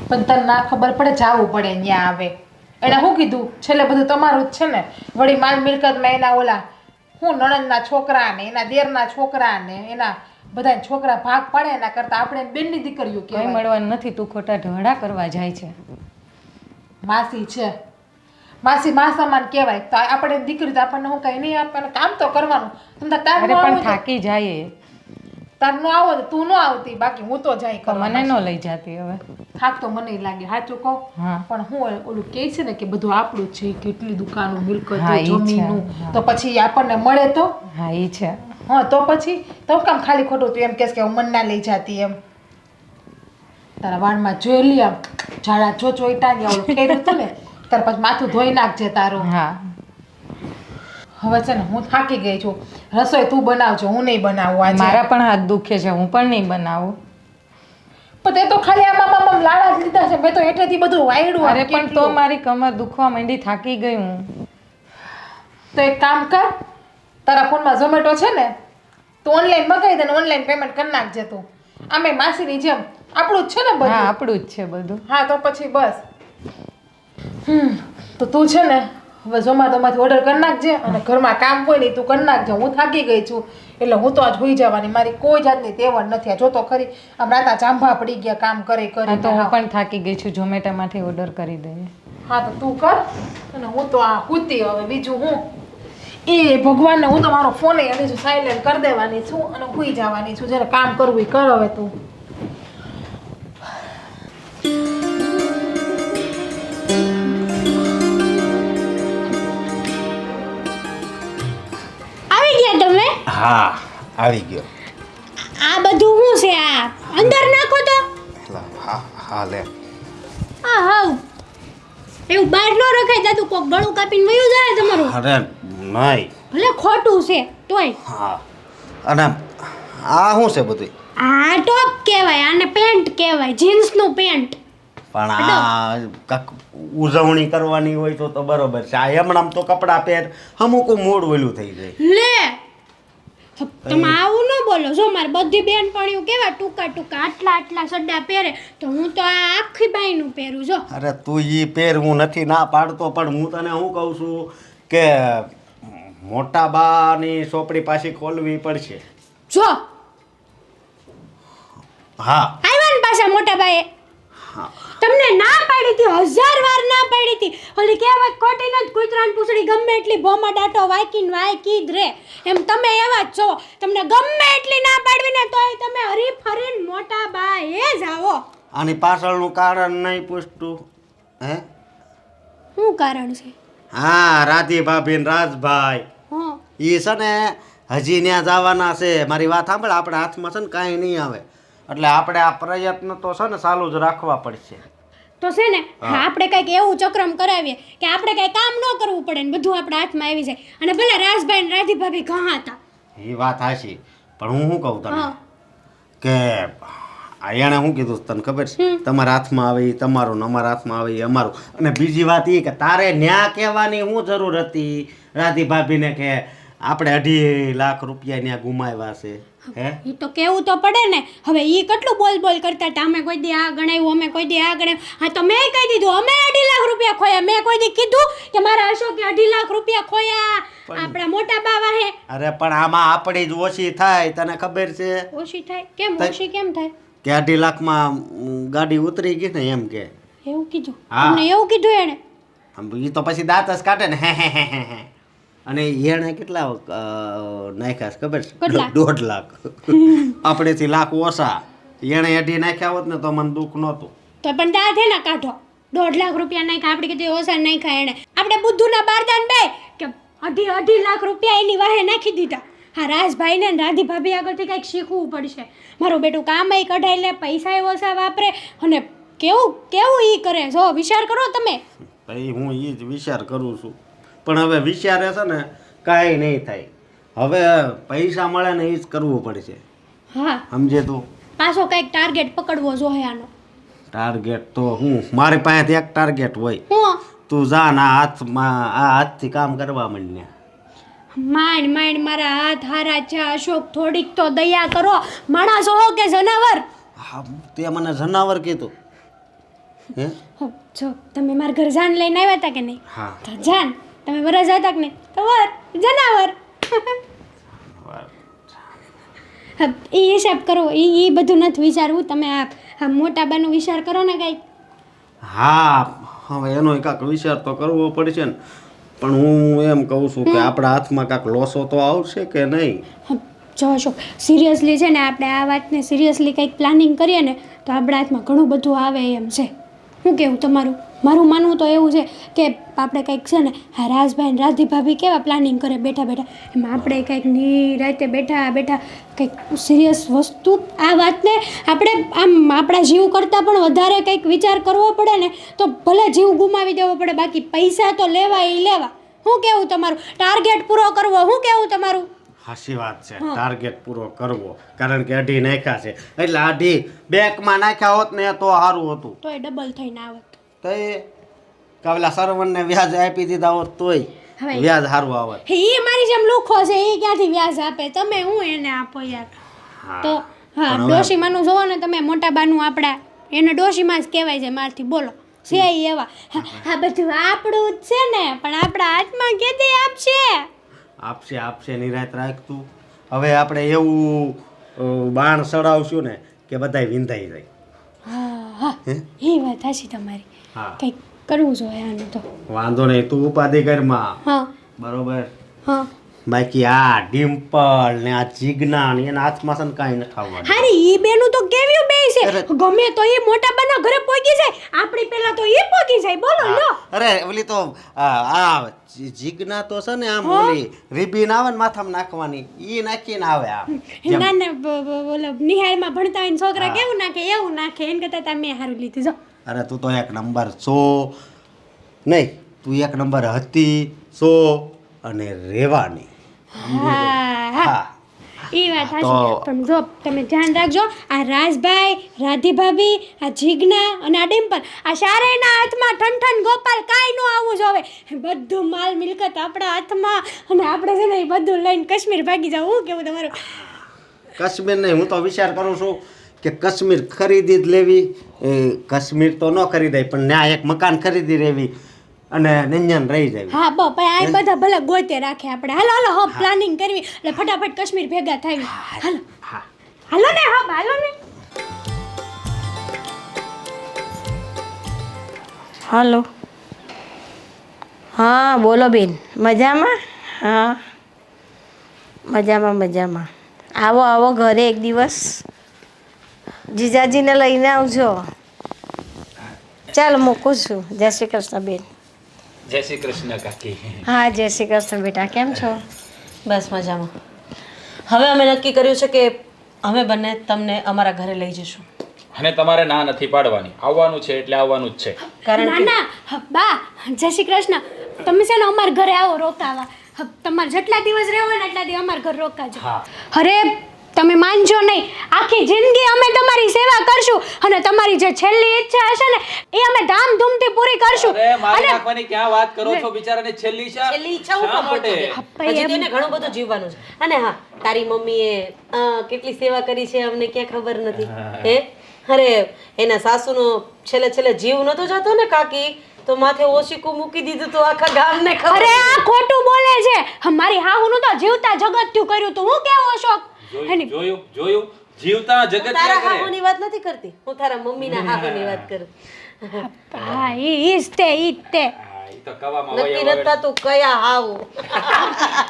પણ તને ના ખબર પડે, જાવું પડે ત્યાં આવે. એણે શું કીધું? છેલ્લે બધું તમારું જ છે ને. વળી માલ મિલકતમાં એના ઓલા હું નણંદના છોકરા ને એના દેરના છોકરા ને એના બધા છોકરા ભાગ પાડે એના કરતા આપણે બેનની દીકરીઓ કંઈ કહેવાય. મળવાનું નથી, તું ખોટા ઢળડા કરવા જાય છે. માસી છે, માસી મા સમાન કહેવાય. તો આપણે દીકરી તો આપણને હું કઈ નહીં આપવાનું, કામ તો કરવાનું. તમને તાર અરે નો પણ આવું તો- થાકી જાય એ. તાર નો આવો તો તું નો આવતી, બાકી હું તો જાય તો કરવા. મને ન લઈ જાતી હવે. થાક તો મને લાગે, સાચું કહું. હા. પણ હું ઓલું કહે છે ને કે બધું આપણું જ છે, કેટલી દુકાનો મિલકત હા, ઈ છે. જમીનું, હા. તો પછી આપણને મળે તો હા એ છે. હા, તો પછી તો કામ ખાલી ખોટું તું એમ કહેશ કે હું મન ના લઈ જાતી એમ. તારા વાળમાં જોઈ લી આમ ઝાડા ચોચોઈટા ને ઓલું ખેર્યું હતું ને તાર પછી માથું ધોઈ નાખજે તારું. હા હવે છે ને હું થાકી ગઈ છું. રસોઈ તું બનાવજો, હું નહીં બનાવું આજે. મારા પણ હાથ દુખે છે, હું પણ નહીં બનાવું. પણ તે તો ખાલી આમાં લાડા જ લીધા છે, મેં તો હેઠેથી બધું વાયડું. અરે પણ તો મારી કમર દુખવા માંડી, થાકી ગઈ હું. તો એક કામ કર, તારા ફોનમાં ઝોમેટો છે ને, તું ઓનલાઈન મગાવી દે ને ઓનલાઈન પેમેન્ટ કરી નાખજે તું. આમે માસીની જેમ આપણું જ છે ને હા બધું. આપણું જ છે બધું. હા તો પછી બસ. તો તું છે ને હવે ઝોમેટોમાંથી ઓર્ડર કરી નાખજે અને ઘરમાં કામ હોય ને તું કરી નાખજે. હું થાકી ગઈ છું એટલે હું તો આજ હોઈ જવાની, મારી કોઈ જાતની તેવડ નથી. આ જો તો ખરી આમ રાતા ચાંભા પડી ગયા કામ કરી હા તો હું કરી. પણ થાકી ગઈ છું, ઝોમેટોમાંથી ઓર્ડર કરી દઈએ. હા તો તું કર અને હું તો આ હુતી હવે બીજું હું. એ ભગવાનને હું તો મારો ફોન એની જો સાયલેન્ટ કરી દેવાની છું અને હુઈ જવાની છું. જ્યારે કામ કરવું એ કર હવે તું. આવી ગયા તમે? હા, આવી ગયો. આ બધું શું છે? આ અંદર નાખો તો. હા લે. આ હાવ એવું બહાર ન રખાય, જાતું કોક ગળું કાપીને વયું જાય તમારું. અરે નહીં. ભલે ખોટું છે તોય. હા, અને આ શું છે બધું? આ ટોપ કહેવાય, આને પેન્ટ કહેવાય, જીન્સનું પેન્ટ. પણ આ કાંક ઉજવણી કરવાની હોય તો બરોબર છે. આ એમણામ તો કપડાં પહેર અમુક મૂડ ઓલું થઈ જાય. લે તમે આવું ન બોલો. જો મારી બધી બેનપણીઓ કેવા ટૂંકા ટૂંકા આટલા સડ્ડા પહેરે, તો હું તો આ આખી બાઈનું પહેરું. જો અરે તું ઈ પહેર, હું નથી ના પાડતો, પણ હું તને શું કહું છું કે મોટા બાની સોપડી પાછી ખોલવી પડશે. જો હા આવ્યા ને પાછા મોટા બાએ. હા. તમને ના પાડી હતી, 1000 વાર ના પાડી હતી. ઓલી કહેવત ખોટી નથી, કૂતરાની પૂંછડી ગમે એટલી ભોમાં ડાટો વાયકીને વાયકી જ રે. એમ તમે એવા જ છો. તમને ગમે એટલી ના પાડવી ને તોય તમે હરી ફરીને મોટા બાએ જ આવો. આની પાછળનું કારણ નહીં પૂછતું હે? શું કારણ છે? હા, રાધી ભાભી ને રાજભાઈ હા ઈ છે ને હજી ત્યાં જવાના છે. મારી વાત સાંભળ, આપણા હાથમાં છે ને કાંઈ નહીં આવે, એટલે આપણે આ પ્રયત્ન તો છે ને ચાલુ જ રાખવા પડશે. તો છે ને આપણે કંઈક એવું ચક્રમ કરાવીએ કે આપણે કંઈ કામ ન કરવું પડે ને બધું આપણા હાથમાં આવી જાય. અને ભલે રાજભાઈ ને રાધી ભાભી ઘણા હતા. એ વાત હાચી, પણ હું શું કહું તને હા. કે એણે શું કીધું તને ખબર છે? તમારા હાથમાં આવે એ તમારું ને અમારા હાથમાં આવે એ અમારું. અને બીજી વાત એ કે તારે ન્યા કહેવાની શું જરૂર હતી રાધી ભાભીને કે આપણે 2.5 લાખ રૂપિયા ત્યાં ગુમાવ્યા છે? હે, એ તો કેવું તો પડે ને. હવે એ કેટલું બોલ કરતા હતા, અમે કોઈ દી આ ગણાવ્યું, અમે કોઈ દી આ ગણાવ્યું. હા તો મેં કહી દીધું અમે 2.5 લાખ રૂપિયા ખોયા. મેં કોઈ દી કીધું કે મારા અશોકે 2.5 લાખ રૂપિયા ખોયા? આપણા મોટા બાવા હે. અરે પણ આમાં આપણી જ ઓછી થાય, તને ખબર છે ઓછી થાય કેમ? ઓછી કેમ થાય? કે 2.5 લાખમાં ગાડી ઉતરી ગઈ ને એમ કે. એવું કીધું? હા. તમને એવું કીધું એને? એ તો પછી દાંત જ કાઢે ને હે. અને એણે કેટલા નાખ્યા છે ખબર છે? કેટલા? 1.5 લાખ. આપણેથી લાખ ઓછા. એણે 2.5 નાખ્યા હોત ને તો મને દુઃખ નહોતું. તો પણ દાંત હે ને કાઢો. 1.5 લાખ રૂપિયા નાખ્યા, આપણે કીધું ઓછા નાખ્યા એને. આપણે બુદ્ધુના બારદાન બે કે 2.5 લાખ રૂપિયા એની વાહે નાખી દીધા. હા, રાજભાઈને ને રાધી ભાભી આગળથી કંઈક શીખવું પડશે. મારું બેટું કામય કઢાઈ લે, પૈસા ઓછા વાપરે અને કેવું ઈ કરે. જો વિચાર કરો તમે. ભાઈ હું એ જ વિચાર કરું છું, પણ હવે વિચારે છે ને કાંઈ નહીં થાય. હવે પૈસા મળે ને એ જ કરવું પડશે. હા, સમજે તું? પાછો કંઈક ટાર્ગેટ પકડવો જોઈએ આનો. ટાર્ગેટ તો હું, મારી પાસેથી એક ટાર્ગેટ હોય. હું તું જા ને આ હાથથી કામ કરવા માંડ ને. માંડ મારા હાથ હારા છે અશોક, થોડીક તો દયા કરો. માણસ હો કે જનાવર? હા, તે મને જનાવર કીધું. હે, હો, જો તમે મારા ઘર જાન લઈને આવ્યા હતા કે નહીં? હા. તો જાન તમે વરસ હતા કે નહીં? તો જનાવર. એ હિસાબ કરો. એ બધું નથી વિચારવું. તમે આ મોટા બાનો વિચાર કરો ને કંઈક. હા, હવે એનો કાંક વિચાર તો કરવો પડશે ને. પણ હું એમ કહું છું કે આપણા હાથમાં કાંક લોસો તો આવશે કે નહીં? જો અશોક, સિરિયસલી છે ને આપણે આ વાતને સિરિયસલી કંઈક પ્લાનિંગ કરીએ ને તો આપણા હાથમાં ઘણું બધું આવે એમ છે. શું કહેવું તમારું? મારું માનવું તો એવું છે કે આપણે કંઈક છે ને હા રાજભાઈ ને રાધી ભાભી કેવા પ્લાનિંગ કરે બેઠા એમાં આપણે કંઈક નિરાતે બેઠા કંઈક સિરિયસ વસ્તુ આ વાતને આપણે આમ આપણા જીવ કરતાં પણ વધારે કંઈક વિચાર કરવો પડે ને તો ભલે જીવ ગુમાવી દેવો પડે, બાકી પૈસા તો લેવા એ લેવા. શું કહેવું તમારું? ટાર્ગેટ પૂરો કરવો. શું કહેવું તમારું? હાચી વાત છે, ટાર્ગેટ પૂરો કરવો. કારણ કે 2.5 નાખ્યા છે એટલે 2.5 બેંકમાં નાખ્યા હોત ને તો સારું હતું. તોય ડબલ થઈને આવત. તો એ કાવલા સરવણને વ્યાજ આપી દીધા હોત તોય હવે વ્યાજ સારું આવત. એ મારી જેમ લુખો છે, એ ક્યાંથી વ્યાજ આપે? તમે હું એને આપો યાર. તો હા, ડોશીમાનું જોવો ને તમે, મોટા બાનું આપણા એને ડોશીમાં જ કહેવાય છે મારથી. બોલો છે એવા. હા, બધું આપણું જ છે ને, પણ આપણા હાથમાં કેદી આપશે નિરાત રાખતું. હવે આપણે એવું બાણ ચડાવશું ને કે બધાય વિંધાઈ જાય. હા, એ વાત સાચી તમારી. હા, કંઈક કરવું જોઈએ આનું તો. વાંધો નહીં, તું ઉપાધિ કરમાં. હા બરોબર. હા, બાકી આ ડિમ્પલ ને આ જીજ્ઞા ને એના હાથમાં છે ને કાંઈ ન ખાવાનું. હારી ઈ બેનું તો કેવ્યું બે છે. ગમે તો એ મોટા બાના ઘરે પોગી જાય, આપણી પહેલા તો એ પોગી જાય. બોલો લો. અરે ઓલી તો આ જીજ્ઞા તો છે ને આમ ઓલી રીબીન આવે ને માથામાં નાખવાની ઈ નાખીને આવે. આમ ના ના, બોલો નિહાળમાં ભણતા હોય ને છોકરા કેવું નાખે એવું નાખે. એને કરતા તમે સારું લીધું. જો અરે તું તો 1 નંબર છો નહીં, તું 1 નંબર હતી છો અને રહેવાની. હા, એ વાત સાચી. પણ જો તમે ધ્યાન રાખજો, આ રાજભાઈ, રાધી ભાભી, આ જીજ્ઞા અને આ ડિમ્પલ, આ ચારેયના હાથમાં ઠન ગોપાલ કાંઈ ન આવવું જોવે. બધું માલ મિલકત આપણા હાથમાં, અને આપણે છે ને એ બધું લઈને કાશ્મીર ભાગી જાવ. હું કેવું તમારું? કાશ્મીર નહીં, હું તો વિચાર કરું છું કે કાશ્મીર ખરીદી જ લેવી. કાશ્મીર તો ન ખરીદાય પણ ત્યાં એક મકાન ખરીદી લેવી અને નંજન રહી જાય. હા, આ બધા ભલે ગોતે રાખે આપણે. હાલો પ્લાનિંગ કરવી એટલે ફટાફટ કાશ્મીર ભેગા થાવી. હાલો ને. હલો. હા બોલો બેન, મજામાં? હા, મજામાં. આવો ઘરે એક દિવસ. જીજાજીને લઈને આવજો. ચાલો મૂકું છું. જય શ્રી કૃષ્ણ બેન. જય શ્રી કૃષ્ણ કાકી. હા, જય શ્રી કૃષ્ણ બેટા. કેમ છો? બસ મજામાં. હવે અમે નક્કી કર્યું છે કે અમે બંને તમને અમારા ઘરે લઈ જઈશું. અને તમારે ના નથી પાડવાની, આવવાનું છે એટલે આવવાનું જ છે. કારણ ના કે ના બા જય શ્રી કૃષ્ણ. તમે છે ને અમારા ઘરે આવો રોકાવા. તમારે જેટલા દિવસ રહેવો હોય ને એટલા દિવસ અમારા ઘરે રોકાજો. અરે તમે માનજો નહીં, આખી જિંદગી અમે તમારી સેવા કરશું અને તમારી જે છેલ્લી ઈચ્છા હશે ને એ અમે ધામધૂમથી પૂરી કરશું. નાખવાની ક્યાં વાત કરો છો? બિચારાને છેલ્લી ઈચ્છા છેલ્લી ઈચ્છા હું કામ પૂરી કરી? હજી તો એને ઘણું બધું જીવવાનું છે. અને હા, તારી મમ્મીએ કેટલી સેવા કરી છે અમને ક્યાં ખબર નથી. હે અરે એના સાસુનો છેલ્લે જીવ નતો જતો ને કાકી, તો માથે ઓશીકું મૂકી દીધું તો આખા ગામને ખબર. અરે આ ખોટું બોલે છે. મારી હાહુનું તો જીવતા જગત્યું કર્યું તું. હું કેવો અશોક? જોયું જીવતા જગત તારા હાહુની વાત નથી કરતી, હું તારા મમ્મીના હાહુની વાત કરું. હા ઈ જ તે ઈ તો કવામાં નક્કી નતા તું કયા હાહુ.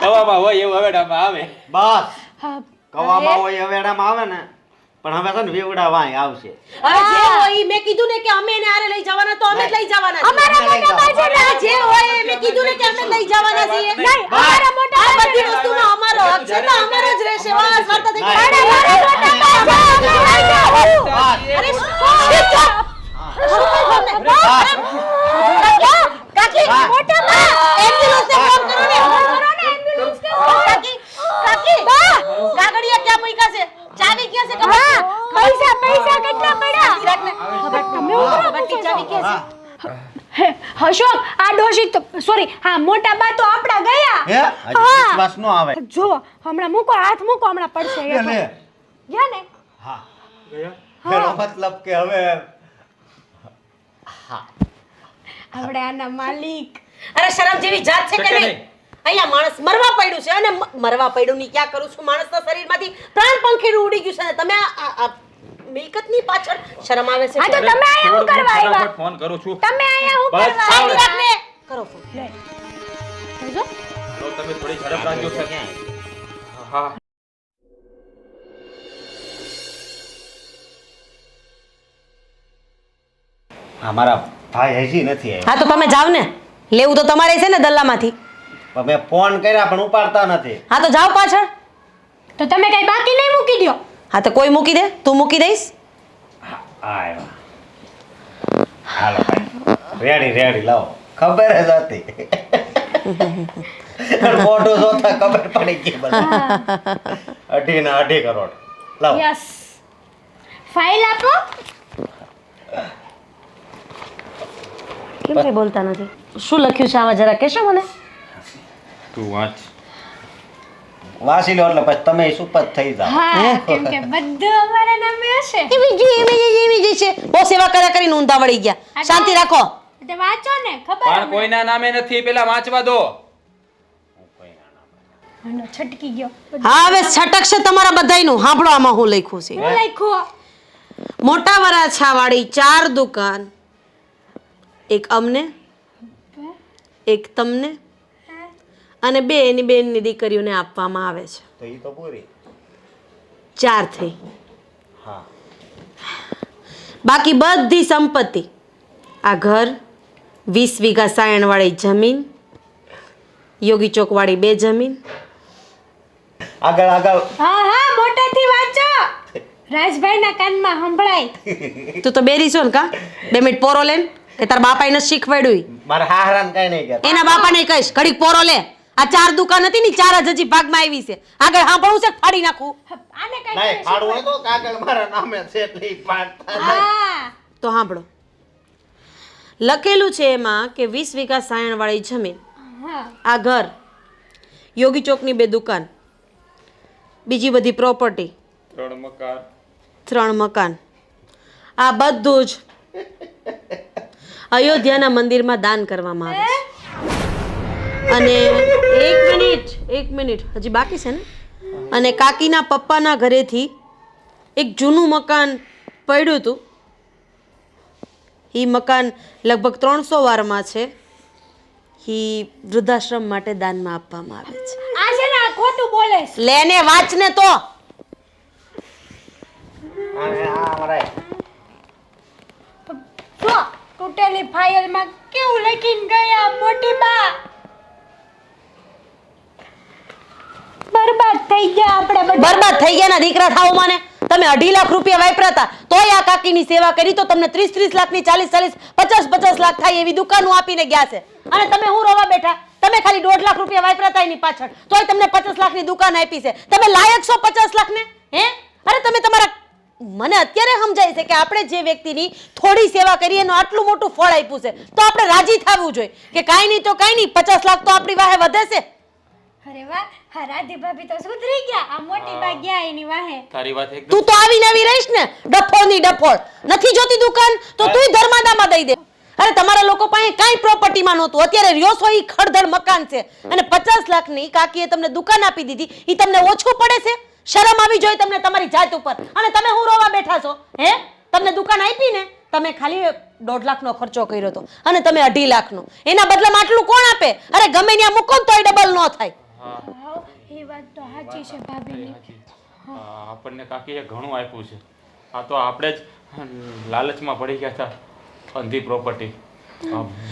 કવામાં હોય એવું હવેડામાં આવે. બસ હા, કવામાં હોય હવેડામાં આવે ને, પણ હવે છે ને વેવડા વાય આવશે. હવે જે હોય ઈ મેં કીધું ને કે અમે એને હારે લઈ જવાના તો અમે જ લઈ જવાના છીએ. અમારા મોટા ભાઈ છે ને, જે હોય એ મેં કીધું ને કે અમે લઈ જવાના છીએ. નહીં, અમારા મોટા આ ભાઈ બધી વસ્તુનો અમારો હક છે તો અમારો જ રહેશે. વાસ વાર્તા થઈ ગઈ. અરે મારા મોટા ભાઈ છે, અમે લઈ જાઓ. કાકી મોટા બા એમ્બ્યુલન્સને ફોન કરો ને. કાકી કાગડિયા ક્યાં મૂક્યા છે? ચાવી ક્યાં છે? હા, પૈસા કેટલા પડ્યા? તમે બટી ચાવી ક્યાં છે? હે, અશોક આ ડોશી તો સોરી હા મોટા બા તો આપડા ગયા. હે હજી વિશ્વાસ નો આવે. જો હમણાં મૂકો, હાથ મૂકો, હમણાં પડશે. લે લે. ગયા ને? હા એનો મતલબ કે હવે આપણે આના માલિક. અરે શરમ જેવી જાત છે કે નહીં? અહીંયા માણસ મરવા પડ્યું છે અને મરવા પડ્યું ની ક્યાં કરું છું? માણસના શરીરમાંથી પ્રાણ પંખીડું ઉડી ગયું છે અને તમે આ મિલકતની પાછળ શરમ આવે છે? હા તો તમે અહીંયા શું કરવા આવ્યા? ફોન કરું છું. તમે અહીંયા શું બસ, કરવા શાંતિ આવ્યા? રાખને. કરો ફોન. કરજો. હાલો, તમે થોડી ઝડપ રાખજો. હા અમારા ભાઈ હજી નથી આવ્યા. હા તો તમે જાવ ને, લેવું તો તમારે છે ને દલ્લામાંથી. પણ મેં ફોન કર્યા પણ ઉપાડતા નથી. હા તો જાઓ પાછળ. તો તમે કઈ બાકી નહીં મૂકી દો. હા તો કોઈ મૂકી દે, તું મૂકી દઈશ. આવ્યા હાલો ભાઈ રેડી લાવો. ખબર જ હતી મોટો જોતા ખબર પડી ગઈ બધી. 2.5 કરોડ લાવો. યસ. ફાઇલ આપો. કેમ કઈ બોલતા નથી? શું લખ્યું છે આમાં જરા કહેશો મને? તું વાંચ. વાસી લો એટલે પછી તમે સુપત થઈ જાઓ. હા કેમ કે બધું અમારા નામે હશે. એવી જ છે. બહુ સેવા કર્યા કરીને ઊંધા વળી ગયા. શાંતિ રાખો. તે વાંચો ને ખબર પણ કોઈના નામે નથી, પેલા વાંચવા દો. મને છટકી ગયો. હા હવે છટક છે તમારા બધાયનું. સાંભળો આમાં હું લખ્યું છે. હું લખ્યું. મોટા વરાછાવાળી 4 દુકાન, એક અમને, એક તમને અને 2 એની બેનની દીકરીઓને આપવામાં આવે છે. તો ઈ તો પૂરી 4 થઈ. હા બાકી બધી સંપત્તિ, આ ઘર, 20 વીઘા સાયણવાળી જમીન, યોગી ચોકવાળી 2 જમીન. આગળ આગળ હા હા મોટેથી વાંચો. રાજભાઈના કાનમાં સંભળાય. તું તો બેરી છો ને કા? 2 મિનિટ પોરો લે કે તાર બાપાએ નથી શીખવાડ્યું? મારા હાહરાને કઈ નહીં કહેતા. એના બાપાને કહીશ ઘડીક પોરો લે. આ 4 દુકાન હતી ને 4 જ હજી ભાગમાં આવી છે. આગળ સાંભળવું છે કે ફાડી નાખું? આને કઈ નહીં ફાડવું હોય તો કાગળ મારા નામે છે એટલે ઈ પાડતા નહીં. હા તો સાંભળો. લખેલું છે એમાં કે 20 વીઘા સાયણવાળી જમીન, હા આ ઘર, યોગી ચોકની 2 દુકાન, બીજી બધી પ્રોપર્ટી, 3 મકાન, આ બધું જ અયોધ્યાના મંદિરમાં દાન કરવામાં આવે છે. અને એક મિનિટ હજી બાકી છે ને. અને કાકીના પપ્પાના ઘરેથી એક જૂનું મકાન પડ્યું હતું. એ મકાન લગભગ 300 વારમાં છે. એ વૃદ્ધાશ્રમ માટે દાનમાં આપવામાં આવે છે. આ છે ને આ ખોટું બોલે છે. લેને વાંચને તો. અને આ અમારા જો તૂટેલી ફાઇલમાં કેવું લખીને ગયા મોટી બા. બરબાદ થઈ થઈ ગયા આપણે બધા. બરબાદ થઈ ગયા ના દીકરા થાવ મને. તમે 2.5 લાખ રૂપિયા વાપર્યા હતા તોય આ કાકીની સેવા કરી તો તમને 30 લાખની 40 50 લાખ થાય એવી દુકાનો આપીને ગયા છે. અને તમે હું રોવા બેઠા? તમે ખાલી 1.5 લાખ રૂપિયા વાપર્યા હતા એની પાછળ તોય તમને 50 લાખની દુકાન આપી છે. તમે લાયક છો 50 લાખને? હે? અરે તમે તમારા મને અત્યારે સમજાય છે કે આપણે જે વ્યક્તિની થોડી સેવા કરી એનું આટલું મોટું ફળ આપ્યું છે તો આપણે રાજી થવું જોઈએ કે કાંઈ નહીં તો કાંઈ નહીં 50 લાખ તો આપણી વાહે વધે છે. અરે વાહ, હા રાધી ભાભી તો સુધરી ગયા. આ મોટી બા ગયા એની વાહે. તારી વાત એકદમ તું તો આવીને આવી રહીશ ને ડફોળની ડફોળ. નથી જોતી દુકાન તો તુંય ધર્માદામાં દઈ દે. અરે તમારા લોકો પાસે કાંઈ પ્રોપર્ટીમાં નહોતું અત્યારે રહ્યો છો ઈ ખડધડ મકાન છે અને 50 લાખની કાકીએ તમને દુકાન આપી દીધી ઈ તમને ઓછું પડે છે? શરમ આવી જોઈએ તમને તમારી જાત ઉપર. અને તમે હું રોવા બેઠા છો? હે? તમને દુકાન આપી ને તમે ખાલી 1.5 લાખનો ખર્ચો કર્યો હતો અને તમે 2.5 લાખનો. એના બદલામાં આટલું કોણ આપે? અરે ગમે ત્યાં મૂકો ને તોય ડબલ ન થાય. હા, એ વાત તો સાચી છે ભાભીની. આપણને કાકીએ ઘણું આપ્યું છે. આ તો આપણે જ લાલચમાં પડી ગયા હતા અંધી પ્રોપર્ટી.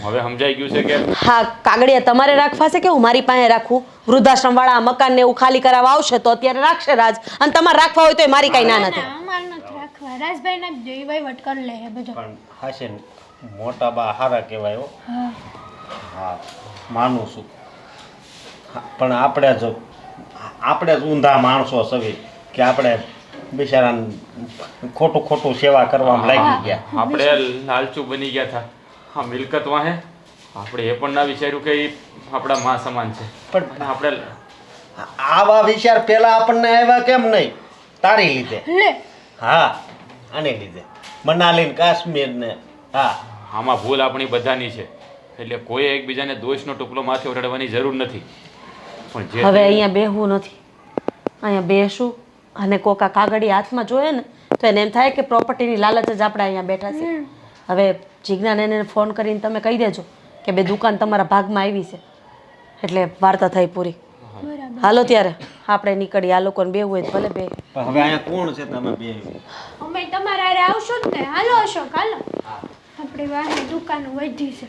હવે સમજાઈ ગયું છે કે હા કાગડિયા તમારે રાખવા છે કે હું મારી પાસે રાખું? વૃદ્ધાશ્રમ વાળા મકાન ને એવું ખાલી કરાવવા આવશે તો અત્યારે રાખશે રાજ અને તમારે રાખવા હોય તો મારી કઈ ના નથી. અમાર નથી રાખવા. રાજભાઈ ના જોઈ વહીવટ કરી લે બધો. પણ હાશે મોટા બા હારા કહેવાય હો. હા માનું છું. પણ આપણે જ ઊંધા માણસો સવી કે આપણે બિચારાને ખોટું સેવા કરવામાં લાગી ગયા. આપણે લાલચુ બની ગયા હતા. હા મિલકત વાહે આપણે એ પણ ના વિચાર્યું કે ઈ આપણા માં સમાન છે. પણ અને આપણે આવા વિચાર પેલા આપણને આવ્યા કેમ નહીં? તારી લીધે. લે હા આને લીધે મનાલી કાશ્મીર ને. હા આમાં ભૂલ આપણી બધાની છે એટલે કોઈ એકબીજાને દોષનો ટુકડો માથે ઓઢાડવાની જરૂર નથી. પણ જે હવે અહીંયા બેહવું નથી. અહીંયા બેસું અને કોકા કાગળી હાથમાં જોઈએ ને તો એને એમ થાય કે પ્રોપર્ટીની લાલચ જ આપણે અહીંયા બેઠા છે. હવે જીજ્ઞાને એને ફોન કરીને તમે કહી દેજો કે બે દુકાન તમારા ભાગમાં આવી છે એટલે વાર્તા થઈ પૂરી. હાલો ત્યારે આપણે નીકળી. આ લોકોને બેહવું હોય તો ભલે બે. પણ હવે અહીંયા કોણ છે તમે બે? અમે તમારા હારે આવશું જ ને. હાલો અશોક હાલો. આપણી વાહે દુકાન વધી છે.